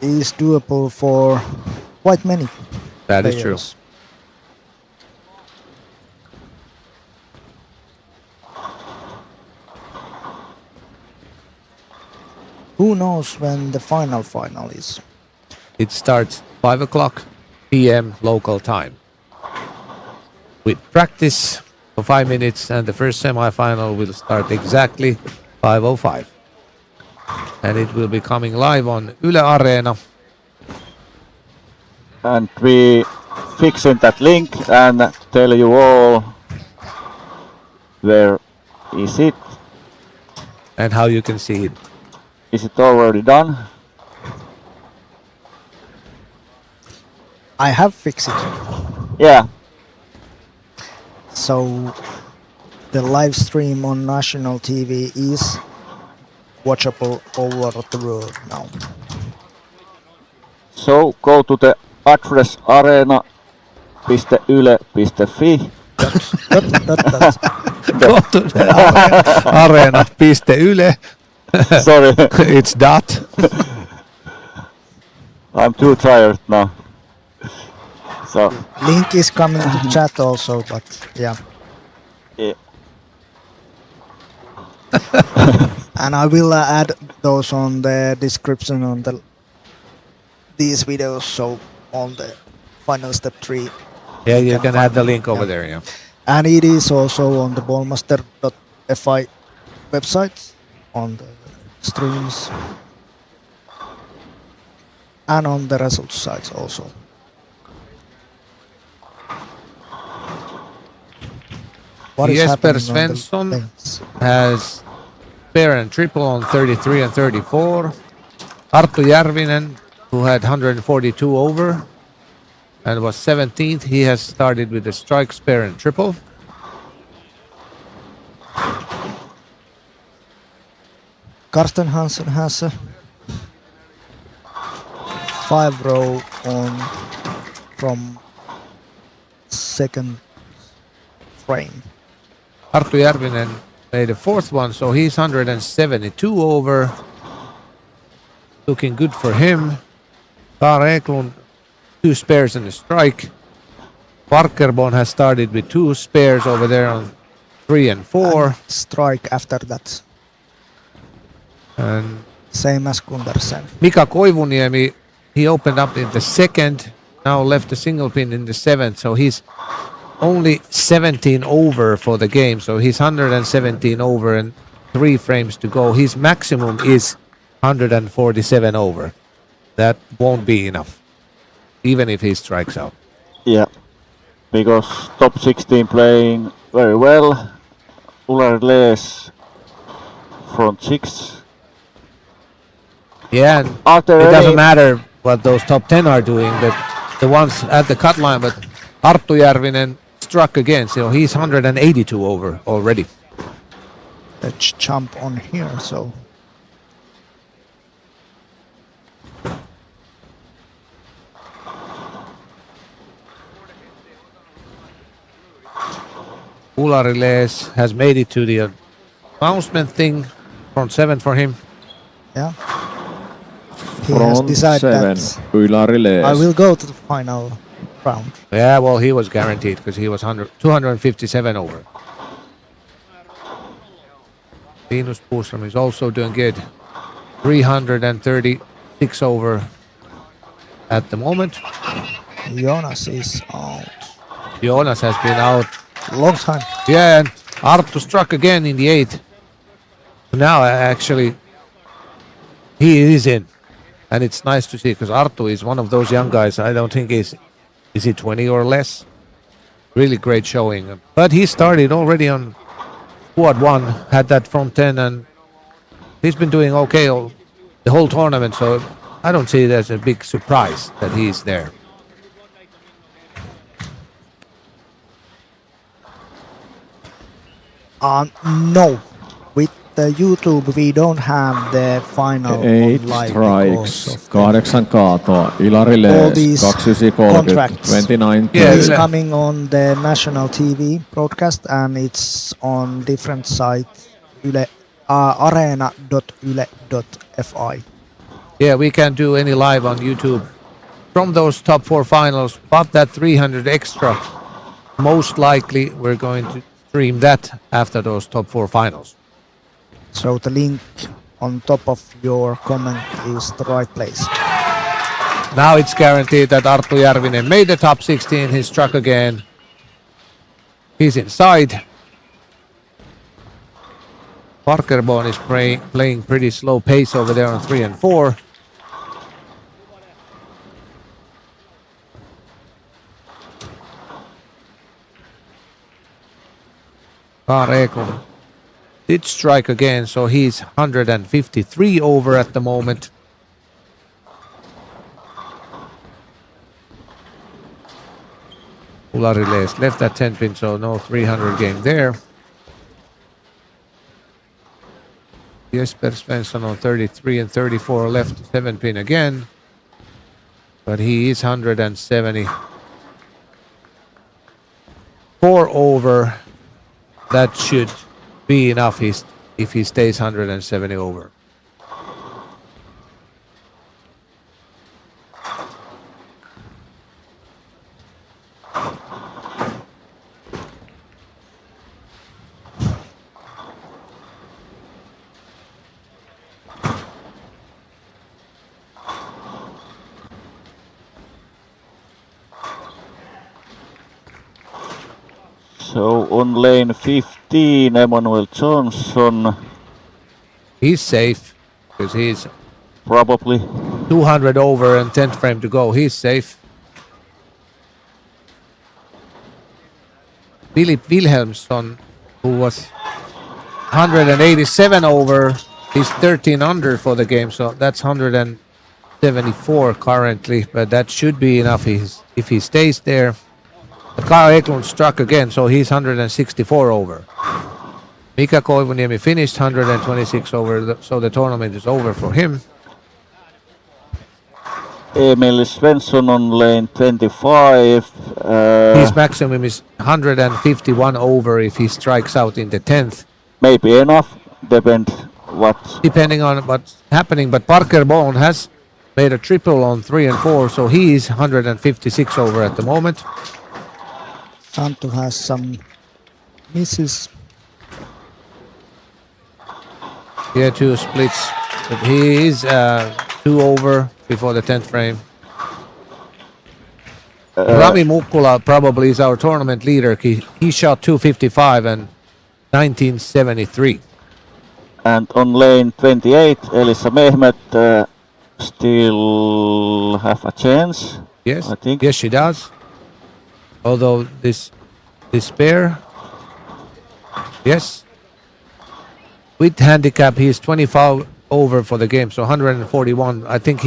is doable for quite many. That is true. players. Who knows when the final is? It starts 5 o'clock p.m. local time. With practice for 5 minutes, and the first semi-final will start exactly 5:05. And it will be coming live on Yle Areena. and we fixing that link and tell you all where is it. And how you can see it. Is it already done? I have fixed it. Yeah. So the live stream on national TV is watchable all over the world now. So go to the address arena.yle.fi. Go to the arena.yle. Sorry. It's dot. I'm too tired now. So Link is coming to chat also, but yeah. yeah. And I will add those on the description on these videos, so on the final step 3. Yeah, you can add the find link it, over yeah. there, yeah. And it is also on the ballmaster.fi website, on the streams, and on the results sites also. What is Jesper happening on the Svensson lanes? has pair and triple on 33 and 34. Arttu Järvinen, who had 142 over and was 17th, he has started with the strikes, pair and triple. Karsten Hansen has a 5-row on from second frame. Arttu Järvinen made a fourth one, so he's 172 over. Looking good for him. Karl Eklund, 2 spares and a strike. Parkerbon has started with 2 spares over there on 3 and 4. And strike after that. And Same as Gundersen. Mika Koivuniemi, he opened up in the second, now left a single pin in the 7th, so he's only 17 over for the game, so he's 117 over and 3 frames to go. His maximum is 147 over. That won't be enough, even if he strikes out. Yeah. Because top 16 playing very well. Ular Les front 6. Yeah, and Are there it doesn't any- matter what those top 10 are doing, but the ones at the cut line. But Arttu Järvinen struck again, so he's 182 over already. Let's jump on here. So Ulariles has made it to the announcement thing. Front 7 for him. yeah, he has Front decided 7, that Ylariles. I will go to the final round. Yeah, well, he was guaranteed because he was 257 over. Linus Puustrom is also doing good. 336 over at the moment. Jonas is out. Jonas has been out. Long time. Yeah, and Arttu struck again in the 8th. Now, actually, he is in. And it's nice to see because Arttu is one of those young guys. I don't think is he 20 or less? Really great showing. But he started already on quad 1, had that front 10, and he's been doing okay the whole tournament. So I don't see it as a big surprise that he's there. No. With the YouTube we don't have the final 8 on live strikes, because of 8 kaatoa. all Ylariles, these 2930, contracts. 29 Yeah, it's Yle. coming on the national TV broadcast and it's on different sites, arena.yle.fi. Yeah, we can't do any live on YouTube from those top 4 finals, but that 300 extra, most likely we're going to stream that after those top 4 finals. So the link on top of your comment is the right place. Now it's guaranteed that Arttu Järvinen made the top 16. He struck again. He's inside. Parker Bone is playing pretty slow pace over there on 3 and 4. Kar Eklund did strike again, so he's 153 over at the moment. Ulariles left that 10 pin, so no 300 game there. Jesper Svensson on 33 and 34 left 7 pin again. But he is 174 over. That should be enough if he stays 170 over. So on lane 15, Emmanuel Johnson. He's safe because he's probably 200 over and 10th frame to go. He's safe. Philip Wilhelmsson, who was 187 over, he's 13 under for the game, so that's 174 currently, but that should be enough if he stays there. Kar Eklund struck again, so he's 164 over. Mika Koivuniemi finished 126 over, so the tournament is over for him. Emil Svensson on lane 25. His maximum is 151 over if he strikes out in the 10th. Maybe enough, depending on what's happening. But Parker Bone has made a triple on 3 and 4, so he is 156 over at the moment. Santtu has some misses. Yeah, 2 splits, but he is 2 over before the 10th frame. Rami Mukkula probably is our tournament leader. He shot 255 and 1973. And on lane 28, Elisa Mehmet still have a chance. Yes, I think. Yes, she does. Although this pair, yes. with handicap, he's 25 over for the game, so 141. I think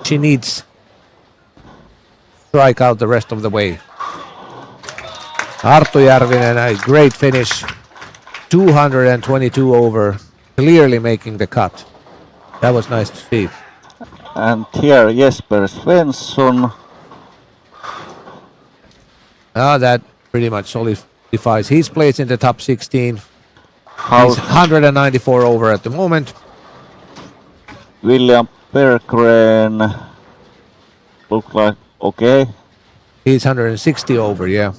she needs strike out the rest of the way. Arttu Järvinen, a great finish, 222 over, clearly making the cut. That was nice to see. And here Jesper Svensson. That pretty much solidifies his place in the top 16. He's 194 over at the moment. William Berggren look like okay. He's 160 over, yeah.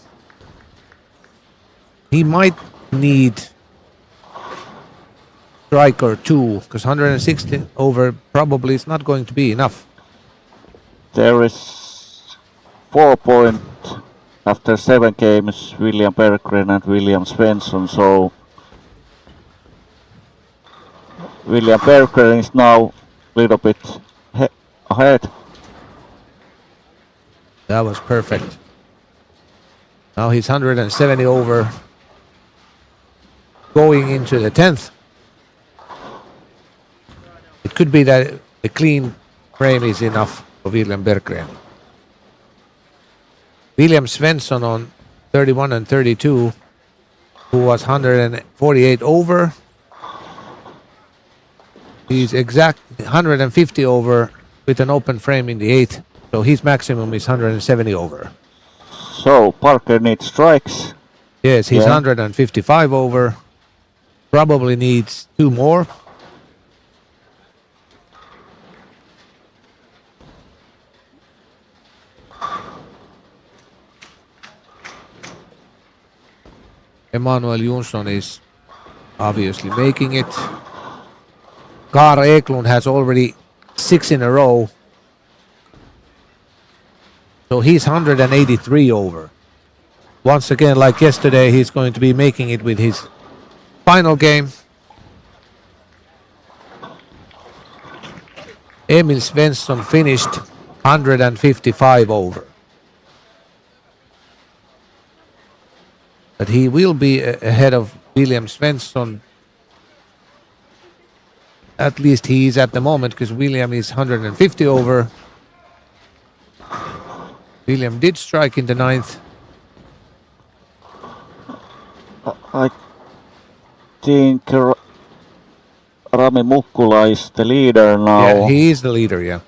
He might need strike or two, because 160 over probably is not going to be enough. There is 4 points after 7 games, William Berggren and William Svensson, so William Berggren is now a little bit ahead. That was perfect. Now he's 170 over, going into the 10th. It could be that a clean frame is enough for William Berggren. William Svensson on 31 and 32, who was 148 over. He's exact 150 over with an open frame in the 8th, so his maximum is 170 over. So Parker needs strikes. Yes, he's 155 over. Probably needs 2 more. Emanuel Jonsson is obviously making it. Kar Eklund has already 6 in a row. So he's 183 over. Once again, like yesterday, he's going to be making it with his final game. Emil Svensson finished 155 over. But he will be ahead of William Svensson. At least he is at the moment, because William is 150 over. William did strike in the 9th. I think Rami Mukkula is the leader now. Yeah, he is the leader, yeah.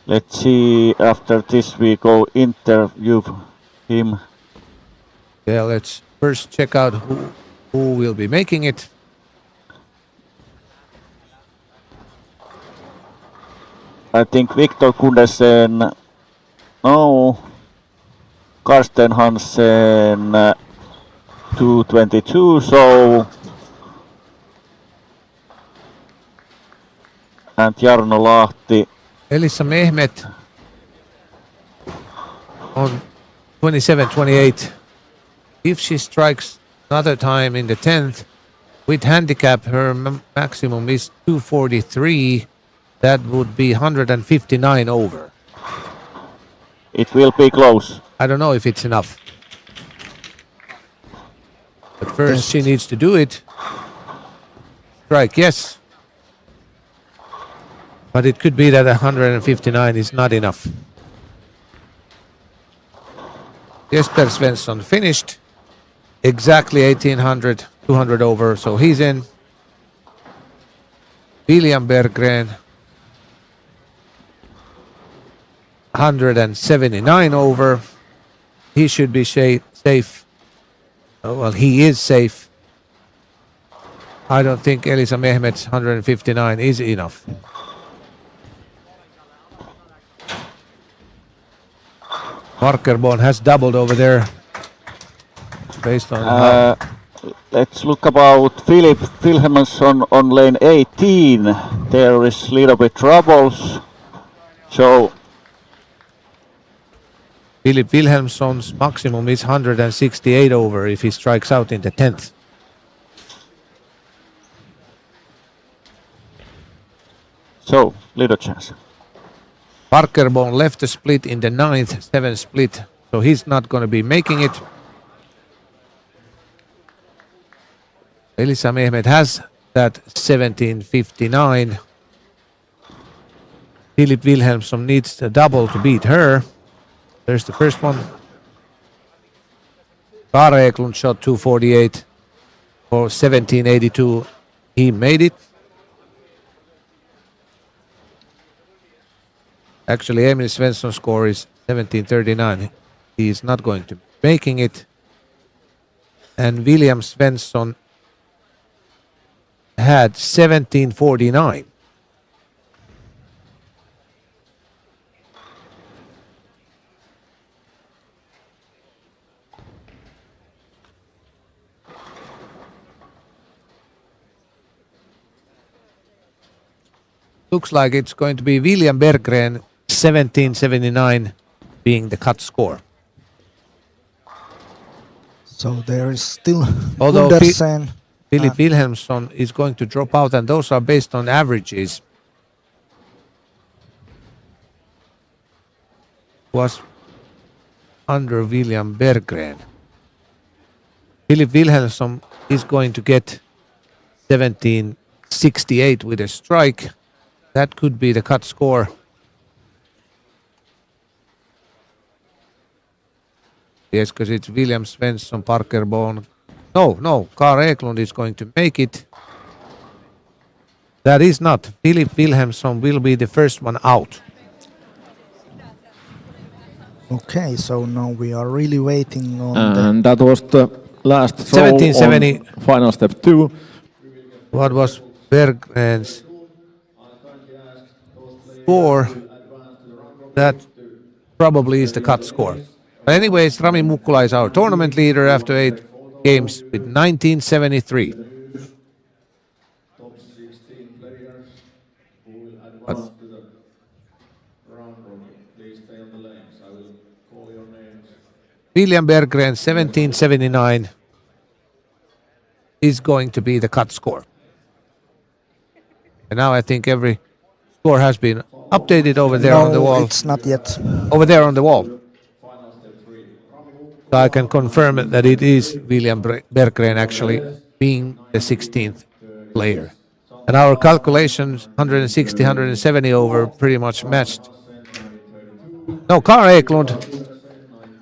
Let's see, after this we go interview him. Yeah, let's first check out who will be making it. I think Victor Kundesen, no, Karsten Hansen 222, so, and Jarno Lahti. Elisa Mehmet on 27-28. If she strikes another time in the 10th, with handicap, her maximum is 243. That would be 159 over. It will be close. I don't know if it's enough. But first she needs to do it. Strike, yes. But it could be that 159 is not enough. Jesper Svensson finished exactly 1800, 200 over, so he's in. William Berggren 179 over. He should be safe. Oh, well, he is safe. I don't think Elisa Mehmet's 159 is enough. Parker Bond has doubled over there. Based on let's look about Philip Wilhelmsson on lane 18. There is little bit troubles. So Philip Wilhelmsson's maximum is 168 over if he strikes out in the 10th. So, little chance. Parker Bond left the split in the 9th, 7 split, so he's not going to be making it. Elisa Mehmet has that 17.59. Filip Wilhelmsson needs a double to beat her. There's the first one. Kara Eklund shot 2.48 for 17.82. He made it. Actually, Emil Svensson's score is 17.39. He is not going to be making it. And William Svensson had 17.49. Looks like it's going to be William Berggren, 17.79 being the cut score. So there is still Although Gundersen. Filip Wilhelmsson is going to drop out, and those are based on averages. Was under William Berggren. Filip Wilhelmsson is going to get 17.68 with a strike. That could be the cut score. Yes, because it's William Svensson, Parker Bone. No, Kara Eklund is going to make it. That is not. Filip Wilhelmsson will be the first one out. Okay, so now we are really waiting on And that was the last throw 17.70. on final step 2. What was Berggren's score? That probably is the cut score. But anyways, Rami Mukkula is our tournament leader after 8 games with 1973. But William Berggren 17.79 is going to be the cut score. And now I think every score has been updated over there on the wall. It's not yet. Over there on the wall. So I can confirm that it is William Berggren actually being the 16th player. And our calculations, 160, 170 over, pretty much matched. No, Kara Eklund.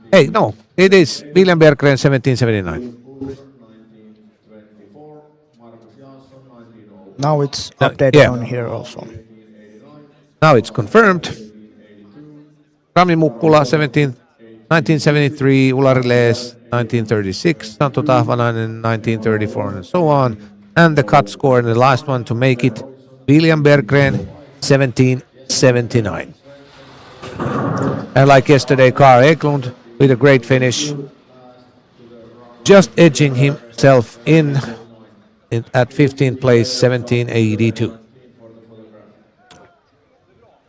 Hey, no, it is William Berggren, 17.79. Now it's updated on here also. Now it's confirmed. Rami Mukkula, 1973, Ulari Lees, 1936, Santtu Tahvanainen, 1934, and so on. And the cut score, and the last one to make it, William Berggren, 17.79. And like yesterday, Kara Eklund with a great finish, just edging himself in at 15th place, 17.82.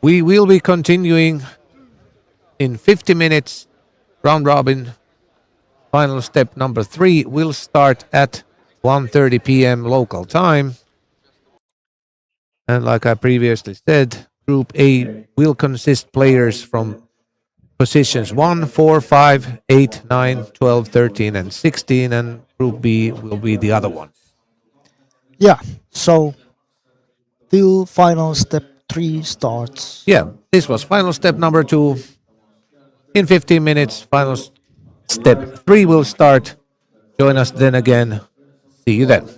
We will be continuing in 50 minutes. Round robin, final step number 3 will start at 1:30 p.m. local time. And like I previously said, Group A will consist players from positions 1, 4, 5, 8, 9, 12, 13, and 16, and Group B will be the other one. Yeah, so till final step 3 starts. Yeah, this was final step number 2. In 15 minutes, final step 3 will start. Join us then again. See you then.